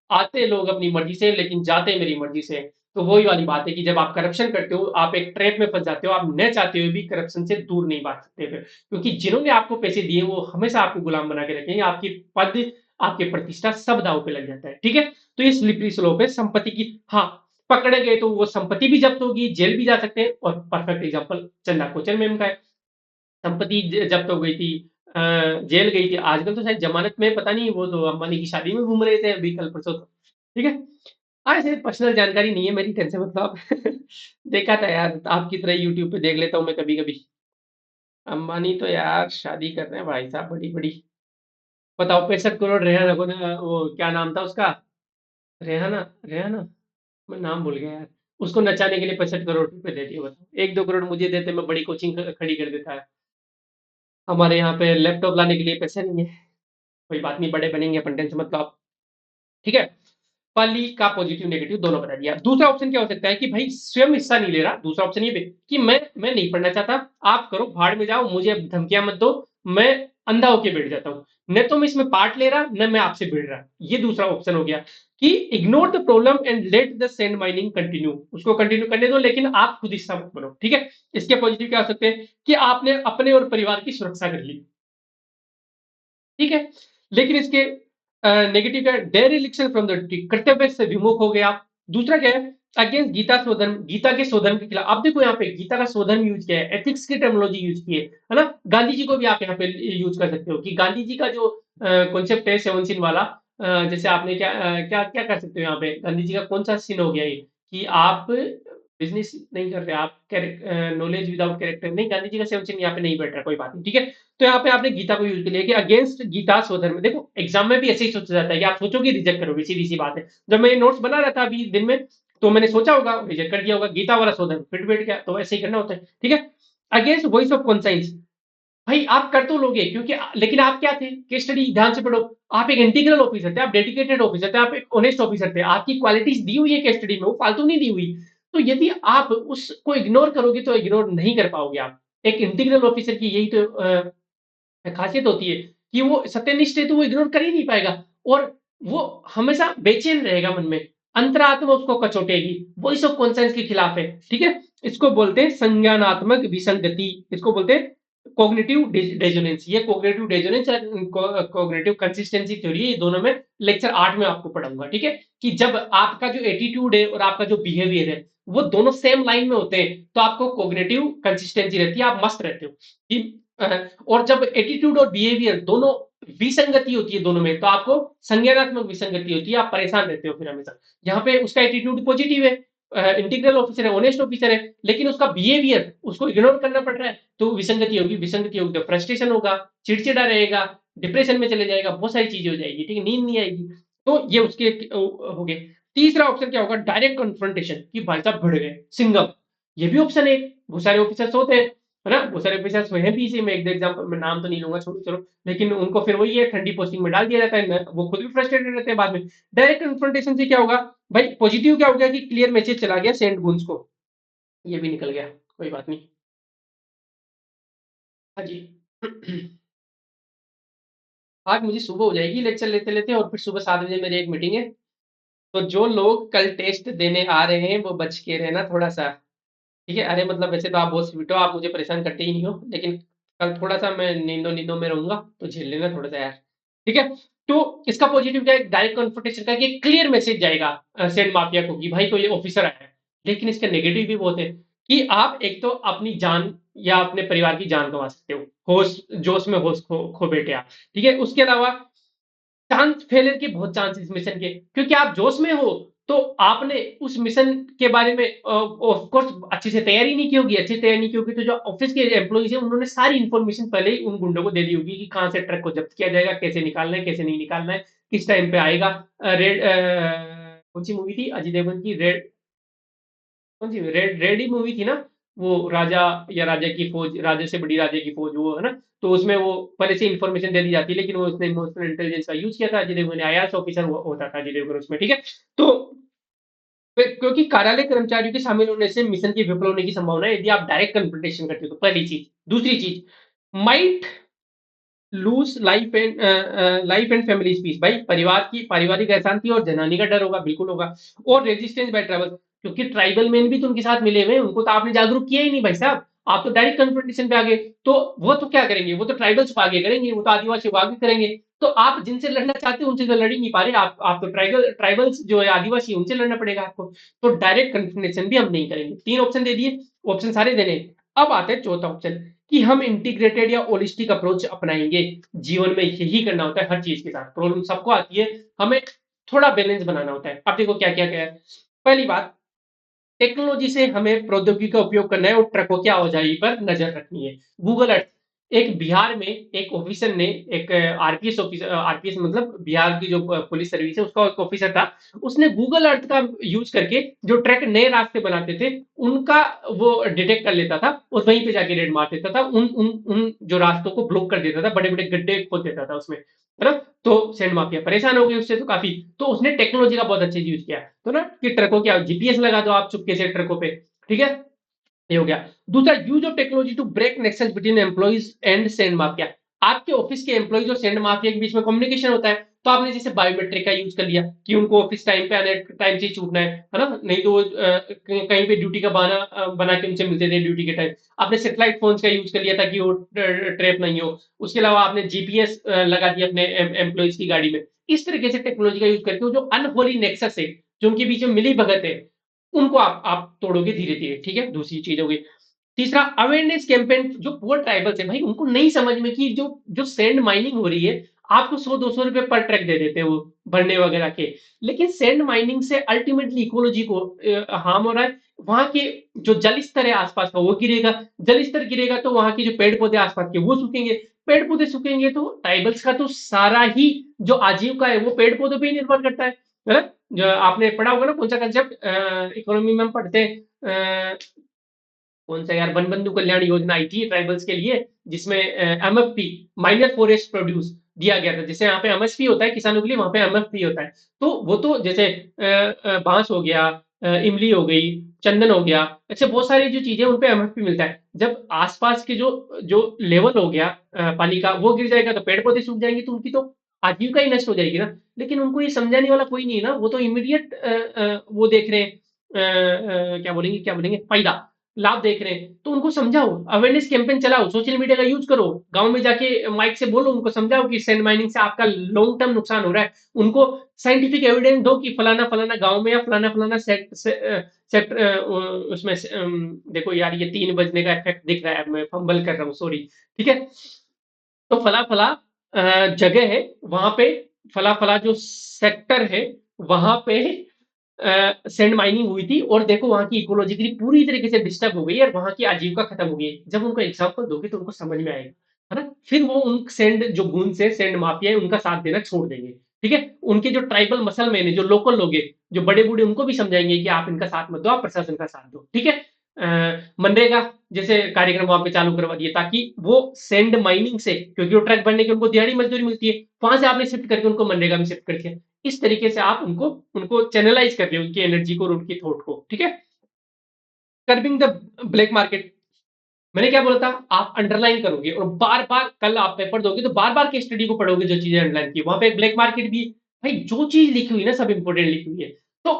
आते लोग अपनी मर्जी से लेकिन जाते मेरी मर्जी से। तो वही वाली बात है कि जब आप करप्शन करते हो, आप एक ट्रैप में फंस जाते हो, आप न चाहते हुए भी करप्शन से दूर नहीं भाग सकते फिर, क्योंकि जिन्होंने आपको पैसे दिए वो हमेशा आपको गुलाम बना के रखेंगे, आपकी पद आपकी प्रतिष्ठा सब दाव पे लग जाता है। ठीक है, तो ये स्लिपरी स्लोप है संपत्ति की। हाँ, पकड़े गए तो वो संपत्ति भी जब्त होगी, जेल भी जा सकते हैं। और perfect example Chanda Kochhar ma'am का है, संपत्ति जब्त हो गई थी, जेल गई थी, आजकल तो शायद जमानत में, पता नहीं, वो तो अंबानी की शादी में घूम रहे थे अभी कल परसों तो। ठीक है, ऐसे पर्सनल जानकारी नहीं है मेरी, टेंशन मतलब आप देखा था यार, आपकी तरह यूट्यूब पे देख लेता हूँ मैं कभी कभी। अंबानी तो यार शादी कर रहे हैं भाई साहब, बड़ी बड़ी। बताओ, 65 करोड़ रेहाना को वो क्या नाम था उसका, रेहाना, रेहाना, मैं नाम भूल गया यार। उसको नचाने के लिए 65 करोड़ रुपए दे दिए, बताओ। 1-2 करोड़ मुझे देते, मैं बड़ी कोचिंग खड़ी कर देता है। हमारे यहाँ पे लैपटॉप लाने के लिए पैसे नहीं है। कोई बात नहीं, बड़े बनेंगे अपन, टेंशन मत लो आप। ठीक है, पहली का पॉजिटिव नेगेटिव दोनों बता दिया। दूसरा ऑप्शन क्या हो सकता है कि भाई स्वयं हिस्सा नहीं ले रहा, दूसरा ऑप्शन ये भी कि मैं नहीं पढ़ना चाहता, आप करो, भाड़ में जाओ, मुझे धमकियां मत दो, मैं अंधा होके बैठ जाता हूं, न तो मैं इसमें पार्ट ले रहा न मैं आपसे भिड़ रहा। ये दूसरा ऑप्शन हो गया कि ignore the problem and let the send mining continue, उसको कंटिन्यू करने दो लेकिन आप खुद हिस्सा मत बनो। ठीक है, इसके पॉजिटिव क्या हो सकते हैं कि आपने अपने और परिवार की सुरक्षा कर ली। ठीक है, लेकिन इसके नेगेटिव क्या है, डेरिलिक्शन फ्रॉम द ड्यूटी, कर्तव्य से विमुख हो गया। दूसरा क्या है, अगेंस्ट गीता स्वधर्म, गीता के स्वधर्म के खिलाफ। अब देखो यहाँ पे गीता का स्वधर्म यूज किया है, एथिक्स की टर्मिनोलॉजी यूज की है ना। गांधी जी को भी आप यहाँ पे यूज कर सकते हो कि गांधी जी का जो कॉन्सेप्ट है 7 सिन वाला, जैसे आपने क्या क्या कर सकते हो यहाँ पे, गांधी जी का कौन सा सिन हो गया ये कि आप बिजनेस नहीं कर रहे, आप नॉलेज विदाउट कैरेक्टर नहीं, गांधी जी का 7 सिन यहाँ पे नहीं बैठ रहा, कोई बात नहीं। ठीक है, तो यहाँ पे आपने गीता को यूज कर लिया कि अगेंस्ट गीता स्वधर्म। देखो एग्जाम में भी ऐसे ही सोचा जाता है कि आप सोचोगे रिजेक्ट करोगे, सीधी सी बात है। जब मैं ये नोट्स बना रहा था अभी दिन में, तो मैंने सोचा होगा, रिजेक्ट कर दिया होगा, गीता वाला स्वधर्म फिट बैठ गया, तो ऐसे ही करना होता है। ठीक है, अगेंस्ट वॉइस ऑफ कॉन्साइंस, भाई आप कर तो लोगे क्योंकि, लेकिन आप क्या थे, केस स्टडी ध्यान से पढ़ो, आप एक इंटीग्रल ऑफिसर थे, आप डेडिकेटेड ऑफिसर थे, आप एक ऑनेस्ट ऑफिसर थे, आपकी क्वालिटीज दी हुई है केस स्टडी में, वो फालतू नहीं दी हुई। तो यदि आप उसको इग्नोर करोगे तो इग्नोर नहीं कर पाओगे आप। एक इंटीग्रल ऑफिसर की यही तो खासियत होती है कि वो सत्यनिष्ठ है तो वो इग्नोर कर ही नहीं पाएगा और वो हमेशा बेचैन रहेगा मन में, अंतरात्मा उसको कचोटेगी, वॉइस ऑफ कॉन्शियंस के खिलाफ है, ठीक है। इसको बोलते हैं संज्ञानात्मक विसंगति, इसको बोलते हैं कॉग्निटिव डेजोनेंस। ये कॉग्निटिव डेजोनेंस और कॉग्निटिव कंसिस्टेंसी थ्योरी, ये दोनों में लेक्चर 8 में आपको पढ़ाऊंगा, ठीक है। कि जब आपका जो एटीट्यूड है और आपका जो बिहेवियर है वो दोनों सेम लाइन में होते हैं तो आपको कॉग्निटिव कंसिस्टेंसी रहती है, आप मस्त रहते हो कि और जब एटीट्यूड और बिहेवियर दोनों विसंगति होती है दोनों में तो आपको संज्ञानात्मक विसंगति होती है, आप परेशान रहते हो फिर हमेशा। यहाँ पे उसका एटीट्यूड पॉजिटिव है, इंटीग्रल ऑफिसर है, ऑनेस्ट ऑफिसर है, लेकिन उसका बिहेवियर उसको इग्नोर करना पड़ रहा है तो विसंगति होगी, विसंगति होगी तो फ्रस्ट्रेशन होगा, चिड़चिड़ा रहेगा, डिप्रेशन में चले जाएगा, बहुत सारी चीजें हो जाएगी, ठीक है, नींद नहीं आएगी। तो ये उसके हो गए। तीसरा ऑप्शन क्या होगा, डायरेक्ट कन्फ्रंटेशन, कि भाई साहब भिड़ गए, सिंगम। ये भी ऑप्शन है, बहुत सारे ऑफिसर्स होते हैं, है ना, बहुत सारे ऑफिसर्स हैं भी इसी में, एक एग्जाम्पल मैं नाम तो नहीं लूंगा, छोड़ो चलो, लेकिन उनको फिर वही है, ठंडी पोस्टिंग में डाल दिया जाता है, वो खुद भी फ्रस्ट्रेटेड रहते हैं बाद में। डायरेक्ट कन्फ्रंटेशन से क्या होगा भाई, पॉजिटिव क्या हो गया कि क्लियर मैसेज चला गया सेंट गुंज को, ये भी निकल गया, कोई बात नहीं। हाँ जी। आज मुझे सुबह हो जाएगी लेक्चर लेते लेते, और फिर सुबह 7 बजे मेरी एक मीटिंग है। तो जो लोग कल टेस्ट देने आ रहे हैं वो बच के रहना थोड़ा सा, ठीक है। अरे मतलब वैसे तो आप बहुत स्वीट हो, आप मुझे परेशान करते ही नहीं हो, लेकिन कल थोड़ा सा मैं नींदों नींदों में रहूंगा तो झेल लेना थोड़ा सा यार, ठीक है। तो इसका पॉजिटिव क्या है, डायरेक्ट कन्फ्रंटेशन का, कि क्लियर मैसेज जाएगा सेंड माफिया को कि भाई कोई ऑफिसर आया है। लेकिन इसके नेगेटिव भी बहुत है कि आप एक तो अपनी जान या अपने परिवार की जान गंवा सकते हो, होश जोश में होश खो बैठे आप, ठीक है। उसके अलावा चांस फेलियर के बहुत चांसेस मिशन के, क्योंकि आप जोश में हो तो आपने उस मिशन के बारे में ऑफ कोर्स अच्छे से तैयारी नहीं की होगी, अच्छे से तैयारी नहीं की होगी, तो जो ऑफिस के एम्प्लॉइज है उन्होंने सारी इन्फॉर्मेशन पहले ही उन गुंडों को दे दी होगी कि कहाँ से ट्रक को जब्त किया जाएगा, कैसे निकालना है, कैसे नहीं निकालना है, किस टाइम पे आएगा। रेड कौन सी मूवी थी अजय देवगन की, रेड, कौन सी रेड रेड ही मूवी थी ना, वो राजा या राजा की फौज, राजा से बड़ी राजा की फौज, वो है ना। तो उसमें वो पहले से इन्फॉर्मेशन दे दी जाती है, लेकिन वो उसने इमोशनल इंटेलिजेंस का यूज किया था, अजय देवगन ने आईएएस ऑफिसर होता था अजय देवगन उसमें, ठीक है। तो क्योंकि कार्यालय कर्मचारियों के शामिल होने से मिशन की विफल होने की संभावना है यदि आप डायरेक्ट कन्फ्रंटेशन करते हो, तो पहली चीज। दूसरी चीज, might lose life and family peace, भाई परिवार की पारिवारिक अशांति और जनानी का डर होगा, बिल्कुल होगा। और रेजिस्टेंस बाय ट्राइबल, क्योंकि ट्राइबल मैन भी तो उनके साथ मिले हुए हैं, उनको तो आपने जागरूक किया ही नहीं भाई साहब, आप तो डायरेक्ट कन्फ्रंटेशन पे आ गए। तो वो तो क्या करेंगे, वो तो ट्राइबल्स को आगे करेंगे, वो तो आदिवासी को आगे करेंगे। तो आप जिनसे लड़ना चाहते हो उनसे तो लड़ ही नहीं पा रहे, आप तो ट्राइबल्स जो है आदिवासी, उनसे लड़ना पड़ेगा आपको। तो डायरेक्ट कन्फ्रंटेशन भी हम नहीं करेंगे। 3 ऑप्शन दे दिए, ऑप्शन सारे देने। अब आते हैं चौथा ऑप्शन, कि हम इंटीग्रेटेड या होलिस्टिक अप्रोच अपनाएंगे। जीवन में यही करना होता है, हर चीज के साथ प्रॉब्लम सबको आती है, हमें थोड़ा बैलेंस बनाना होता है। अब देखो क्या क्या क्या है। पहली बात, टेक्नोलॉजी से हमें प्रौद्योगिकी का उपयोग करना है और ट्रकों की आवाजाही पर नजर रखनी है। गूगल अर्थ, एक बिहार में एक ऑफिसर ने, एक आरपीएस ऑफिसर, आरपीएस मतलब बिहार की जो पुलिस सर्विस है उसका एक ऑफिसर था, उसने गूगल अर्थ का यूज करके जो ट्रक नए रास्ते बनाते थे उनका वो डिटेक्ट कर लेता था और वहीं पे जाके रेड मार देता था, उन उन उन जो रास्तों को ब्लॉक कर देता था, बड़े बड़े गड्ढे खोद देता था उसमें, है ना। तो सैंड माफिया परेशान हो गई उससे तो काफी, तो उसने टेक्नोलॉजी का बहुत अच्छे से यूज किया, तो ना कि ट्रकों के जीपीएस लगा दो आप चुपके से ट्रकों पे, ठीक है। ये हो गया। दूसरा, use of technology to break nexus between employees and sand mafia. आपके ऑफिस के एम्प्लॉइज और सेंड माफिया के बीच में कम्युनिकेशन होता है, तो आपने जैसे बायोमेट्रिक का यूज कर लिया कि उनको ऑफिस टाइम पे आने, टाइम से ही छूटना है ना, नहीं तो कहीं पे ड्यूटी का बहाना बना के उनसे मिलते थे ड्यूटी के टाइम। आपने सेटेलाइट फोन का यूज कर लिया ताकि वो ट्रैप नहीं हो। उसके अलावा आपने जीपीएस लगा दिया अपने एम्प्लॉइज की गाड़ी में। इस तरीके से टेक्नोलॉजी का यूज करके वो जो अनहोली नेक्सस है, जो उनके बीच में मिली भगत है, उनको आप तोड़ोगे धीरे धीरे, ठीक है। दूसरी चीज हो गई। तीसरा, अवेयरनेस कैंपेन, जो पुअर ट्राइबल्स है भाई उनको नहीं समझ में कि जो जो सैंड माइनिंग हो रही है, आपको 100-200 रुपए पर ट्रक दे देते हैं वो भरने वगैरह के, लेकिन सैंड माइनिंग से अल्टीमेटली इकोलॉजी को हार्म हो रहा है। वहां के जो जल स्तर है आसपास का वो गिरेगा, जल स्तर गिरेगा तो वहां के जो पेड़ पौधे आसपास के वो सूखेंगे, पेड़ पौधे सूखेंगे तो ट्राइबल्स का तो सारा ही जो आजीविका है वो पेड़ पौधों पे ही निर्भर करता है ना। जो आपने पढ़ा होगा ना, कौन सा कंसेप्ट इकोनॉमी में हम पढ़ते हैं, कौन सा यार, वन बंधु कल्याण योजना आई थी ट्राइबल्स के लिए, जिसमें एमएफपी, माइनर फॉरेस्ट प्रोड्यूस दिया गया था। जैसे यहाँ पे एमएसपी होता है किसानों के लिए, वहां पे एमएफपी होता है। तो वो तो जैसे बांस हो गया, इमली हो गई, चंदन हो गया, ऐसे बहुत सारी जो चीजें उन पे एमएफपी मिलता है। जब आसपास के जो जो लेवल हो गया पानी का वो गिर जाएगा तो पेड़ पौधे सूख जाएंगे, तो उनकी तो आजीविका ही नष्ट हो जाएगी ना। लेकिन उनको ये समझाने वाला कोई नहीं है ना, वो तो इमीडिएट वो देख रहे हैं, क्या बोलेंगे फायदा, लाभ देख रहे हैं। तो उनको समझाओ, अवेयरनेस कैंपेन चलाओ, सोशल मीडिया का यूज करो, गांव में जाके माइक से बोलो, उनको समझाओ कि सैंड माइनिंग से आपका लॉन्ग टर्म नुकसान हो रहा है। उनको साइंटिफिक एविडेंस दो कि फलाना फलाना गांव में या फलाना फलाना सेक्टर उसमें देखो यार ये 3 बजने का इफेक्ट दिख रहा है, मैं फंबल कर रहा हूँ, सॉरी। ठीक है, तो फला फला जगह है वहां पे, फला फला जो सेक्टर है वहां पे सैंड माइनिंग हुई थी, और देखो वहां की इकोलॉजिकली पूरी तरीके से डिस्टर्ब हो गई है और वहां की आजीविका खत्म हो गई है। जब उनको एग्जाम्पल दोगे तो उनको समझ में आएगा, है ना। फिर वो उन सैंड जो गूंज से सैंड माफिया है उनका साथ देना छोड़ देंगे। ठीक है, उनके जो ट्राइबल मसल मैन है, जो लोकल लोग हैं, जो बड़े बूढ़े, उनको भी समझाएंगे कि आप इनका साथ मत दो, आप प्रशासन का साथ दो। ठीक है, मनरेगा जैसे कार्यक्रम वहां पे चालू करवा दिए, ताकि वो सैंड माइनिंग से, क्योंकि वो ट्रक बनने की उनको दिहाड़ी मजदूरी मिलती है, वहां से आपने शिफ्ट करके उनको मनरेगा में शिफ्ट करके, इस तरीके से आप उनको उनको चैनलाइज कर रहे हो, उनकी एनर्जी को और उनकी थॉट को। ठीक है, कर्बिंग द ब्लैक मार्केट, मैंने क्या बोला था, आप अंडरलाइन करोगे और बार बार कल आप पेपर दोगे तो बार बार के स्टडी को पढ़ोगे, जो चीजें अंडरलाइन की, वहां पे एक ब्लैक मार्केट भी है। भाई जो चीज लिखी हुई है ना सब इंपोर्टेंट लिखी हुई है। तो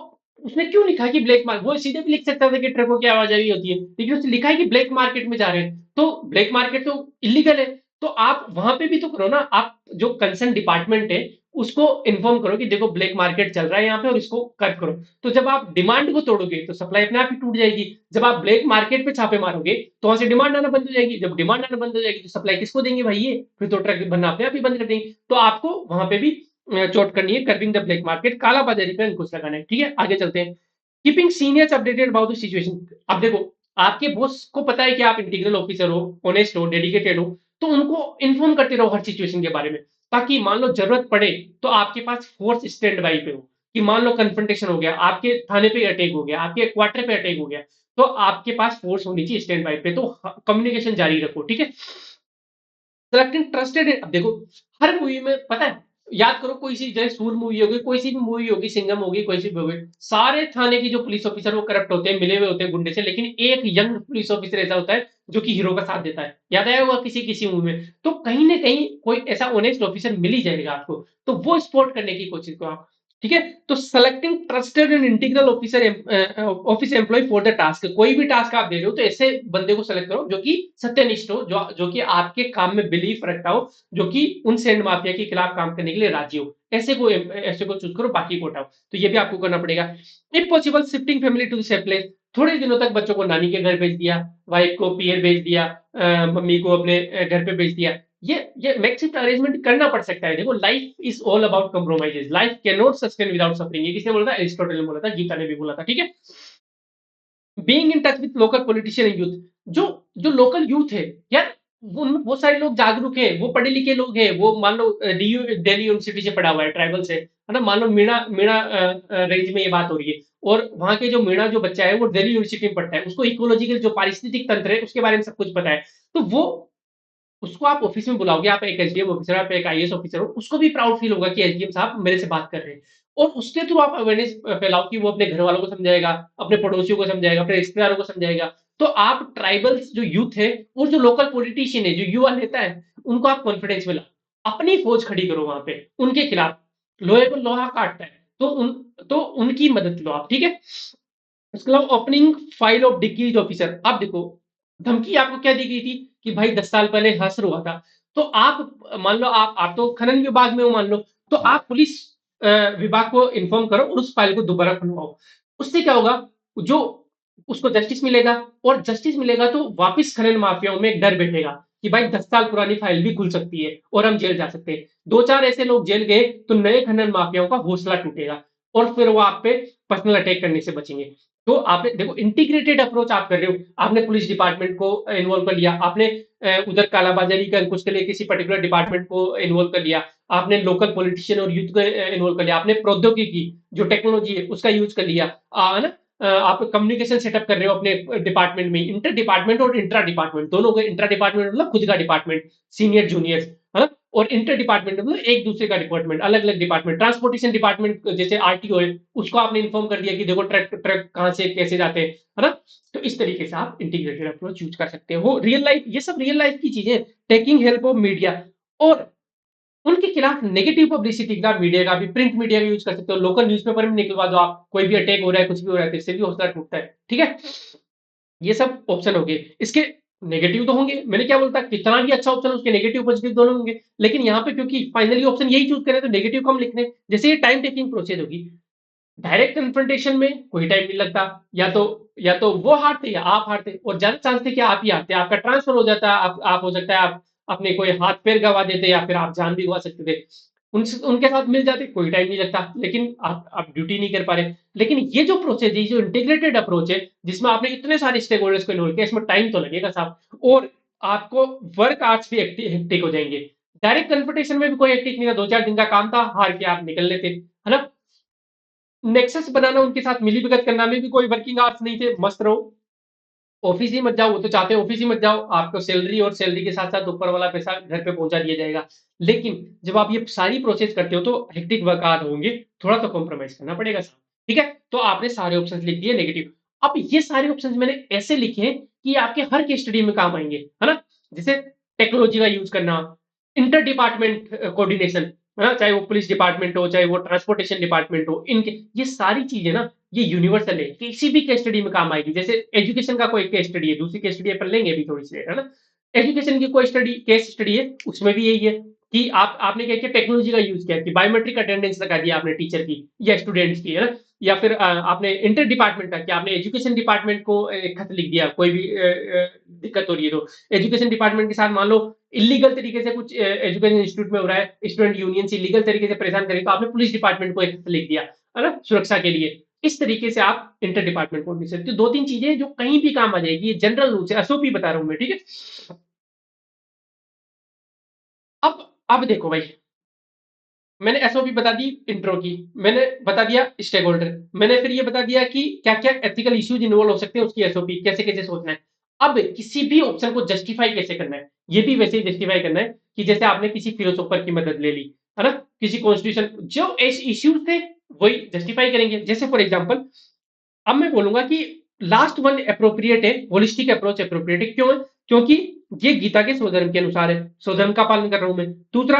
उसने क्यों लिखा कि ब्लैक मार्केट, वो सीधे भी लिख सकता था कि ट्रकों की आवाजाही होती है, लेकिन उसने लिखा है कि ब्लैक मार्केट में जा रहे हैं, तो ब्लैक मार्केट तो इलीगल है। तो आप वहां पे भी तो करो ना, आप जो कंसर्न डिपार्टमेंट है उसको इन्फॉर्म करो कि देखो ब्लैक मार्केट चल रहा है यहाँ पे और इसको कट करो। तो जब आप डिमांड को तोड़ोगे तो सप्लाई अपने आप ही टूट जाएगी। जब आप ब्लैक मार्केट पे छापे मारोगे तो वहां से डिमांड आना बंद हो जाएगी, जब डिमांड आना बंद हो जाएगी तो सप्लाई किसको देंगे भाई, ये फिर तो ट्रक बनना अपने आप ही बंद कर देंगे। तो आपको वहां पे भी चोट करनी है, कर्बिंग द ब्लैक मार्केट, काला बाजारी पे अंकुश लगाना है। ठीक है, आगे चलते हैं। Keeping seniors updated about the situation. अब देखो, आपके बॉस को पता है कि आप इंटीग्रल ऑफिसर हो, ऑनेस्ट हो, डेडिकेटेड हो, तो उनको इन्फॉर्म करते रहो हर सिचुएशन के बारे में, ताकि मान लो जरूरत पड़े तो आपके पास फोर्स स्टैंड बाई पे हो। कि मान लो कन्फ्रंटेशन हो गया, आपके थाने पे अटैक हो गया, आपके क्वार्टर पे अटैक हो गया, तो आपके पास फोर्स होनी चाहिए स्टैंड बाई पे। तो कम्युनिकेशन जारी रखो। ठीक है, सेलेक्टिंग ट्रस्टेड, अब देखो हर मूवी में पता है, याद करो कोई सी जैसे सूर मूवी होगी, कोई सी भी मूवी होगी, सिंघम होगी, कोई सी भी होगी, सारे थाने की जो पुलिस ऑफिसर वो करप्ट होते हैं, मिले हुए होते हैं गुंडे से, लेकिन एक यंग पुलिस ऑफिसर ऐसा होता है जो कि हीरो का साथ देता है। याद आया होगा किसी किसी मूवी में, तो कहीं ना कहीं कोई ऐसा ऑनेस्ट ऑफिसर मिल ही जाएगा आपको, तो वो स्पॉट करने की कोशिश करो आप। ठीक है, तो selecting trusted and integral officer, office employ for the task, कोई भी टास्क आप दे रहे हो तो ऐसे बंदे को सेलेक्ट करो जो कि सत्यनिष्ठ हो, जो कि आपके काम में बिलीफ रखता हो, जो कि उन सैंड माफिया के खिलाफ काम करने के लिए राजी हो, ऐसे को चूज करो, बाकी को हटाओ। तो ये भी आपको करना पड़ेगा। If possible shifting family to safe place, थोड़े दिनों तक बच्चों को नानी के घर भेज दिया, वाइफ को पीयर भेज दिया, मम्मी को अपने घर पे भेज दिया, ये मैक्सिमम अरेंजमेंट करना पड़ सकता है। देखो life is all about compromises, life can not sustain without suffering, ये किसने बोला था, एरिस्टोटल ने बोला था, गीता ने भी बोला था। ठीक है, being in touch with local politician and youth, जो जो लोकल यूथ है यार, वो सारे लोग जागरूक है, वो पढ़े लिखे लोग हैं, वो मान लो दिल्ली यूनिवर्सिटी से पढ़ा हुआ है, ट्राइबल से, है ना। मान लो मीणा मीणा रेंज में ये बात हो रही है, और वहां के जो मीणा जो बच्चा है वो दिल्ली यूनिवर्सिटी में पढ़ता है, उसको इकोलॉजिकल जो पारिस्थितिक तंत्र है उसके बारे में सब कुछ पता है। तो वो उसको आप ऑफिस में बुलाओगे, आप एक एसडीएम ऑफिसर, आप एक आईएएस ऑफिसर हो, उसको भी प्राउड फील होगा कि एसडीएम साहब मेरे से बात कर रहे हैं। और उसके थ्रू आप अवेयरनेस फैलाओ कि वो अपने घर वालों को समझाएगा, अपने पड़ोसियों को समझाएगा, अपने रिश्तेदारों को समझाएगा। तो आप ट्राइबल्स जो यूथ है और जो लोकल पॉलिटिशियन है, जो युवा नेता है, उनको आप कॉन्फिडेंस में लाओ, अपनी फौज खड़ी करो वहां पे उनके खिलाफ। लोहे को लोहा काटता है तो उनकी मदद लो आप। ठीक है, उसके अलावा opening file of degrees officer, आप देखो धमकी आपको क्या दी गई थी कि भाई 10 साल पहले हसर हुआ था, तो आप मान लो आप तो खनन विभाग में हो मान लो, तो आप पुलिस विभाग को इन्फॉर्म करो और उस फाइल को दोबारा खुलवाओ। उससे क्या होगा, जो उसको जस्टिस मिलेगा, और जस्टिस मिलेगा तो वापिस खनन माफियाओं में एक डर बैठेगा कि भाई 10 साल पुरानी फाइल भी खुल सकती है और हम जेल जा सकते हैं। दो चार ऐसे लोग जेल गए तो नए खनन माफियाओं का हौसला टूटेगा, और फिर वो आप पे पर्सनल अटैक करने से बचेंगे। तो आपने देखो इंटीग्रेटेड अप्रोच आप कर रहे हो, आपने पुलिस डिपार्टमेंट को इन्वॉल्व कर लिया, आपने उधर कालाबाजारी का अंकुश के लिए किसी पर्टिकुलर डिपार्टमेंट को इन्वॉल्व कर लिया, आपने लोकल पॉलिटिशियन और यूथ को इन्वॉल्व कर लिया, आपने प्रौद्योगिकी जो टेक्नोलॉजी है उसका यूज कर लिया, है ना। आप कम्युनिकेशन सेटअप कर रहे हो अपने डिपार्टमेंट में, इंटर डिपार्टमेंट और इंट्रा डिपार्टमेंट दोनों, इंट्रा डिपार्टमेंट मतलब खुद का डिपार्टमेंट, सीनियर जूनियर, है ना। और इंटर डिपार्टमेंट मतलब एक दूसरे का डिपार्टमेंट, अलग अलग डिपार्टमेंट। ट्रांसपोर्टेशन डिपार्टमेंट जैसे आरटीओ है, उसको आपने इन्फॉर्म कर दिया कि देखो ट्रक ट्रक कहाँ से कैसे जाते हैं, है ना। तो इस तरीके से आप इंटीग्रेटेड अप्रोच यूज कर सकते हो। रियल लाइफ, ये सब रियल लाइफ की चीजें, टेकिंग हेल्प ऑफ मीडिया, और उनके खिलाफ नेगेटिव पब्लिसिटी का मीडिया का भी, प्रिंट मीडिया का यूज कर सकते हो। लोकल न्यूज़पेपर में निकलवा दो आप, कोई भी अटैक हो रहा है, कुछ भी हो रहा है, तो इससे भी हौसला टूटता है, ठीक है। ये सब ऑप्शन हो गए। इसके नेगेटिव तो होंगे, मैंने क्या बोलता, कितना भी अच्छा ऑप्शन उसके नेगेटिव पॉजिटिव दोनों होंगे, लेकिन यहाँ पे क्योंकि फाइनली ऑप्शन यही चूज करें तो नेगेटिव कम लिखने। जैसे ये टाइम टेकिंग प्रोसेस होगी, डायरेक्ट कन्फ्रंटेशन में कोई टाइम नहीं लगता, या तो वो हारते या आप हारते, और ज्यादा चांस थे कि आप ही हारते, आपका ट्रांसफर हो जाता, आप हो सकता है आप अपने कोई हाथ पैर गवा देते, या फिर आप जान भी गवा सकते थे। उनके साथ मिल जाते, कोई टाइम नहीं लगता, लेकिन आप ड्यूटी नहीं कर पा रहे। लेकिन ये जो प्रोसेस है, जो इंटीग्रेटेड अप्रोच है, जिसमें आपने इतने सारे स्टेक होल्डर्स को इन्वॉल्व किया, इसमें टाइम तो लगेगा साहब, और आपको वर्क आवर्स भी हेक्टिक हो जाएंगे। डायरेक्ट कन्फ्रंटेशन में भी कोई हेक्टिक नहीं था, 2-4 दिन का काम था, हार के आप निकल लेते, है ना। नेक्सस बनाना, उनके साथ मिली भगत करना में भी कोई वर्किंग आवर्स नहीं थे, मस्त रहो, ऑफिस ही मत जाओ, वो तो चाहते हैं ऑफिस ही मत जाओ, आपको सैलरी और सैलरी के साथ साथ ऊपर वाला पैसा घर पे पहुंचा दिया जाएगा। लेकिन जब आप ये सारी प्रोसेस करते हो तो हेक्टिक वर्क आवर होंगे, थोड़ा तो कॉम्प्रोमाइज करना पड़ेगा साहब, ठीक है। तो आपने सारे ऑप्शंस लिख दिए नेगेटिव। अब ये सारे ऑप्शंस मैंने ऐसे लिखे हैं कि आपके हर केस स्टडी में काम आएंगे, है ना। जैसे टेक्नोलॉजी का यूज करना, इंटर डिपार्टमेंट कोऑर्डिनेशन, है ना, चाहे वो पुलिस डिपार्टमेंट हो, चाहे वो ट्रांसपोर्टेशन डिपार्टमेंट हो, इनके ये सारी चीजें ना, ये यूनिवर्सल है, किसी भी केस स्टडी में काम आएगी। जैसे एजुकेशन का कोई केस स्टडी है, दूसरी केस स्टडी अपन लेंगे अभी थोड़ी सी देर, है ना। एजुकेशन की कोई स्टडी, केस स्टडी है, उसमें भी यही है कि आपने क्या किया, टेक्नोलॉजी का यूज किया कि बायोमेट्रिक अटेंडेंस लगा दिया आपने टीचर की या स्टूडेंट्स की, है ना। या फिर आपने इंटर डिपार्टमेंट का कि आपने एजुकेशन डिपार्टमेंट को एक खत लिख दिया, कोई भी दिक्कत हो रही है तो एजुकेशन डिपार्टमेंट के साथ मान लो इलीगल तरीके से कुछ एजुकेशन इंस्टीट्यूट में हो रहा है, स्टूडेंट यूनियन से इलीगल तरीके से परेशान करें, तो आपने पुलिस डिपार्टमेंट को एक खत लिख दिया, है ना, सुरक्षा के लिए। इस तरीके से आप इंटर डिपार्टमेंट कोऑर्डिनेशन, तो 2-3 चीजें जो कहीं भी काम आ जाएगी, ये जनरल रूल से एसओपी बता रहा हूं मैं, ठीक है। अब देखो भाई, मैंने एसओपी बता दी इंट्रो की, मैंने बता दिया स्टेक होल्डर, मैंने फिर ये बता दिया कि क्या क्या एथिकल इश्यूज इन्वॉल्व हो सकते हैं, उसकी एसओपी कैसे कैसे सोचना है। अब किसी भी ऑप्शन को जस्टिफाई कैसे करना है, ये भी वैसे ही जस्टिफाई करना है कि जैसे आपने किसी फिलोसोफर की मदद ले ली, है ना, किसी कॉन्स्टिट्यूशन, जो इश्यूज थे वही जस्टिफाई करेंगे। जैसे फॉर एग्जाम्पल, अब मैं बोलूंगा कि लास्ट वन अप्रोप्रिएट है, होलिस्टिक अप्रोच अप्रोप्रिएट है, क्यों है, क्योंकि ये गीता के स्वधर्म के अनुसार है, स्वधर्म का पालन कर रहा हूं मैं। दूसरा,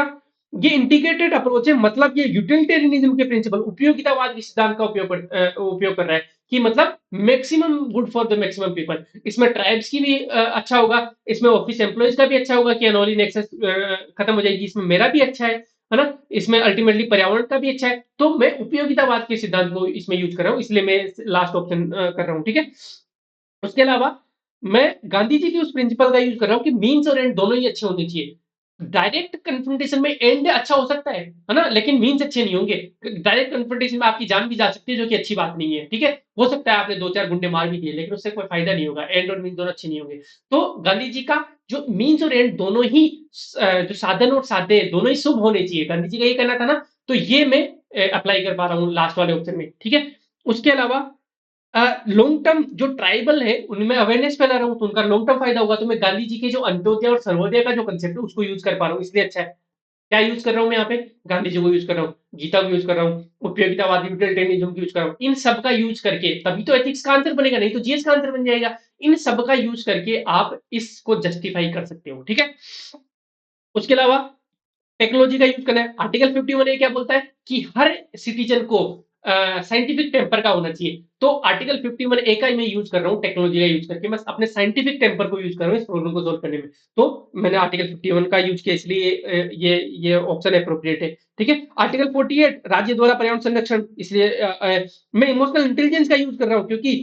ये इंटीग्रेटेड अप्रोच है, मतलब ये यूटिलिटेरियनिज्म के प्रिंसिपल, उपयोगितावाद के सिद्धांत का उपयोग कर रहा है, कि मतलब maximum good for the maximum people. इसमें ट्राइब्स की भी अच्छा होगा, इसमें ऑफिस एम्प्लॉयज का भी अच्छा होगा कि अनोली नेक्सस खत्म हो जाएगी, इसमें मेरा भी अच्छा है ना, इसमें अल्टीमेटली पर्यावरण का भी अच्छा है। तो मैं उपयोगितावाद के सिद्धांत को इसमें यूज कर रहा हूँ, इसलिए मैं लास्ट ऑप्शन कर रहा हूँ, ठीक है। उसके अलावा मैं गांधी जी की उस प्रिंसिपल का यूज कर रहा हूँ कि मीन्स और एंड दोनों ही अच्छे होने चाहिए। डायरेक्ट कन्फ्रंटेशन में एंड अच्छा हो सकता है ना, लेकिन मीन्स अच्छे नहीं होंगे। डायरेक्ट कन्फ्रंटेशन में आपकी जान भी जा सकती है, जो कि अच्छी बात नहीं है, ठीक है। हो सकता है आपने 2-4 गुंडे मार भी दिए, लेकिन उससे कोई फायदा नहीं होगा, एंड और मीन्स दोनों अच्छे नहीं होंगे। तो गांधी जी का जो मीन्स और एंड दोनों ही, जो साधन और साध्य दोनों ही शुभ होने चाहिए, गांधी जी का ये कहना था ना, तो ये मैं अप्लाई कर पा रहा हूँ लास्ट वाले ऑप्शन में, ठीक है। उसके अलावा लॉन्ग टर्म जो ट्राइबल है उनमें अवेयरनेस फैला रहा हूँ, तो उनका लॉन्ग टर्म फायदा होगा, तो मैं गांधी जी के जो अंत्योदय और सर्वोदय का जो कंसेप्ट है उसको यूज कर पा रहा हूँ, इसलिए अच्छा है। क्या यूज कर रहा हूँ मैं यहाँ पे, गांधी जी को यूज कर रहा हूँ, गीता को यूज कर रहा हूँ, उपयोगितावादी यूटिलिटेरियनिज्म की यूज कर रहा हूँ। इन सब का यूज करके तभी तो एथिक्स का आंसर बनेगा, नहीं तो जीएस का आंसर बन जाएगा। इन सब का यूज करके आप इसको जस्टिफाई कर सकते हो, ठीक है। उसके अलावा टेक्नोलॉजी का यूज करना है। आर्टिकल 51 ए क्या बोलता है कि हर सिटीजन को साइंटिफिक टेम्पर का होना चाहिए, तो आर्टिकल 51 ए का ही मैं यूज कर रहा हूँ, टेक्नोलॉजी का यूज करके मैं अपने साइंटिफिक टेम्पर को यूज कर रहा हूँ इस प्रॉब्लम को सोल्व करने में। तो मैंने आर्टिकल 51 का यूज किया, इसलिए ये ऑप्शन अप्रोप्रिएट है, ठीक है। आर्टिकल 48 राज्य द्वारा पर्यावरण संरक्षण, इसलिए मैं इमोशनल इंटेलिजेंस का यूज कर रहा हूँ, क्योंकि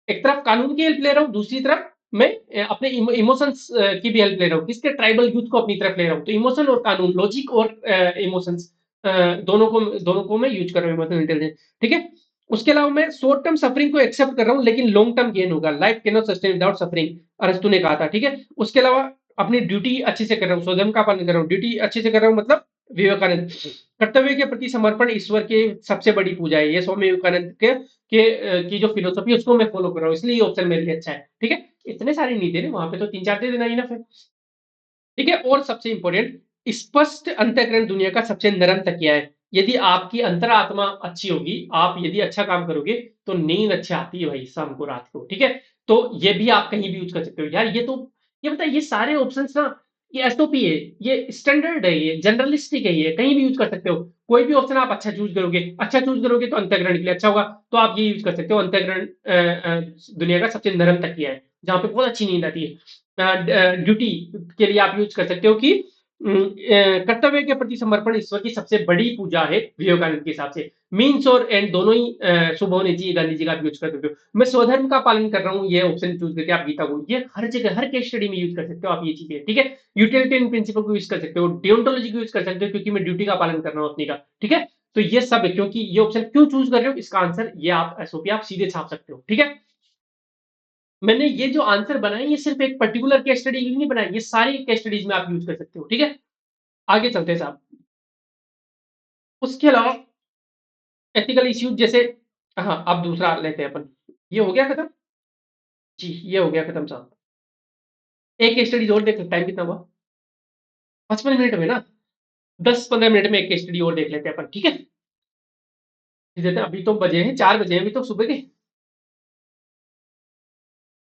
एक तरफ कानून की हेल्प ले रहा हूँ, दूसरी तरफ मैं अपने इमोशंस की भी हेल्प ले रहा हूँ, किसके, ट्राइबल यूथ को अपनी तरफ ले रहा हूँ। तो इमोशन और कानून, लॉजिक और इमोशंस, दोनों को मैं यूज कर रहा हूँ, इमोशनल इंटेलिजेंस, ठीक है। उसके अलावा मैं शॉर्ट टर्म सफरिंग को एक्सेप्ट कर रहा हूँ, लेकिन लॉन्ग टर्म गेन होगा, life can not sustain without suffering, अरस्तु ने कहा था, ठीक है। उसके अलावा अपनी ड्यूटी अच्छे से कर रहा हूँ, स्वधर्म का पालन कर रहा हूँ, ड्यूटी अच्छे से कर रहा हूँ, मतलब विवेकानंद, कर्तव्य के प्रति समर्पण ईश्वर के सबसे बड़ी पूजा है, ये स्वामी विवेकानंद की जो फिलोसफी है उसको मैं फॉलो कर रहा हूँ, इसलिए ये ऑप्शन मेरे लिए अच्छा है, ठीक है। इतने सारे नहीं दे रहे, वहां पे तो 3-4 दे देना इनफ है, ठीक है। और सबसे इंपॉर्टेंट, स्पष्ट अंतःकरण दुनिया का सबसे नरम तकिया है। यदि आपकी अंतरात्मा अच्छी होगी, आप यदि अच्छा काम करोगे, तो नींद अच्छी आती है भाई शाम को, रात को, ठीक है? तो ये भी आप कहीं भी यूज़ कर सकते हो। यार ये बताइए, ये सारे ऑप्शंस ना, ये एसओपी है, ये स्टैंडर्ड है, ये जनरलिस्टिक है, ये कहीं भी यूज़ कर सकते हो। कोई भी ऑप्शन आप अच्छा चूज़ करोगे तो अंतःकरण के लिए अच्छा होगा, तो आप ये यूज़ कर सकते हो। अंतःकरण दुनिया का सबसे नरम तकिया है, जहाँ पे बहुत अच्छी नींद आती है। ड्यूटी के लिए आप यूज़ कर सकते हो कि कर्तव्य के प्रति समर्पण ईश्वर की सबसे बड़ी पूजा है विवेकानंद के हिसाब से। मीन्स और एंड दोनों ही शुभ होने चाहिए, गांधी जी का आप यूज कर सकते हो। मैं स्वधर्म का पालन कर रहा हूँ, ये ऑप्शन चूज करके आप गीता को, ये हर जगह हर केस स्टडी में यूज कर सकते हो आप ये चीजें, ठीक है? यूटिलिटेरियन प्रिंसिपल को यूज कर सकते हो, डियोंटोलॉजी को यूज कर सकते हो, क्योंकि मैं ड्यूटी का पालन कर रहा हूँ अपनी का, ठीक है? तो ये सब है, क्योंकि ये ऑप्शन क्यों चूज कर रहे हो, इसका आंसर ये आप एसओपी आप सीधे छाप सकते हो, ठीक है? मैंने ये जो आंसर बनाए, ये सिर्फ एक पर्टिकुलर केस स्टडी के लिए नहीं बनाए, ये सारी केस स्टडीज में आप यूज कर सकते हो, ठीक है? आगे चलते हैं साहब। उसके अलावा एथिकल इश्यूज जैसे, हाँ, अब दूसरा लेते हैं अपन। ये हो गया खत्म? जी, ये हो गया खत्म साहब। एक केस स्टडी और देख लो, टाइम कितना हुआ? 55 मिनट में ना, 10-15 मिनट में एक केस स्टडी और देख लेते हैं अपन, ठीक है? देते हैं, अभी तो बजे हैं 4 बजे हैं, अभी तो सुबह के।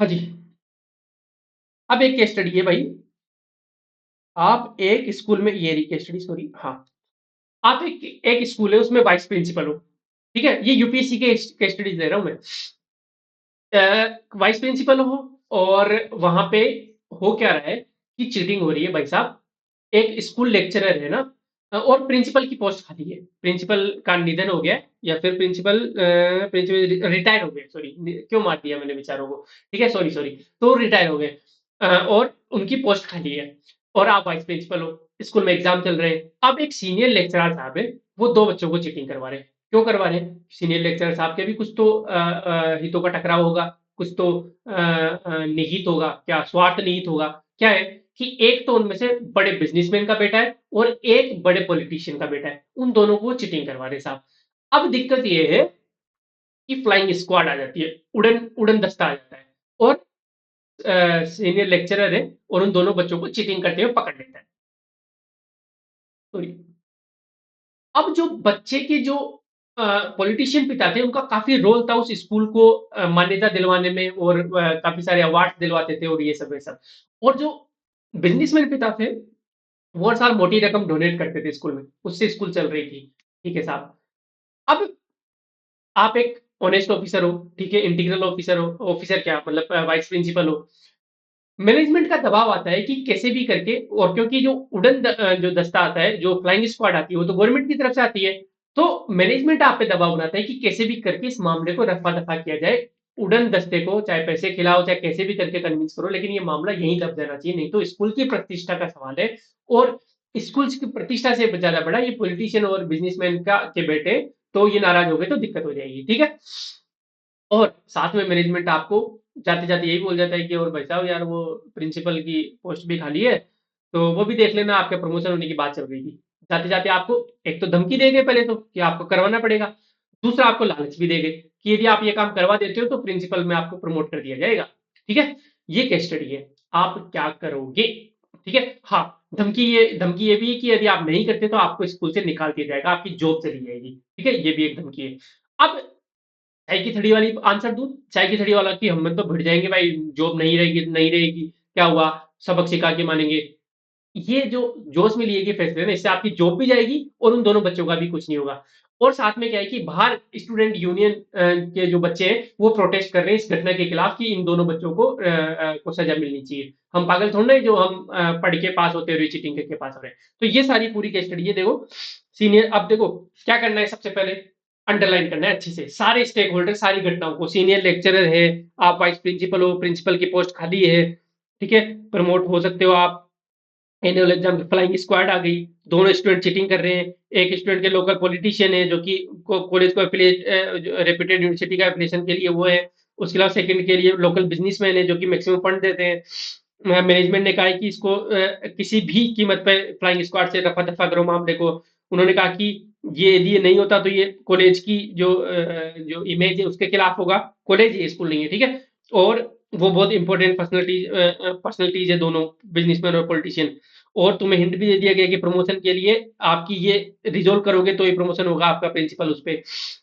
हाँ जी। अब एक केस स्टडी है भाई। आप एक स्कूल में, ये रही केस स्टडी, सॉरी, हाँ। आप एक एक स्कूल है, उसमें वाइस प्रिंसिपल हो, ठीक है? ये यूपीएससी के केस स्टडीज ले रहा हूं मैं। वाइस प्रिंसिपल हो, और वहां पे हो क्या रहा है कि चीटिंग हो रही है भाई साहब। एक स्कूल लेक्चरर है ना, और प्रिंसिपल की पोस्ट खाली है, प्रिंसिपल का निधन हो गया है, या फिर प्रिंसिपल रिटायर हो गए, सॉरी, क्यों मार दिया मैंने बेचारों को, ठीक है, सॉरी सॉरी। तो रिटायर हो गए, और उनकी पोस्ट खाली है, और आप वाइस प्रिंसिपल हो, स्कूल में एग्जाम चल रहे हैं। अब एक सीनियर लेक्चरर साहब है, वो दो बच्चों को चीटिंग करवा रहे हैं। क्यों करवा रहे हैं? सीनियर लेक्चरर साहब के भी कुछ तो हितों का टकराव होगा, कुछ तो निहित होगा, क्या स्वार्थ निहित होगा। क्या है कि एक तो उनमें से बड़े बिजनेसमैन का बेटा है, और एक बड़े पॉलिटिशियन का बेटा है, उन दोनों को चीटिंग करवा रहे साहब। अब दिक्कत ये है कि फ्लाइंग स्क्वाड आ जाती है, उड़न उड़न दस्ता आ जाता है, और सीनियर लेक्चरर है, और उन दोनों बच्चों को चीटिंग करते हुए पकड़ लेता है। तो अब जो बच्चे के जो पॉलिटिशियन पिता थे, उनका काफी रोल था उस स्कूल को मान्यता दिलवाने में, और काफी सारे अवार्ड दिलवाते थे, और ये सब। और जो बिजनेसमैन पिता थे, वो हर साल मोटी रकम डोनेट करते थे स्कूल में, उससे स्कूल चल रही थी, ठीक है साहब? अब आप एक ऑनेस्ट ऑफिसर हो, ठीक है, इंटीग्रल ऑफिसर हो, ऑफिसर क्या मतलब वाइस प्रिंसिपल हो, मैनेजमेंट का दबाव आता है कि कैसे भी करके, और क्योंकि जो जो दस्ता आता है, जो फ्लाइंग स्क्वाड आती है, वो तो गवर्नमेंट की तरफ से आती है। तो मैनेजमेंट आप पे दबाव बनाता है कि कैसे भी करके इस मामले को रफा दफा किया जाए। उड़न दस्ते को चाहे पैसे खिलाओ, चाहे कैसे भी करके कन्विंस करो, लेकिन ये मामला यहीं दब जाना चाहिए, नहीं तो स्कूल की प्रतिष्ठा का सवाल है। और स्कूल की प्रतिष्ठा से ज्यादा बड़ा ये पॉलिटिशियन और बिजनेसमैन का के बेटे, तो ये नाराज हो गए तो दिक्कत हो जाएगी, ठीक है? और साथ में मैनेजमेंट आपको जाते-जाते यही बोल जाता है कि और भाई साहब, यार वो प्रिंसिपल की पोस्ट भी खाली है, तो वो भी देख लेना, आपके प्रमोशन होने की बात चल रही थी। जाते-जाते आपको एक तो धमकी दे गए पहले तो, कि आपको करवाना पड़ेगा। दूसरा आपको लालच भी दे गए कि यदि आप ये काम करवा देते हो तो प्रिंसिपल में आपको प्रमोट कर दिया जाएगा। ठीक है? ये केस स्टडी है। आप क्या करोगे? ठीक है? हाँ, धमकी ये भी है कि यदि आप नहीं करते तो आपको स्कूल से निकाल दिया जाएगा, आपकी जॉब चली जाएगी। ठीक है? ये भी एक धमकी है। अब चाय की थड़ी वाली आंसर दूँ? चाय की थड़ी वाला कि हम तो भिड़ जाएँगे भाई, जॉब नहीं रहेगी, नहीं रहेगी, क्या हुआ? सबक सिखा के मानेंगे। ये जो जोश में लिए गए फैसले हैं ना, इससे आपकी जॉब भी जाएगी, और उन दोनों बच्चों का भी कुछ नहीं होगा। और साथ में क्या है कि बाहर स्टूडेंट यूनियन के जो बच्चे हैं, वो प्रोटेस्ट कर रहे हैं इस घटना के खिलाफ कि इन दोनों बच्चों को सज़ा मिलनी चाहिए। हम पागल थोड़ी ना है जो हम पढ़ के पास होते हुए चीटिंग करके पास हो रहे हैं। तो ये सारी पूरी केस स्टडी है, देखो। अब देखो क्या करना है, सबसे पहले अंडरलाइन करना है अच्छे से सारे स्टेक होल्डर, सारी घटनाओं को। सीनियर लेक्चरर है, आप वाइस प्रिंसिपल हो, प्रिंसिपल की पोस्ट खाली है, ठीक है, प्रमोट हो सकते हो आप। एनुअल एग्जाम की फ्लाइंग स्क्वाड आ गई, दोनों स्टूडेंट चीटिंग कर रहे हैं। एक स्टूडेंट के लोकल पॉलिटिशियन है, जो कि कॉलेज को रेप्यूटेड यूनिवर्सिटी का एफिलिएशन के लिए वो है। उसके अलावा सेकंड के लिए लोकल बिजनेसमैन है, जो कि मैक्सिमम फंड देते हैं। मैनेजमेंट ने कहा है कि इसको किसी भी कीमत पे फ्लाइंग स्क्वाड से रफा दफा करो मामले को। उन्होंने कहा कि ये यदि ये नहीं होता तो ये कॉलेज की जो इमेज है उसके खिलाफ होगा। कॉलेज है, स्कूल नहीं है, ठीक है? और वो बहुत इंपॉर्टेंट पर्सनैलिटीज है दोनों, बिजनेसमैन और पॉलिटिशियन। और तुम्हें हिंट भी दे दिया गया कि प्रमोशन के लिए आपकी ये रिजोल्व करोगे तो ये प्रमोशन होगा आपका प्रिंसिपल उस पे।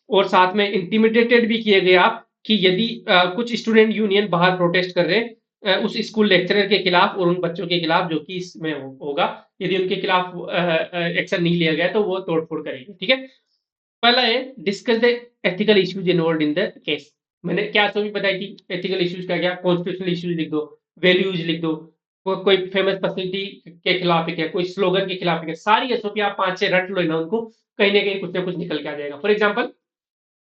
और साथ में इंटिमिडेटेड भी किए गए आप कि यदि कुछ स्टूडेंट यूनियन बाहर प्रोटेस्ट कर रहे हैं उस स्कूल लेक्चरर के खिलाफ और उन बच्चों के खिलाफ जो कि इसमें होगा, यदि उनके खिलाफ एक्शन नहीं लिया गया तो वो तोड़फोड़ करेंगे। ठीक है, पहला है discuss the ethical issues involve in the case. मैंने क्या तो भी बताई थी, एथिकल इश्यूज का क्या, कॉन्स्टिट्यूशनल इश्यूज लिख दो, वैल्यूज लिख दो, कोई फेमस पर्सनैलिटी के खिलाफ है क्या, कोई स्लोगन के खिलाफ है क्या, सारी एसओपी आप 5-6 रट लो ना उनको, कहीं ना कहीं कुछ ना कुछ निकल के आ जाएगा। फॉर एग्जाम्पल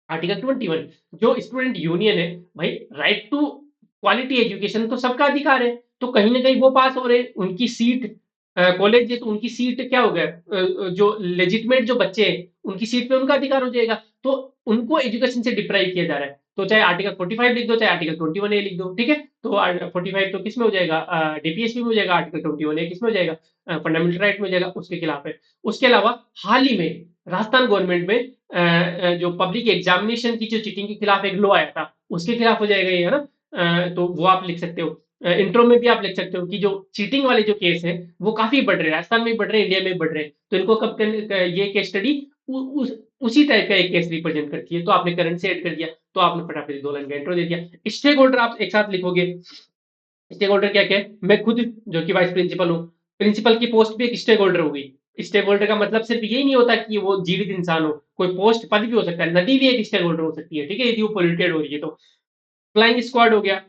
आर्टिकल 21, जो स्टूडेंट यूनियन है भाई, राइट टू क्वालिटी एजुकेशन तो सबका अधिकार है, तो कहीं ना कहीं वो पास हो रहे हैं, उनकी सीट कॉलेज है तो उनकी सीट क्या हो गया, जो लेजिटमेट जो बच्चे हैं उनकी सीट पे उनका अधिकार हो जाएगा, तो उनको एजुकेशन से डिप्राइव किया जा रहा है। तो चाहे आर्टिकल 45 लिख दो चाहे आर्टिकल 21 ए लिख दो, ठीक है। तो 45 तो किस में हो जाएगा, डीपीएसपी में हो जाएगा, आर्टिकल 21 ए किस में हो जाएगा, फंडामेंटल राइट में हो जाएगा, उसके खिलाफ है। उसके अलावा हाल ही में राजस्थान गवर्नमेंट में जो पब्लिक एग्जामिनेशन की जो चीटिंग के खिलाफ एक लॉ आया था उसके खिलाफ हो जाएगा ये, है ना। तो वो आप लिख सकते हो। इंट्रो में भी आप लिख सकते हो कि जो चीटिंग वाले जो केस है वो काफी बढ़ रहे हैं, राजस्थान में भी बढ़ रहे हैं, इंडिया में भी बढ़ रहे हैं, तो इनको ये केस स्टडी उसी टाइप का एक केस रिप्रेजेंट करती है। तो आपने करंट से ऐड कर दिया, तो आपने फटाफट 2 लाइन का इंट्रो दे दिया। स्टेक होल्डर आप एक साथ लिखोगे, स्टेक होल्डर क्या क्या है, मैं खुद जो कि वाइस प्रिंसिपल हूँ, प्रिंसिपल की पोस्ट भी एक स्टेक होल्डर होगी। स्टेक होल्डर का मतलब सिर्फ यही नहीं होता कि वो जीवित इंसान हो, कोई पोस्ट पद भी हो सकता है, नदी भी एक स्टेक होल्डर हो सकती है, ठीक है, यदि वो पोल्यूटेड हो रही है तो। फ्लाइंग स्क्वाड हो गया,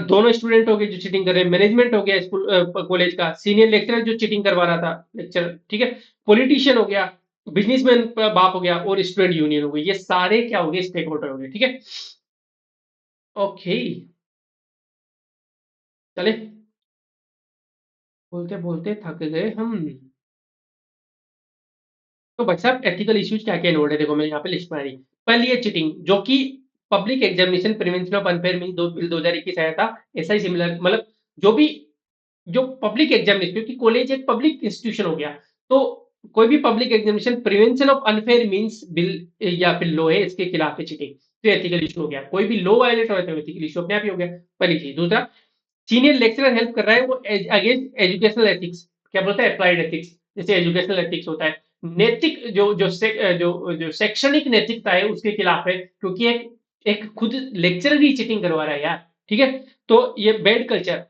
दोनों स्टूडेंट हो गए जो चीटिंग कर रहे हैं, मैनेजमेंट हो गया स्कूल कॉलेज का, सीनियर लेक्चरर जो चीटिंग करवा रहा था लेक्चर, ठीक है, पॉलिटिशियन हो गया, बिजनेसमैन बाप हो गया, और स्टूडेंट यूनियन हो गई, ये सारे क्या हो गए, स्टेक होल्डर हो गए। ठीक है, ओके, चले, बोलते बोलते थक गए हम। तो भाई साहब एथिकल इश्यूज क्या क्या इन्वॉल्व है, देखो मैं यहाँ पे लिस्ट में आ रही। पहली है चीटिंग, जो कि public examination prevention of unfair mean 2021 आया था, ऐसा ही सिमिलर, मतलब जो भी जो पब्लिक एग्जामिनेशन, क्योंकि कॉलेज एक पब्लिक इंस्टीट्यूशन हो गया, तो कोई भी public examination prevention of unfair means bill या फिर लॉ है, इसके खिलाफ है चीटिंग, तो एथिकल इशू हो गया, कोई भी लॉ वायलेट हो तो एथिकल इशू अपने आप ही हो गया। पहली चीज। दूसरा, सीनियर लेक्चरर हेल्प कर रहा है वो अगेंस्ट एजुकेशनल एथिक्स, क्या बोलता है, अप्लाइड एथिक्स, जैसे एजुकेशनल एथिक्स होता है, नैतिक जो शैक्षणिक नैतिकता है उसके खिलाफ है, क्योंकि एक एक खुद लेक्चरर ही चीटिंग करवा रहा है यार। ठीक है, तो ये बैड कल्चर,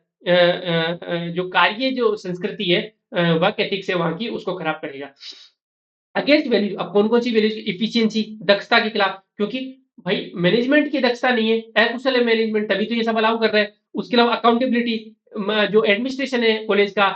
जो कार्य जो संस्कृति है, वर्क एथिक्स है वहां की, उसको खराब करेगा। अगेंस्ट वैल्यू, अब कौन कौन सी वैल्यू, इफिशियंसी दक्षता के खिलाफ, क्योंकि भाई मैनेजमेंट की दक्षता नहीं है, अकुशल है मैनेजमेंट, तभी तो ये सब अलाउ कर रहा है। उसके अलावा अकाउंटेबिलिटी, जो एडमिनिस्ट्रेशन है कॉलेज का,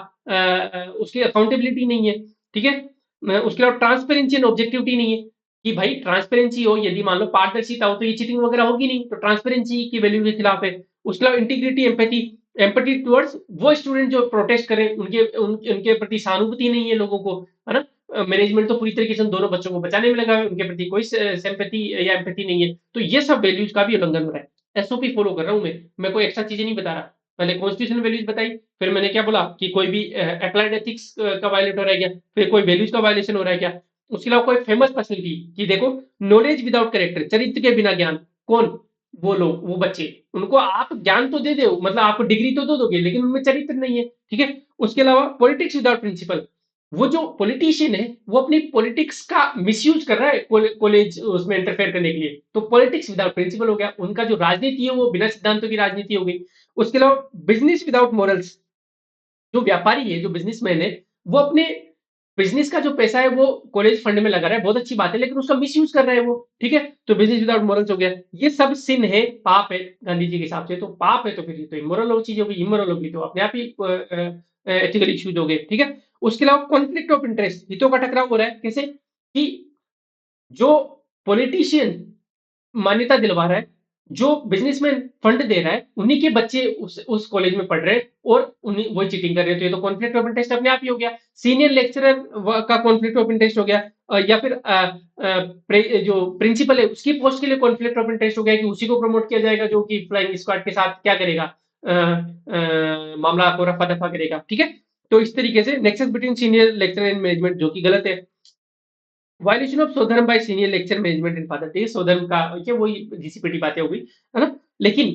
उसकी अकाउंटेबिलिटी नहीं है। ठीक है, उसके अलावा ट्रांसपेरेंसी एंड ऑब्जेक्टिविटी नहीं है, कि भाई ट्रांसपेरेंसी हो, यदि मान लो पारदर्शिता हो तो ये चीटिंग वगैरह होगी नहीं, तो ट्रांसपेरेंसी की वैल्यू के खिलाफ है। उसके अलावा इंटीग्रिटी, एम्पैथी, एम्पैथी टुवर्ड्स वो स्टूडेंट जो प्रोटेस्ट करें, उनके प्रति सहानुभूति नहीं है लोगों को, है ना। मैनेजमेंट तो पूरी तरीके से उन दोनों बच्चों को बचाने में लगा है, उनके प्रति कोई सिंपैथी या एम्पैथी नहीं है, तो ये सब वैल्यूज का भी उल्लंघन हो रहा है। एसओपी फॉलो कर रहा हूं मैं कोई एक्स्ट्रा चीजें नहीं बता रहा। पहले कॉन्स्टिट्यूशन वैल्यूज बताई, फिर मैंने क्या बोला कि कोई भी अप्लाइड एथिक्स का वायलेट हो रहा है क्या, फिर कोई वैल्यूज का वायलेशन हो रहा है क्या। उसके अलावा कोई फेमस पर्सनैलिटी कि देखो, नॉलेज विदाउट कैरेक्टर, चरित्र के बिना ज्ञान, कौन, वो लोग, वो बच्चे, उनको आप ज्ञान तो दे दो, मतलब आपको डिग्री तो दे दोगे लेकिन उनमें चरित्र नहीं है। ठीक है, उसके अलावा पॉलिटिक्स विदाउट प्रिंसिपल, वो जो पॉलिटिशियन है वो अपनी पॉलिटिक्स का मिसयूज कर रहा है कॉलेज उसमें इंटरफेयर करने के लिए, तो पॉलिटिक्स विदाउट प्रिंसिपल हो गया, उनका जो राजनीति है वो बिना सिद्धांतों की राजनीति हो गई। उसके अलावा बिजनेस विदाउट मॉरल्स, जो व्यापारी है, जो बिजनेसमैन है, वो अपने बिजनेस का जो पैसा है वो कॉलेज फंड में लगा रहा है, बहुत अच्छी बात है, लेकिन उसका मिसयूज कर रहा है वो। ठीक है, तो बिजनेस विदाउट मॉरल्स हो गया, ये सब सिन है, पाप है गांधी जी के हिसाब से, तो पाप है तो फिर ये तो इमोरल हो, चीज होगी, इमोरल होगी तो अपने आप ही एथिकल इश्यूज हो गए। ठीक है, उसके अलावा कॉन्फ्लिक्ट ऑफ इंटरेस्ट, हितों का टकराव हो रहा है, कैसे कि जो पॉलिटिशियन मान्यता दिलवा रहा है, जो बिजनेसमैन फंड दे रहा है, उन्हीं के बच्चे उस कॉलेज में पढ़ रहे हैं और उन्हीं वही चीटिंग कर रहे हैं, तो ये तो कॉन्फ्लिक्ट ऑफ इंटरेस्ट अपने आप ही हो गया। सीनियर लेक्चरर का कॉन्फ्लिक्ट ऑफ इंटरेस्ट हो गया, या फिर जो प्रिंसिपल है उसकी पोस्ट के लिए कॉन्फ्लिक्ट ऑफ इंटरेस्ट हो गया, कि उसी को प्रमोट किया जाएगा जो कि फ्लाइंग स्क्वाड के साथ क्या करेगा, मामला को रफा दफा करेगा। ठीक है, तो इस तरीके से nexus between senior lecturer and management, जो कि गलत है। वायलेशन ऑफ स्वधर्म bye senior lecture management and father, ठीक है, स्वधर्म का ये वही घिसी पिटी बातें हो गई, है ना। लेकिन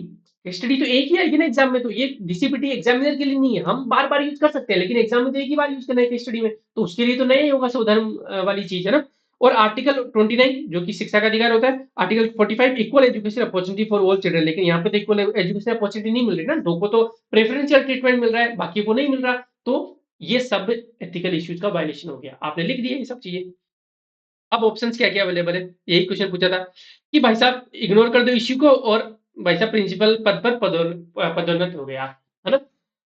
केस स्टडी तो एक ही आएगी ना एग्जाम में, तो ये डीसीपीटी एग्जामिनर के लिए नहीं है, हम बार बार यूज कर सकते हैं, लेकिन एग्जाम में तो एक ही बार यूज करना है केस स्टडी में, तो उसके लिए तो नया योगा स्वधर्म वाली चीज है ना। और आर्टिकल 29 जो कि शिक्षा का अधिकार होता है, article 45 equal education opportunity for all children, लेकिन यहाँ पे तो इक्वल एजुकेशन अपॉर्चुनिटी नहीं मिल रही ना, दो को तो प्रेफरेंशियल ट्रीटमेंट मिल रहा है, बाकी को नहीं मिल रहा, तो ये सब एथिकल इश्यूज का वायलेशन हो गया, आपने लिख दिया ये सब चीजें। अब ऑप्शंस क्या क्या अवेलेबल है, यही क्वेश्चन पूछा था कि भाई साहब इग्नोर कर दो इश्यू को और भाई साहब प्रिंसिपल पद पर पदोन्नत हो गया, है ना।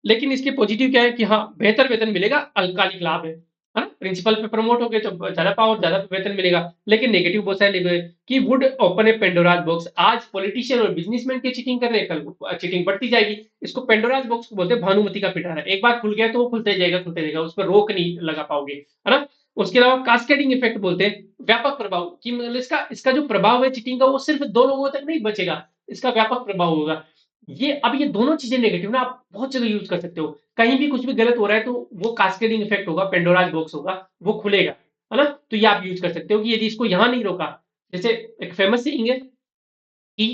लेकिन इसके पॉजिटिव क्या है कि हाँ बेहतर वेतन मिलेगा, अल्पकालिक लाभ है ना, प्रिंसिपल पे प्रमोट हो गए तो ज्यादा पावर ज्यादा वेतन मिलेगा। लेकिन नेगेटिव बहुत सारे लिखे हुए कि would open A Pandora's box, आज पॉलिटिशियन और बिजनेसमैन के चीटिंग कर रहे हैं, कल चीटिंग बढ़ती जाएगी। इसको पेंडोराज बॉक्स बोलते हैं, भानुमति का पिटारा, एक बार खुल गया तो वो खुलते जाएगा, उस पर रोक नहीं लगा पाओगे, है ना। उसके अलावा कास्केडिंग इफेक्ट बोलते हैं, व्यापक प्रभाव कि मतलब इसका इसका जो प्रभाव है चीटिंग का, वो सिर्फ दो लोगों तक नहीं बचेगा, इसका व्यापक प्रभाव होगा। ये अब ये दोनों चीजें नेगेटिव ना, आप बहुत जगह यूज कर सकते हो, कहीं भी कुछ भी गलत हो रहा है तो वो कास्केडिंग इफेक्ट होगा, पेंडोराज बॉक्स होगा, वो खुलेगा, है ना। तो ये आप यूज कर सकते हो कि यदि इसको यहां नहीं रोका, जैसे एक फेमस सेइंग है कि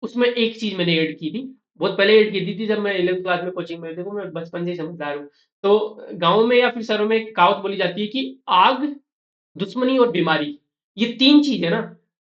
उसमें एक चीज मैंने ऐड की थी, बहुत पहले ऐड की थी जब मैं 11th क्लास में कोचिंग में, देखो मैं बचपन से ही समझदार हूँ। तो गाँव में या फिर शहरों में एक कहावत बोली जाती है कि आग, दुश्मनी और बीमारी, ये 3 चीज़ है ना,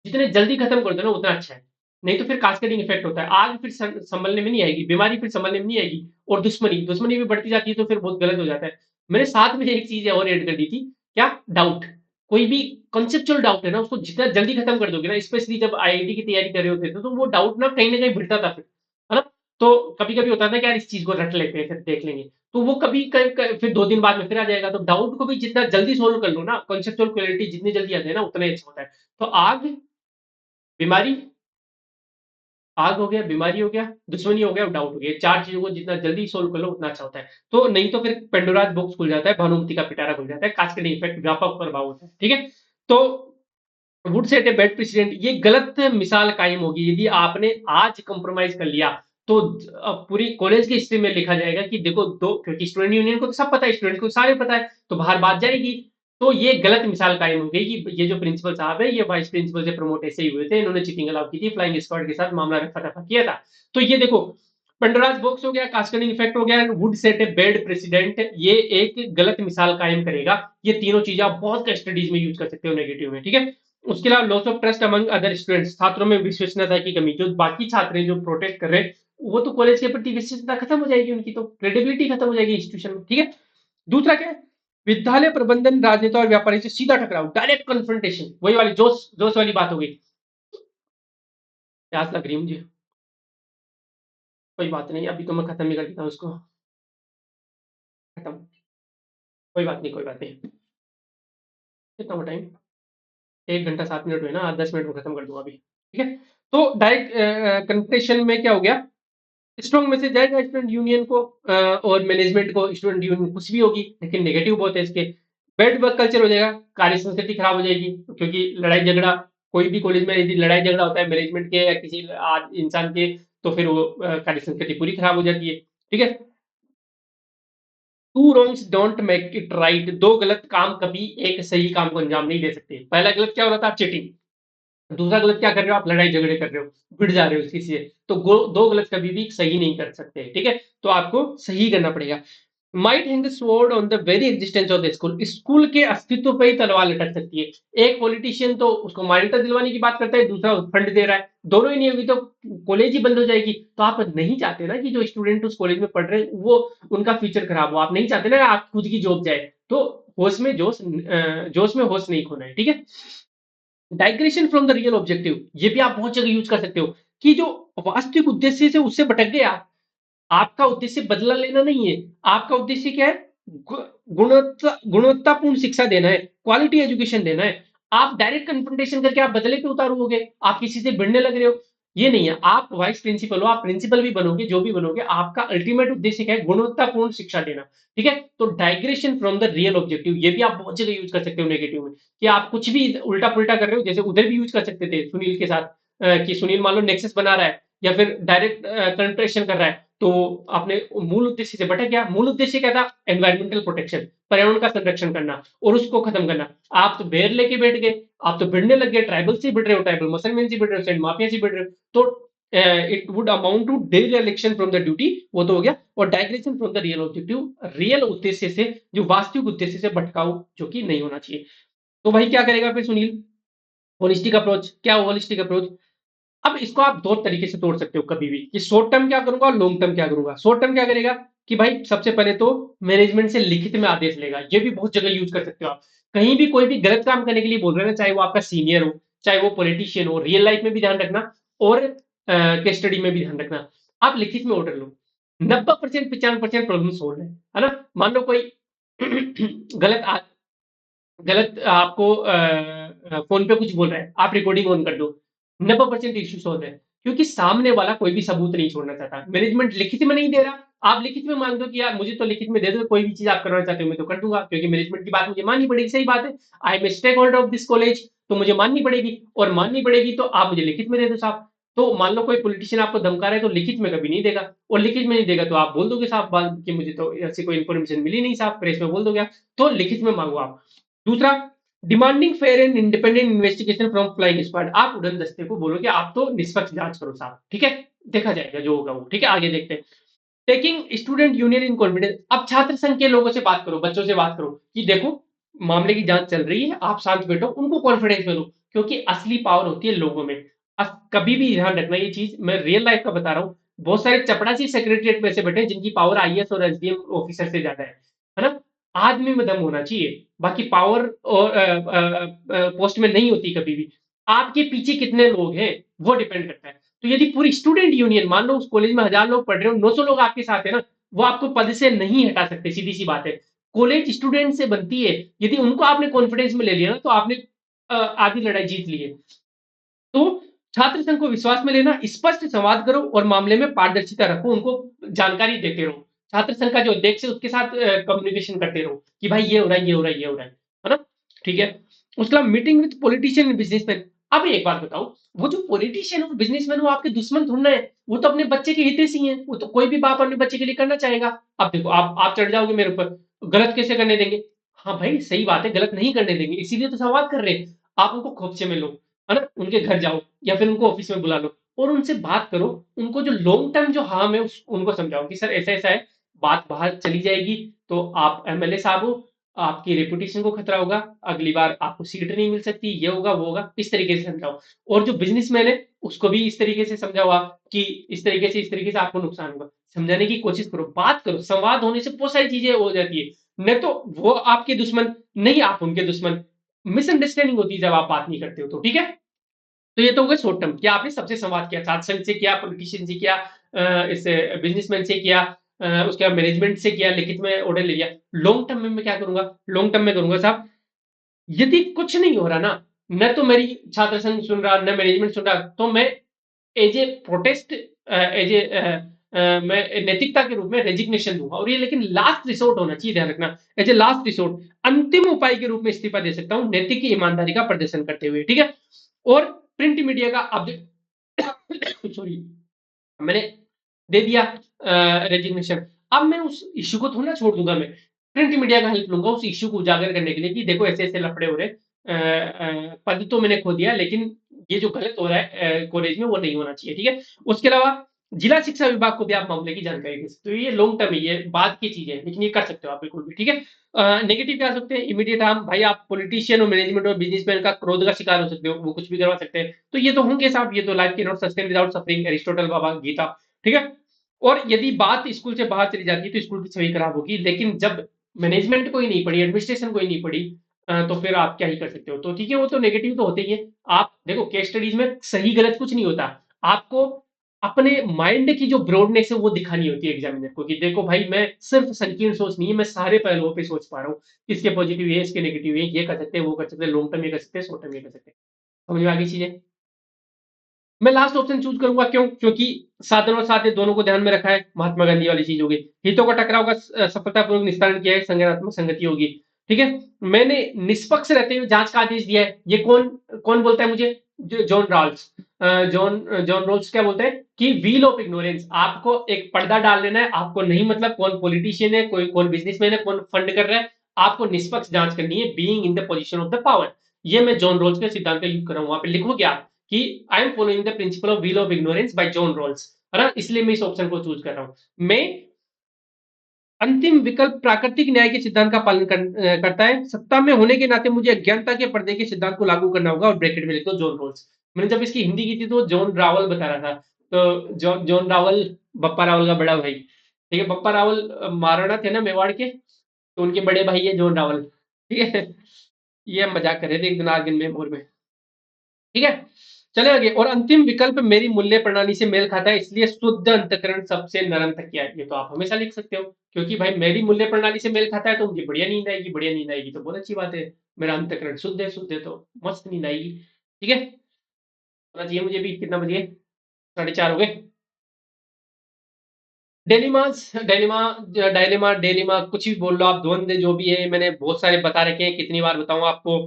जितने जल्दी खत्म कर दो ना उतना अच्छा है। नहीं तो फिर कास्केडिंग इफेक्ट होता है। आग फिर संभलने में नहीं आएगी, बीमारी फिर संभलने में नहीं आएगी, और दुश्मनी दुश्मनी भी बढ़ती जाती है तो फिर बहुत गलत हो जाता है। मैंने साथ में एक चीज़ और ऐड कर दी थी, क्या? डाउट। कोई भी कॉन्सेप्चुअल डाउट है ना, उसको जितना जल्दी खत्म कर दोगे ना, स्पेशली जब आईआईटी की तैयारी कर रहे होते थे, तो वो डाउट ना कहीं न कहीं भिड़ता था फिर, है ना? तो कभी-कभी होता था कि यार इस चीज़ को रट लेते हैं, फिर देख लेंगे। तो वो कभी फिर 2 दिन बाद में फिर आ जाएगा, तो डाउट को भी जितना जल्दी सोल्व कर लो ना, कॉन्सेप्चुअल क्लैरिटी जितनी जल्दी आती है ना, उतना ही अच्छा होता है। तो आग, बीमारी, आग हो गया, बीमारी हो गया, दुश्मनी हो गया और डाउट हो गया। 4 चीज़ों को जितना जल्दी सोल्व कर लो उतना अच्छा होता है। तो नहीं तो फिर पेंडोरास बॉक्स खुल जाता है, भानुमति का पिटारा खुल जाता है, कास्केडिंग इफेक्ट व्यापक प्रभाव होता है। ठीक है? तो would set a bad president, ये गलत मिसाल कायम होगी यदि आपने आज कंप्रोमाइज कर लिया, तो पूरी कॉलेज की हिस्ट्री में लिखा जाएगा कि देखो दो, क्योंकि स्टूडेंट यूनियन को तो सब पता है, स्टूडेंट को सारे पता है, तो बाहर बात जाएगी। तो ये गलत मिसाल कायम हो गई कि ये जो प्रिंसिपल साहब है, ये वाइस प्रिंसिपल से प्रमोट ऐसे ही हुए थे, इन्होंने चीटिंग अलाउ की थी, फ्लाइंग स्क्वाड के साथ मामला रफा दफा किया था। तो ये देखो, पंडराज बॉक्स हो गया, कास्केडिंग इफेक्ट हो गया, would set a bad president, ये एक गलत मिसाल कायम करेगा। ये तीनों चीजें आप बहुत स्टडीज में यूज कर सकते हो नेगेटिव में। ठीक है? उसके अलावा loss of trust among other students, छात्रों में विश्वसनीयता की कमी, जो बाकी छात्र हैं जो प्रोटेस्ट कर रहे हैं, वो तो कॉलेज के प्रति विश्वसनीयता खत्म हो जाएगी, उनकी तो क्रेडिबिलिटी खत्म हो जाएगी इंस्टीट्यूशन में। ठीक है? दूसरा क्या है? विद्यालय प्रबंधन, राजनेता और व्यापारी से सीधा टकराव, डायरेक्ट कन्फ्रंटेशन, वही वाली जोश जोश वाली बात हो गई। प्यास लग रही है मुझे, कोई बात नहीं, अभी तो मैं खत्म ही कर देता हूँ उसको, खत्म, कोई बात नहीं, कोई बात नहीं। कितना हुआ टाइम? 1 घंटा 7 मिनट हुए ना, 10 मिनट में खत्म कर दूंगा अभी। ठीक है? तो डायरेक्ट कन्फ्रंटेशन में क्या हो गया, स्ट्रॉन्ग मैसेज जाएगा स्टूडेंट यूनियन को, और मैनेजमेंट को, स्टूडेंट यूनियन कुछ भी होगी, लेकिन नेगेटिव बहुत है इसके। बैड वर्क कल्चर हो जाएगा, कार्य संस्कृति खराब हो जाएगी, क्योंकि लड़ाई झगड़ा, कोई भी कॉलेज में यदि लड़ाई झगड़ा होता है मैनेजमेंट के या किसी इंसान के, तो फिर वो कार्य संस्कृति पूरी खराब हो जाती है। ठीक है? Two wrongs don't make it right, दो गलत काम कभी एक सही काम को अंजाम नहीं दे सकते। पहला गलत क्या हो रहा था? चीटिंग। दूसरा गलत क्या कर रहे हो आप? लड़ाई झगड़े कर रहे हो, भिड़ जा रहे हो किसी से। तो दो गलत कभी भी सही नहीं कर सकते। ठीक है? तो आपको सही करना पड़ेगा। Might hang the sword on the very existence of the school, school के अस्तित्व पे ही तलवार लटक सकती है। एक पॉलिटिशियन तो उसको मान्यता दिलवाने की बात करता है, दूसरा फंड दे रहा है, दोनों ही नहीं होगी तो कॉलेज ही बंद हो जाएगी। तो आप नहीं चाहते ना कि जो स्टूडेंट उस कॉलेज में पढ़ रहे हैं वो उनका फ्यूचर खराब हो, आप नहीं चाहते ना आप खुद की जॉब जाए। तो होश में जोश में होश नहीं खोना है। ठीक है? Digression from the real objective, ये भी आप बहुत जगह यूज कर सकते हो कि जो वास्तविक उद्देश्य से उससे भटक गए आप। आपका उद्देश्य बदला लेना नहीं है, आपका उद्देश्य क्या है? गुणवत्तापूर्ण शिक्षा देना है, क्वालिटी एजुकेशन देना है। आप डायरेक्ट कन्फ्रंटेशन करके आप बदले पे उतारोगे, आप किसी से भिड़ने लग रहे हो, ये नहीं है। आप वाइस प्रिंसिपल हो, आप प्रिंसिपल भी बनोगे, जो भी बनोगे, आपका अल्टीमेट उद्देश्य क्या है? गुणवत्तापूर्ण शिक्षा देना। ठीक है? तो digression from the real objective, ये भी आप बहुत जगह यूज कर सकते हो नेगेटिव में, कि आप कुछ भी उल्टा पुल्टा कर रहे हो, जैसे उधर भी यूज कर सकते थे सुनील के साथ, कि सुनील मान लो नेक्सस बना रहा है या फिर डायरेक्ट कंट्रेशन कर रहा है, तो आपने मूल उद्देश्य से भटक गया। मूल उद्देश्य क्या था? एनवायरमेंटल प्रोटेक्शन, पर्यावरण का संरक्षण करना और उसको खत्म करना। आप तो बेर लेके बैठ गए, आप तो भिड़ने लग गए, ट्राइबल से भिड़ रहे हो, ट्राइबल मुसलमान से भिड़ रहे हो, सेंट माफिया से भिड़ रहे हो। तो it would amount to dereliction from the duty, वो तो हो गया, और digression from the real objective, real उद्देश्य से, जो वास्तविक उद्देश्य से भटकाव जो कि नहीं होना चाहिए। तो भाई क्या करेगा फिर सुनील? Holistic approach. क्या होलिस्टिक अप्रोच? अब इसको आप दो तरीके से तोड़ सकते हो कभी भी, कि शॉर्ट टर्म क्या करूंगा और लॉन्ग टर्म क्या करूंगा। शॉर्ट टर्म क्या करेगा कि भाई सबसे पहले तो मैनेजमेंट से लिखित में आदेश लेगा। ये भी बहुत जगह यूज कर सकते हो आप। कहीं भी कोई भी गलत काम करने के लिए बोल रहे हैं ना, चाहे वो आपका सीनियर हो, चाहे वो पॉलिटिशियन हो, रियल लाइफ में भी ध्यान रखना और केस स्टडी में भी ध्यान रखना। आप लिखित में ऑर्डर लो, 90% 95% प्रॉब्लम सोल्व है ना। मान लो कोई गलत गलत आपको फोन पे कुछ बोल रहा है, आप रिकॉर्डिंग ऑन कर दो, 90% इश्यू सॉल्व है, क्योंकि सामने वाला कोई भी सबूत नहीं छोड़ना चाहता। मैनेजमेंट लिखित में नहीं दे रहा, आप लिखित में मान दो कि यार मुझे तो लिखित में दे दो, कोई भी चीज आप करना चाहते हो मैं तो कर दूंगा, क्योंकि मैनेजमेंट की बात मुझे माननी पड़ेगी। सही बात है, I am stakeholder of this college, तो मुझे माननी पड़ेगी, और माननी पड़ेगी तो आप मुझे लिखित में दे दो साहब। तो मान लो कोई पॉलिटिशियन आपको धमका रहा है, तो लिखित में कभी नहीं देगा, और लिखित में नहीं देगा तो आप बोल दोगे साहब बात कि मुझे तो ऐसी कोई इन्फॉर्मेशन मिली नहीं साहब, प्रेस में बोल दोगे आप। तो लिखित में मांगो आप। दूसरा, demanding fair and independent investigation from flying squad. आप उड़न दस्ते को बोलो कि आप तो निष्पक्ष जांच करो साहब, ठीक है, देखा जाएगा जो होगा वो, ठीक है। आगे देखते हैं, taking student union in confidence. अब छात्र संघ के लोगों से बात करो, बच्चों से बात करो कि देखो मामले की जांच चल रही है, आप शांत बैठो, उनको कॉन्फिडेंस में लो, क्योंकि असली पावर होती है लोगों में। कभी भी ध्यान रखना ये चीज, मैं रियल लाइफ का बता रहा हूँ। बहुत सारे चपड़ासी सेक्रेटरीट में से बैठे हैं, जिनकी पावर आईएएस और एसडीएम ऑफिसर से ज्यादा है ना। आदमी में दम होना चाहिए, बाकी पावर और पोस्ट में नहीं होती कभी भी। आपके पीछे कितने लोग हैं वो डिपेंड करता है। तो यदि पूरी स्टूडेंट यूनियन, मान लो उस कॉलेज में 1000 लोग पढ़ रहे हो, 900 लोग आपके साथ है ना, वो आपको पद से नहीं हटा सकते, सीधी सी बात है। कॉलेज स्टूडेंट से बनती है, यदि उनको आपने कॉन्फिडेंस में ले लिया ना, तो आपने आधी लड़ाई जीत ली है। तो छात्र संघ को विश्वास में लेना, स्पष्ट संवाद करो और मामले में पारदर्शिता रखो, उनको जानकारी देते रहो। छात्र संघ का जो अध्यक्ष है उसके साथ कम्युनिकेशन करते रहो कि भाई ये हो रहा है, ये हो रहा है, ये हो रहा है ना, ठीक है। उसके बाद meeting with politician and businessman. अब एक बात बताओ, वो जो पॉलिटिशियन और बिजनेसमैन वो आपके दुश्मन थोड़ा है, वो तो अपने बच्चे के हितैषी हैं, वो तो कोई भी बाप अपने बच्चे के लिए करना चाहेगा। अब देखो आप चढ़ जाओगे मेरे ऊपर, गलत कैसे करने देंगे? हाँ भाई सही बात है, गलत नहीं करने देंगे, इसीलिए तो संवाद कर रहे हैं। आप उनको खोपचे में लो, है ना, उनके घर जाओ या फिर उनको ऑफिस में बुला लो और उनसे बात करो। उनको जो लॉन्ग टर्म जो हार्म है उनको समझाओ कि सर ऐसा ऐसा है, बात बाहर चली जाएगी तो आप एमएलए साहब हो, आपकी रेपुटेशन को खतरा होगा, अगली बार आपको सीट नहीं मिल सकती, ये होगा वो होगा, इस तरीके से समझाओ। और जो बिजनेसमैन है उसको भी इस तरीके से समझाओ आप कि इस तरीके से आपको नुकसान होगा। समझाने की कोशिश करो, बात करो, संवाद होने से बहुत सारी चीजें हो जाती है। नहीं तो वो आपके दुश्मन, नहीं आप उनके दुश्मन। मिसअंडरस्टैंडिंग होती है जब आप बात नहीं करते हो तो, ठीक है। तो ये तो हो गया शॉर्ट टर्म, क्या आपने सबसे संवाद किया, छात्र संघ से किया, पॉलिटिशियन से किया, इससे बिजनेसमैन से किया, उसके बाद मैनेजमेंट से किया, लिखित में ऑर्डर ले लिया। लॉन्ग टर्म में मैं क्या करूंगा? लॉन्ग टर्म में करूंगा साहब, यदि कुछ नहीं हो रहा ना, न तो मेरी छात्र संघ सुन रहा, न मैनेजमेंट सुन रहा, तो मैं as a protest, as a मैं नैतिकता के रूप में रेजिग्नेशन दूंगा। और ये लेकिन लास्ट रिसोर्ट होना चाहिए, ध्यान रखना, एज ए लास्ट रिसोर्ट, अंतिम उपाय के रूप में इस्तीफा दे सकता हूं, नैतिक ईमानदारी का प्रदर्शन करते हुए, ठीक है। और प्रिंट मीडिया का अब सॉरी, मैंने दे दिया रेजिग्नेशन, अब मैं उस इश्यू को थोड़ा ना छोड़ दूंगा। मैं प्रिंट मीडिया का हेल्प लूंगा उस इश्यू को उजागर करने के लिए कि देखो ऐसे ऐसे लफड़े हो रहे, पद तो मैंने खो दिया, लेकिन ये जो गलत हो रहा है कॉलेज में वो नहीं होना चाहिए, ठीक है। उसके अलावा जिला शिक्षा विभाग को भी आप मामले की जानकारी दे सकते हो। ये लॉन्ग टर्म है, ये बाद की चीज है, लेकिन ये कर सकते हो आप बिल्कुल भी, ठीक है। नेगेटिव क्या कर सकते हैं? इमीडिएट हार्म, भाई आप पॉलिटिशियन और मैनेजमेंट और बिजनेसमैन का क्रोध का शिकार हो सकते हो, वो कुछ भी करवा सकते हैं, तो ये तो होंगे साहब, ये तो लाइफ के not sustain without suffering, Aristotle बाबा गीता, ठीक है। और यदि बात स्कूल से बाहर चली जाती है तो स्कूल की छवि खराब होगी, लेकिन जब मैनेजमेंट को ही नहीं पड़ी, एडमिनिस्ट्रेशन को ही नहीं पड़ी, तो फिर आप क्या ही कर सकते हो। तो ठीक है, वो तो नेगेटिव तो होते ही है। आप देखो केस स्टडीज में सही गलत कुछ नहीं होता, आपको अपने माइंड की जो ब्रॉडनेस है वो दिखानी होती है एग्जामिनर को, कि देखो भाई मैं सिर्फ संकीर्ण सोच नहीं है, मैं सारे पहलुओं पे सोच पा रहा हूँ, इसके पॉजिटिव है, इसके नेगेटिव है, ये कर सकते हैं, वो कर सकते हैं, लॉन्ग टर्म ये कर सकते हैं, शॉर्ट टर्म ये कर सकते हैं। समझ में आ गई चीजें? मैं लास्ट ऑप्शन चूज करूंगा, क्यों? क्योंकि साधन और साध्य दोनों को ध्यान में रखा है, महात्मा गांधी वाली चीज होगी। हितों का टकराव का सफलतापूर्वक निस्तारण किया है, संज्ञानात्मक संगति होगी, ठीक है। मैंने निष्पक्ष रहते हुए जांच का आदेश दिया है, ये कौन कौन बोलता है मुझे? John Rawls. John John Rawls क्या बोलते हैं कि व्हील ऑफ इग्नोरेंस, आपको एक पर्दा डाल लेना है, आपको नहीं मतलब कौन पॉलिटिशियन है, कोई कौन बिजनेसमैन है, कौन फंड कर रहा है, आपको निष्पक्ष जांच करनी है, being in the position of the power. ये मैं जॉन रॉल्स के सिद्धांत का यूज कर रहा हूं, वहां पे लिखोगे आप कि I am following the principle of veil of ignorance by John Rawls, है ना, इसलिए मैं इस ऑप्शन को चूज कर रहा हूं। मैं अंतिम विकल्प प्राकृतिक न्याय के सिद्धांत का पालन करता है। सत्ता में होने के नाते मुझे अज्ञानता के पर्दे के सिद्धांत को लागू करना होगा, और ब्रैकेट में लिख दो जॉन रॉल्स। मैंने जब इसकी हिंदी की थी तो जॉन रावल बता रहा था, तो जॉन रावल बप्पा रावल का बड़ा भाई, ठीक है। बप्पा रावल महाराणा थे ना मेवाड़ के, तो उनके बड़े भाई है जॉन रावल, ठीक है। ये हम मजाक कर रहे थे एक दिन आर्गन में मोर में, ठीक है। चले आगे। और अंतिम विकल्प मेरी मूल्य प्रणाली से मेल खाता है, इसलिए शुद्ध अंतकरण सबसे नरम तकिया है। ये तो आप हमेशा लिख सकते हो, क्योंकि भाई मेरी मूल्य प्रणाली से मेल खाता है तो मुझे बढ़िया नींद आएगी, बढ़िया नींद आएगी तो बहुत अच्छी बात है। मेरा अंतकरण शुद्ध है तो मस्त नींद आएगी, ठीक है। होना चाहिए मुझे भी। कितना बजे? 4:30 हो गए। डेलिमास डेलिमा डायलेमा डेलिमा कुछ भी बोल लो आप, द्वंद जो भी है मैंने बहुत सारे बता रखे हैं, कितनी बार बताऊं आपको।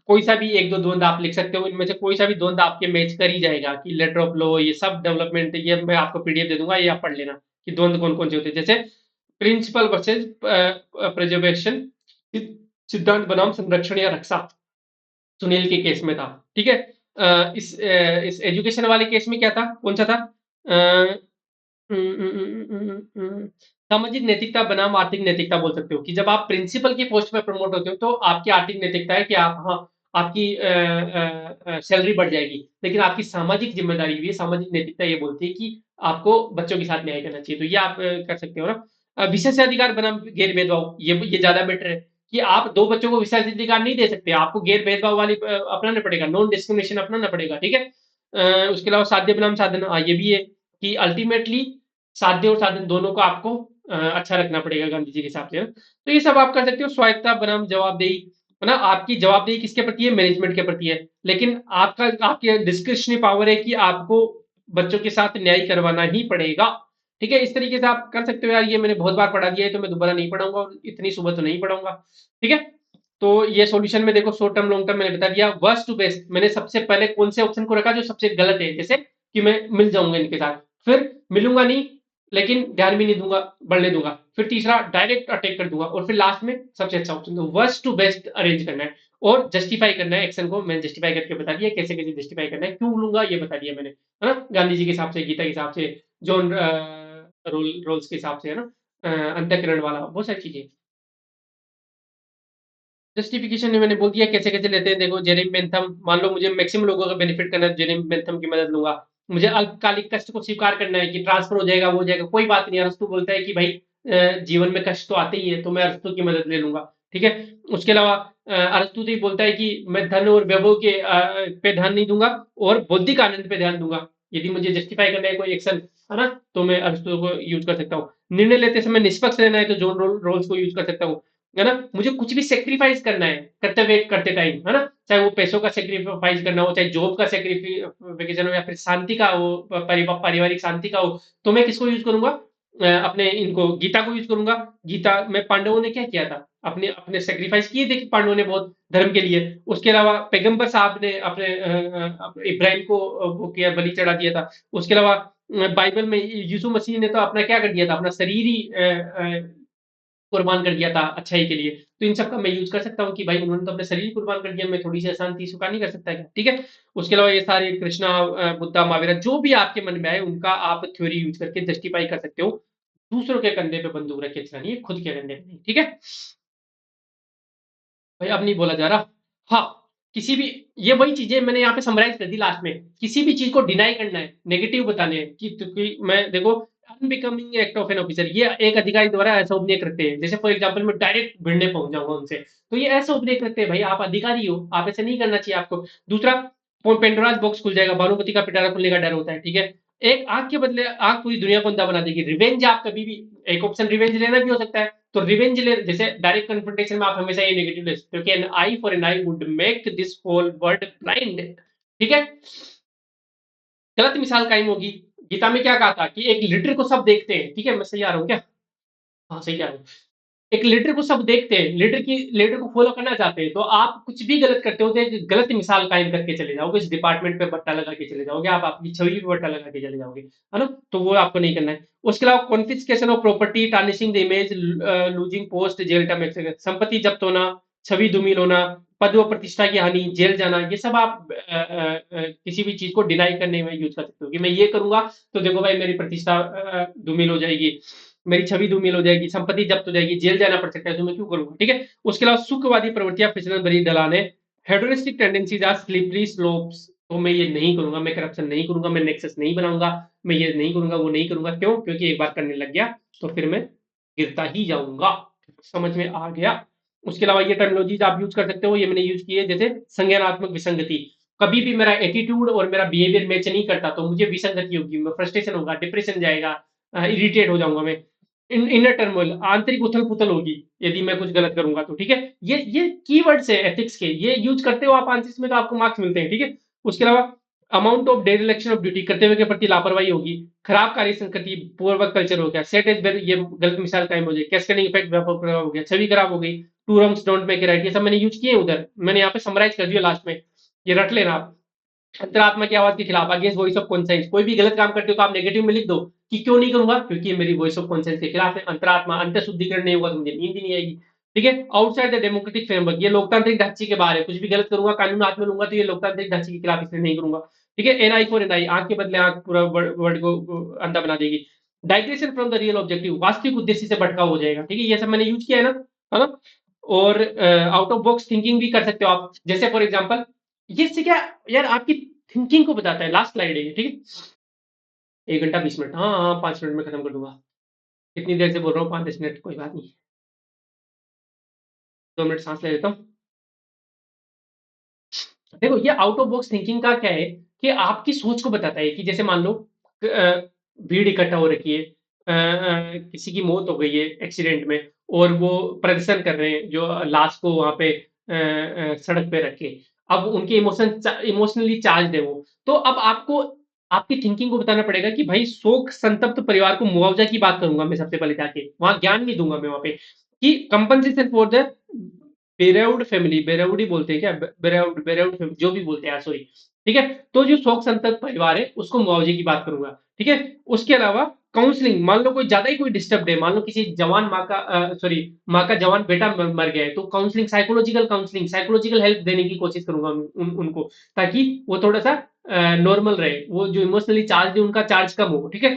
कोई सा भी एक दो द्वंद आप लिख सकते हो, इनमें से कोई सा भी द्वंद आपके मैच कर ही जाएगा, कि लेटर ऑफ लॉ, ये सब डेवलपमेंट, ये मैं आपको पीडीएफ दे दूंगा, ये आप पढ़ लेना कि द्वंद कौन कौन से होते हैं। जैसे प्रिंसिपल वर्सेज प्रिजर्वेशन, सिद्धांत बनाम संरक्षण या रक्षा, सुनील के केस में था, ठीक है। इस एजुकेशन वाले केस में क्या था, कौन सा था? सामाजिक नैतिकता बनाम आर्थिक नैतिकता बोल सकते हो, कि जब आप प्रिंसिपल की पोस्ट पे प्रमोट होते हो तो आपकी आर्थिक नैतिकता है कि आप, हाँ, आपकी सैलरी बढ़ जाएगी, लेकिन आपकी सामाजिक जिम्मेदारी भी है। सामाजिक नैतिकता ये बोलती है कि आपको बच्चों के साथ न्याय करना चाहिए, तो ये आप कर सकते हो ना। विशेषाधिकार बनाम गैर भेदभाव, ये ज्यादा बेटर है, कि आप दो बच्चों को विशेषाधिकार नहीं दे सकते, आपको गैर भेदभाव वाली अपनाना पड़ेगा, नॉन डिस्क्रिमिनेशन अपनाना पड़ेगा, ठीक है। उसके अलावा साध्य बनाम साधन, ये भी है कि अल्टीमेटली साध्य और साधन दोनों को आपको अच्छा रखना पड़ेगा गांधी जी के हिसाब से, है ना? तो ये सब आप कर सकते हो। स्वायत्ता बनाम जवाबदेही, है ना, आपकी जवाबदेही किसके प्रति है? मैनेजमेंट के प्रति है, लेकिन आपका आपके डिस्क्रिप्शनरी पावर है कि आपको बच्चों के साथ न्याय करवाना ही पड़ेगा, ठीक है। इस तरीके से आप कर सकते हो। यार ये मैंने बहुत बार पढ़ा दिया है तो मैं दोबारा नहीं पढ़ाऊंगा, और इतनी सुबह तो नहीं पढ़ाऊंगा, ठीक है। तो ये सॉल्यूशन में देखो, शॉर्ट टर्म लॉन्ग टर्म मैंने बता दिया। वर्स्ट टू बेस्ट मैंने सबसे पहले कौन से ऑप्शन को रखा जो सबसे गलत है, जैसे कि मैं मिल जाऊंगा इनके साथ, फिर मिलूंगा नहीं लेकिन ध्यान भी नहीं दूंगा, बढ़ने दूंगा, फिर तीसरा डायरेक्ट अटैक कर दूंगा, और फिर लास्ट में सबसे अच्छा ऑप्शन। तो वर्स्ट टू बेस्ट अरेंज करना है और जस्टिफाई करना है एक्शन को। मैंने जस्टिफाई करके बता दिया कैसे कैसे जस्टिफाई करना है, क्यों लूंगा ये बता दिया मैंने, है ना। गांधी जी के हिसाब से, गीता के हिसाब से, जॉन रोल्स के हिसाब से, है ना, अंतःकरण वाला, बहुत सारी चीजें। जस्टिफिकेशन में मैंने बोल दिया कैसे कैसे लेते हैं। देखो, जेरेमी बेंथम, मान लो मुझे मैक्सिमम लोगों का बेनिफिट करना है, जेरेमी बेंथम की मदद लूंगा। मुझे अल्पकालिक कष्ट को स्वीकार करना है कि ट्रांसफर हो जाएगा, वो हो जाएगा, कोई बात नहीं। अरस्तु बोलता है कि भाई जीवन में कष्ट तो आते ही है, तो मैं अरस्तु की मदद ले लूंगा, ठीक है। उसके अलावा अरस्तु तो ये बोलता है कि मैं धन और वैभव के पे ध्यान नहीं दूंगा, और बौद्धिक आनंद पे ध्यान दूंगा। यदि मुझे जस्टिफाई करना है कोई एक्शन, है ना, तो मैं अरस्तु को यूज कर सकता हूँ। निर्णय लेते समय निष्पक्ष रहना है तो जॉन रोल्स को यूज कर सकता हूँ, है ना। मुझे कुछ भी सेक्रीफाइस करना है कर्तव्य करते टाइम, है ना, चाहे वो पैसों का सेक्रीफाइस करना हो, चाहे जॉब का सेक्रीफिकेशन हो, या फिर शांति का हो, पारिवारिक शांति का हो, तो मैं किसको यूज करूंगा? अपने इनको गीता को यूज करूंगा। गीता में पांडवों ने क्या किया था? अपने अपने सेक्रीफाइस किए थे कि पांडवों ने बहुत धर्म के लिए। उसके अलावा पैगंबर साहब ने अपने इब्राहिम को वो किया, बलि चढ़ा दिया था। उसके अलावा बाइबल में यीशु मसीह ने तो अपना क्या कर दिया था? अपना शरीर ही कुर्बान कर दिया था अच्छाई के लिए। तो इन सब का मैं यूज कर सकता हूँ कि भाई उन्होंने तो अपने शरीर कुर्बान कर दिया, मैं थोड़ी सी अशांति स्वीकार नहीं कर सकता क्या? ठीक है। उसके अलावा ये सारे कृष्णा, बुद्धा, महावीर, जो भी आपके मन में आए उनका आप थ्योरी यूज करके जस्टिफाई कर सकते हो। दूसरों के कंधे पे बंदूक रख के चलानी है, खुद के कंधे पे नहीं, ठीक है। भाई अब नहीं बोला जा रहा। हाँ, किसी भी, ये वही चीजें मैंने यहाँ पे समराइज कर दी लास्ट में। किसी भी चीज को डिनाई करना है, नेगेटिव बताने हैं कि मैं देखो, unbecoming act of an officer, ये एक अधिकारी द्वारा ऐसा उपदेश करते हैं। जैसे फॉर एग्जांपल मैं डायरेक्ट भिड़ने पहुंच जाऊंगा उनसे, तो ये ऐसा उपदेश करते हैं। भाई आप अधिकारी हो, आप ऐसे नहीं करना चाहिए आपको। दूसरा, पेंडोराज बॉक्स खुल जाएगा, भानुमति का पिटारा खुलने का डर होता है, ठीक है। एक आग के बदले आग पूरी दुनिया को अंधा बना देगी। रिवेंज आप कभी भी, एक ऑप्शन रिवेंज लेना भी हो सकता है, तो रिवेंज ले, जैसे डायरेक्ट कन्फ्रंटेशन में आप हमेशा ये नेगेटिव ले सकते हो कि an eye for an eye would make this whole world blind, ठीक है। गलत मिसाल कायम होगी। गीता में क्या कहा था कि एक लीडर को सब देखते हैं, ठीक है। मैं सही आ रहा हूँ क्या? हाँ, सही आ रहा हूँ। एक लीडर को सब देखते हैं, लीडर को फॉलो करना चाहते हैं, तो आप कुछ भी गलत करते हो तो एक गलत मिसाल कायम करके चले जाओगे, इस डिपार्टमेंट पे बट्टा लगा के चले जाओगे, आप आपकी छवि पे बट्टा लगा के चले जाओगे, है ना। तो वो आपको नहीं करना है। उसके अलावा confiscation of property, tarnishing the image, losing post, jail term, संपत्ति जब्त होना, छवि धूमिल होना, पद व प्रतिष्ठा की हानि, जेल जाना, ये सब आप किसी भी चीज़ को डिनाई करने में यूज़ कर सकते हो कि मैं ये करूँगा तो देखो भाई मेरी प्रतिष्ठा धूमिल हो जाएगी, मेरी छवि धूमिल हो जाएगी, संपत्ति जब्त हो जाएगी, जेल जाना पड़ सकता है, तो मैं क्यों करूँगा, ठीक है? उसके अलावा सुखवादी प्रवृत्तियाँ, फिसलन भरी ढलानें, hedonistic tendencies are slippery slopes, तो मैं ये नहीं करूँगा, मैं करप्शन नहीं करूँगा, मैं नेक्सस नहीं बनाऊँगा, मैं ये नहीं करूँगा, वो नहीं करूँगा, क्यों? क्योंकि एक बार करने लग गया, तो फिर मैं गिरता ही जाऊँगा। समझ में आ गया? उसके अलावा ये टर्मिनोलॉजीज़ आप यूज़ कर सकते हो, ये मैंने यूज़ की है, जैसे संज्ञानात्मक विसंगति। कभी भी मेरा एटीट्यूड और मेरा बिहेवियर मैच नहीं करता, तो मुझे विसंगति होगी, मैं फ्रस्ट्रेशन होगा, डिप्रेशन जाएगा, इरिटेट हो जाऊँगा मैं। इनर टर्मोइल, आंतरिक उथल-पुथल होगी, यदि मैं कुछ गलत करूँगा तो, ठीक है? ये कीवर्ड्स है एथिक्स के, ये यूज़ करते हो आप आंसर्स में तो आपको मार्क्स मिलते हैं, ठीक है? उसके अलावा अमाउंट ऑफ डेरिलेक्शन ऑफ ड्यूटी, कर्तव्य के प्रति लापरवाही होगी, खराब कार्य संस्कृति, पुअर वर्क कल्चर हो गया, सेट एज वेल, ये गलत मिसाल कायम हो जाएगी, कैस्केडिंग इफेक्ट, व्यापक प्रभाव हो गया, छवि खराब हो गई, two wrongs don't make a right, ये सब मैंने यूज़ किए हैं उधर, मैंने यहाँ पे समराइज़ कर दिया लास्ट में, ये रट लेना आप। अंतरात्मा की आवाज के खिलाफ, अगेंस्ट वॉइस ऑफ कॉन्शियंस, कोई भी गलत काम करते हो तो आप नेगेटिव में लिख दो कि क्यों नहीं करूंगा, क्योंकि ये मेरी वॉइस ऑफ कॉन्शियंस के खिलाफ है। अंतरात्मा, अंत शुद्धिकरण नहीं होगा तो मुझे नींद ही नहीं आएगी, ठीक है? आउटसाइड द डेमोक्रेटिक फ्रेमवर्क, ये लोकतांत्रिक ढांचे के बाहर है, कुछ भी गलत करूंगा, कानून हाथ में लूंगा तो ये लोकतांत्रिक ढांचे के खिलाफ, इसलिए नहीं करूंगा, ठीक है? एन आई फॉर एन आई, आंख के बदले आंख, पूरा वर्ड को अंधा बना देगी। Digression from the real objective, वास्तविक उद्देश्य से भटकाव हो जाएगा, ठीक है? ये सब मैंने यूज किया है ना? और आउट ऑफ बॉक्स थिंकिंग भी कर सकते हो आप, जैसे फॉर एग्जांपल, ये इससे क्या यार, आपकी थिंकिंग को बताता है। लास्ट स्लाइड है ये, ठीक है? 1 घंटा 20 मिनट, हाँ, हाँ, 5 मिनट में खत्म कर दूँगा। इतनी देर से बोल रहा हूँ, 5-10 मिनट, कोई बात नहीं। 2 मिनट साँस ले लेता हूँ। देखो, ये आउट ऑफ बॉक्स थिंकिंग का क्या है कि आपकी सोच को बताता है कि जैसे मान लो भीड़ इकट्ठा हो रखी है, किसी की मौत हो गई है एक्सीडेंट में और वो प्रदर्शन कर रहे हैं, जो लाश को वहाँ पे सड़क पे रख के। अब उनके इमोशनली चार्ज्ड है वो। तो अब आपको आपकी थिंकिंग को बताना पड़ेगा कि भाई शोक संतप्त परिवार को मुआवज़ा की बात करूँगा मैं सबसे पहले जाके। वहाँ ज्ञान नहीं दूँगा मैं वहाँ पे कि कंपनसेशन फॉर द बेरेउड फैमिली, बेरेउड ही बोलते हैं क्या? बेरेउड बेरेउड फैमिली, जो भी बोलते हैं यार, सॉरी। ठीक है? तो जो शोक संतप्त परिवार है, उसको मुआवजे की बात करूँगा, ठीक है? उसके अलावा काउंसलिंग, मान लो कोई ज़्यादा ही कोई डिस्टर्ब्ड है, मान लो किसी जवान माँ का सॉरी, माँ का जवान बेटा मर गया है, तो काउंसलिंग, साइकोलॉजिकल साइकोलॉजिकल हेल्प देने की कोशिश करूँगा उनको, ताकि वो थोड़ा-सा नॉर्मल रहे। वो जो इमोशनली चार्ज्ड है, उनका चार्ज कम हो, ठीक है?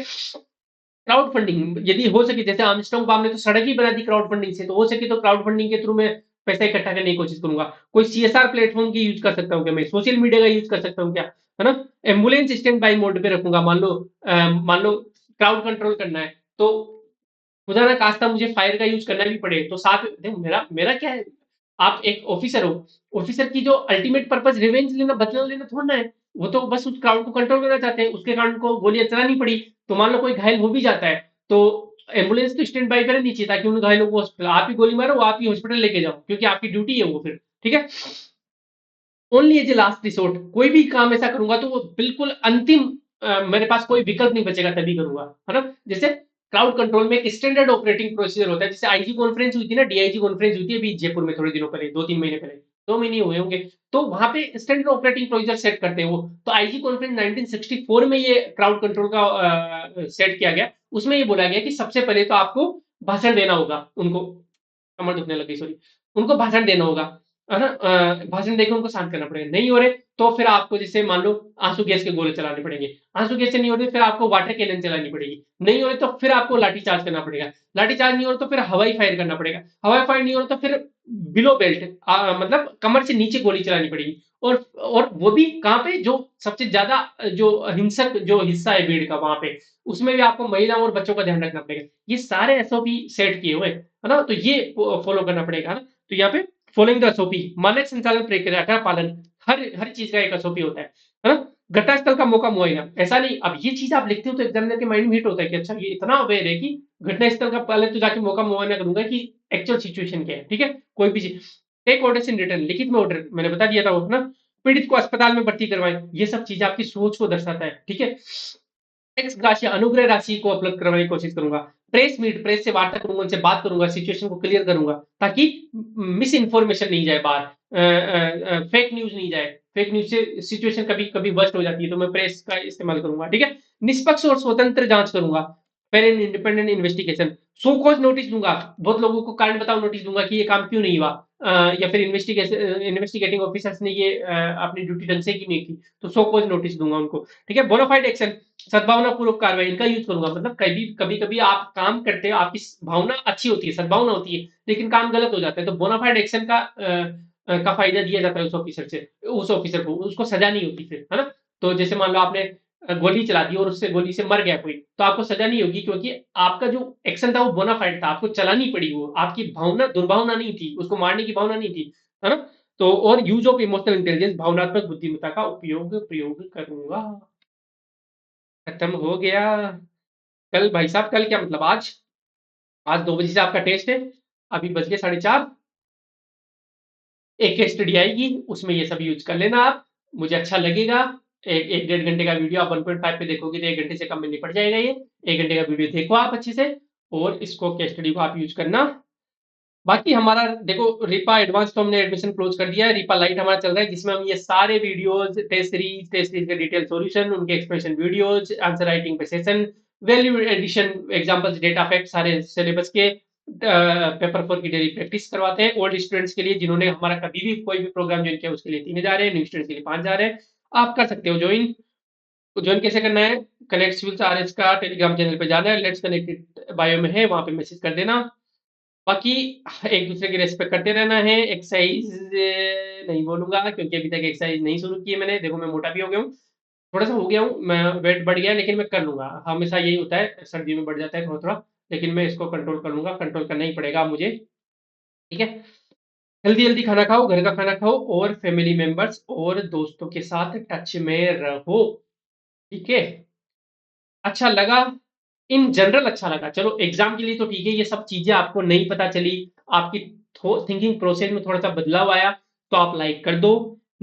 क्राउड फंडिंग, यदि हो सके, जैसे आर्मस्ट्रांग फार्म ने तो सड़क ही बना दी क्राउड फंडिंग से, तो हो सके तो क्राउड फंडिंग के थ्रू मैं पैसा इकट्ठा करने की कोशिश करूंगा। कोई सीएसआर प्लेटफॉर्म की यूज कर सकता हूँ क्या मैं? सोशल मीडिया का यूज कर सकता हूँ क्या? है ना? एम्बुलेंस स्टैंड बाई मोड पे रखूंगा। मान लो क्राउड कंट्रोल करना है, तो खुदा ना खास्ता मुझे फायर का यूज करना भी पड़े, तो साथ में देखो, मेरा मेरा क्या है, आप एक ऑफिसर हो, ऑफिसर की जो अल्टीमेट पर्पस रिवेंज लेना, बदला लेना थोड़ा ना है, वो तो बस उस क्राउड को कंट्रोल करना चाहते हैं, उसके कारण को गोलियां चलानी पड़ी, तो मान लो कोई घायल हो भी जाता है, तो एम्बुलेंस तो स्टैंड बाई करे नीचे, ताकि उन घायलों को हॉस्पिटल, आप ही गोली मारो, आप ही हॉस्पिटल लेके जाओ, क्योंकि आपकी ड्यूटी है वो फिर, ठीक है? Only as a last resort, कोई भी काम ऐसा करूंगा तो वो बिल्कुल अंतिम, मेरे पास कोई विकल्प नहीं बचेगा तभी करूंगा, है ना? जैसे क्राउड कंट्रोल में एक स्टैंडर्ड ऑपरेटिंग प्रोसीजर होता है, जैसे आईजी कॉन्फ्रेंस हुई थी ना, डीआईजी कॉन्फ्रेंस हुई थी अभी जयपुर में थोड़े दिनों पहले, 2-3 महीने पहले, 2 महीने हुए होंगे, तो वहां पे स्टैंडर्ड ऑपरेटिंग प्रोसीजर सेट करते हैं वो। तो आईजी कॉन्फ्रेंस 1964 में ये क्राउड कंट्रोल का सेट किया गया। उसमें ये बोला गया कि सबसे पहले तो आपको भाषण देना होगा उनको, कमर दुखने लगी, सॉरी, उनको भाषण देना होगा, है ना? भाषण देकर उनको शांत करना पड़ेगा, नहीं हो रहे तो फिर आपको, जैसे मान लो, आंसू गैस के गोले चलाने पड़ेंगे, आंसू गैस से नहीं हो रहे फिर आपको वाटर कैनन चलानी पड़ेगी, नहीं हो रहे तो फिर आपको लाठी चार्ज करना पड़ेगा, लाठी चार्ज नहीं हो रहा तो फिर हवाई फायर करना पड़ेगा, हवाई फायर नहीं हो रहा तो फिर बिलो बेल्ट, मतलब कमर से नीचे गोली चलानी पड़ेगी, और वो भी कहाँ पे, जो सबसे ज्यादा जो हिंसक जो हिस्सा है भीड़ का, वहां पे, उसमें भी आपको महिलाओं और बच्चों का ध्यान रखना पड़ेगा। ये सारे एसओपी सेट किए हुए हैं, है ना? तो ये फॉलो करना पड़ेगा, है ना? तो यहाँ पे फॉलोइंग द एसओपी, मानक संचालन प्रक्रिया का पालन, हर हर चीज का एक एसओपी होता है ना? घटनास्थल का मौका मुआयना, ऐसा नहीं, अब ये चीज आप लिखते हो तो एग्जामिनर के माइंड में हिट होता है कि अच्छा, ये इतना अवेयर है कि घटनास्थल का पहले तो जाके मौका मुआयना करूंगा कि एक्चुअल सिचुएशन क्या है, ठीक है? कोई भी चीज, टेक ऑर्डर इन रिटर्न, लिखित में ऑर्डर, मैंने बता दिया था वो, है ना? पीड़ित को अस्पताल में भर्ती करवाएं, ये सब चीजें आपकी सोच को दर्शाता है, ठीक है? टेक्स्ट राशि, अनुग्रह राशि को उपलब्ध करवाने की कोशिश करूंगा। प्रेस मीट, प्रेस से वार्ता करूंगा, उनसे बात करूंगा, सिचुएशन को क्लियर करूंगा, ताकि मिस इन्फॉर्मेशन नहीं जाए बाहर, फेक न्यूज नहीं जाए, फेक न्यूज से सिचुएशन कभी कभी वर्स्ट हो जाती है, तो मैं प्रेस का इस्तेमाल करूंगा, ठीक है? निष्पक्ष और स्वतंत्र जांच करूंगा, fair and independent investigation, show cause notice दूंगा, बहुत लोगों को कारण बताओ नोटिस दूंगा कि ये काम क्यों नहीं हुआ, या फिर इन्वेस्टिगेटिंग ऑफिसर्स ने ये अपनी ड्यूटी ढंग से की नहीं की, तो सो कॉज नोटिस दूंगा उनको। ठीक है, बोनाफाइड एक्शन, सद्भावना पूर्वक कार्रवाई, इनका यूज करूंगा। मतलब कभी कभी कभी आप काम करते हो, आपकी भावना अच्छी होती है, सद्भावना होती है, लेकिन काम गलत हो जाता है, तो बोनाफाइड एक्शन का फायदा दिया जाता है उस ऑफिसर से, उस ऑफिसर को, उसको सजा नहीं होती फिर, है ना। तो जैसे मान लो आपने गोली चला दी और उससे गोली से मर गया कोई, तो आपको सजा नहीं होगी, क्योंकि आपका जो एक्शन था वो बोनाफाइड था, आपको चलानी पड़ी, वो आपकी भावना दुर्भावना नहीं थी, उसको मारने की भावना नहीं थी, है ना। तो और यूज ऑफ इमोशनल इंटेलिजेंस, भावनात्मक बुद्धिमत्ता का उपयोग प्रयोग करूंगा। खत्म हो गया। कल भाई साहब, कल क्या मतलब आज, आज 2 बजे से आपका टेस्ट है, अभी बज गए 4:30, एक केस स्टडी आएगी, उसमें ये सब यूज कर लेना आप, मुझे अच्छा लगेगा। एक एक 1.5 घंटे का वीडियो आप 1.5 पे देखोगे तो 1 घंटे से कम में निपट जाएगा ये। 1 घंटे का वीडियो देखो आप अच्छे से, और इसको केस स्टडी को आप यूज करना। बाकी हमारा देखो, रिपा एडवांस तो हमने एडमिशन क्लोज कर दिया है, रिपा लाइट हमारा चल रहा है, जिसमें हम ये सारे वीडियोस, टेस्ट सीरीज के डिटेल सॉल्यूशन, उनके एक्सप्लेनेशन वीडियोस, आंसर राइटिंग पे session, value addition, examples, data fact, सारे सिलेबस के पेपर 4 की डेली प्रैक्टिस करवाते हैं। ओल्ड स्टूडेंट्स के लिए, जिन्होंने हमारा कभी भी कोई भी प्रोग्राम ज्वाइन किया, उसके लिए 3,000 है, न्यू स्टूडेंट्स के लिए 5,000 है। आप कर सकते हो ज्वाइन। ज्वाइन कैसे करना है, कनेक्ट सिविल्स आरएस का टेलीग्राम चैनल पे जाना है, लेट्स कनेक्टेड बायो में है, वहां पे मैसेज कर देना। बाकी एक दूसरे की रेस्पेक्ट करते रहना है। एक्सरसाइज नहीं बोलूंगा, क्योंकि अभी तक एक्सरसाइज नहीं शुरू की है मैंने, देखो मैं मोटा भी हो गया हूँ, थोड़ा सा हो गया हूँ मैं, वेट बढ़ गया है, लेकिन मैं कर लूंगा, हमेशा यही होता है, सर्दी में बढ़ जाता है थोड़ा थोड़ा, लेकिन मैं इसको कंट्रोल कर लूंगा, कंट्रोल करना ही पड़ेगा मुझे। ठीक है, हेल्दी हेल्दी खाना खाओ, घर का खाना खाओ, और फैमिली मेंबर्स और दोस्तों के साथ टच में रहो। ठीक है, अच्छा लगा, इन जनरल अच्छा लगा, चलो एग्जाम के लिए तो ठीक है, ये सब चीजें आपको नहीं पता चली, आपकी थिंकिंग प्रोसेस में थोड़ा सा बदलाव आया, तो आप लाइक कर दो,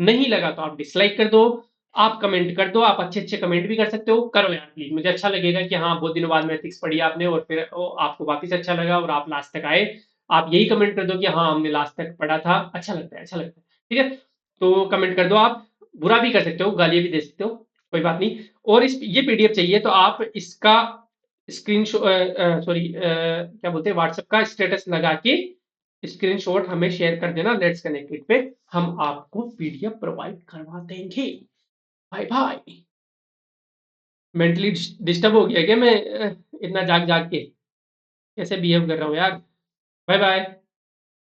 नहीं लगा तो आप डिसलाइक कर दो, आप कमेंट कर दो, आप अच्छे अच्छे कमेंट भी कर सकते हो, करो यार प्लीज, मुझे अच्छा लगेगा कि हाँ बहुत दिनों बाद में एथिक्स पढ़ी आपने, और फिर आपको वापस अच्छा लगा और आप लास्ट तक आए। आप यही कमेंट कर दो कि हाँ हमने लास्ट तक पढ़ा था, अच्छा लगता है, अच्छा लगता है। ठीक है, तो कमेंट कर दो आप, बुरा भी कर सकते हो, गाली भी दे सकते हो, कोई बात नहीं। और इस ये पीडीएफ चाहिए तो आप इसका स्क्रीनशॉट, सॉरी क्या बोलते हैं, व्हाट्सएप का स्टेटस लगा के स्क्रीनशॉट हमें शेयर कर देना, लेट्स कनेक्टेड पे, हम आपको पीडीएफ प्रोवाइड करवा देंगे। Bye bye. मेंटली डिस्टर्ब हो गया क्या मैं, इतना जाग जाग के कैसे बिहेव कर रहा हूँ यार। Bye bye.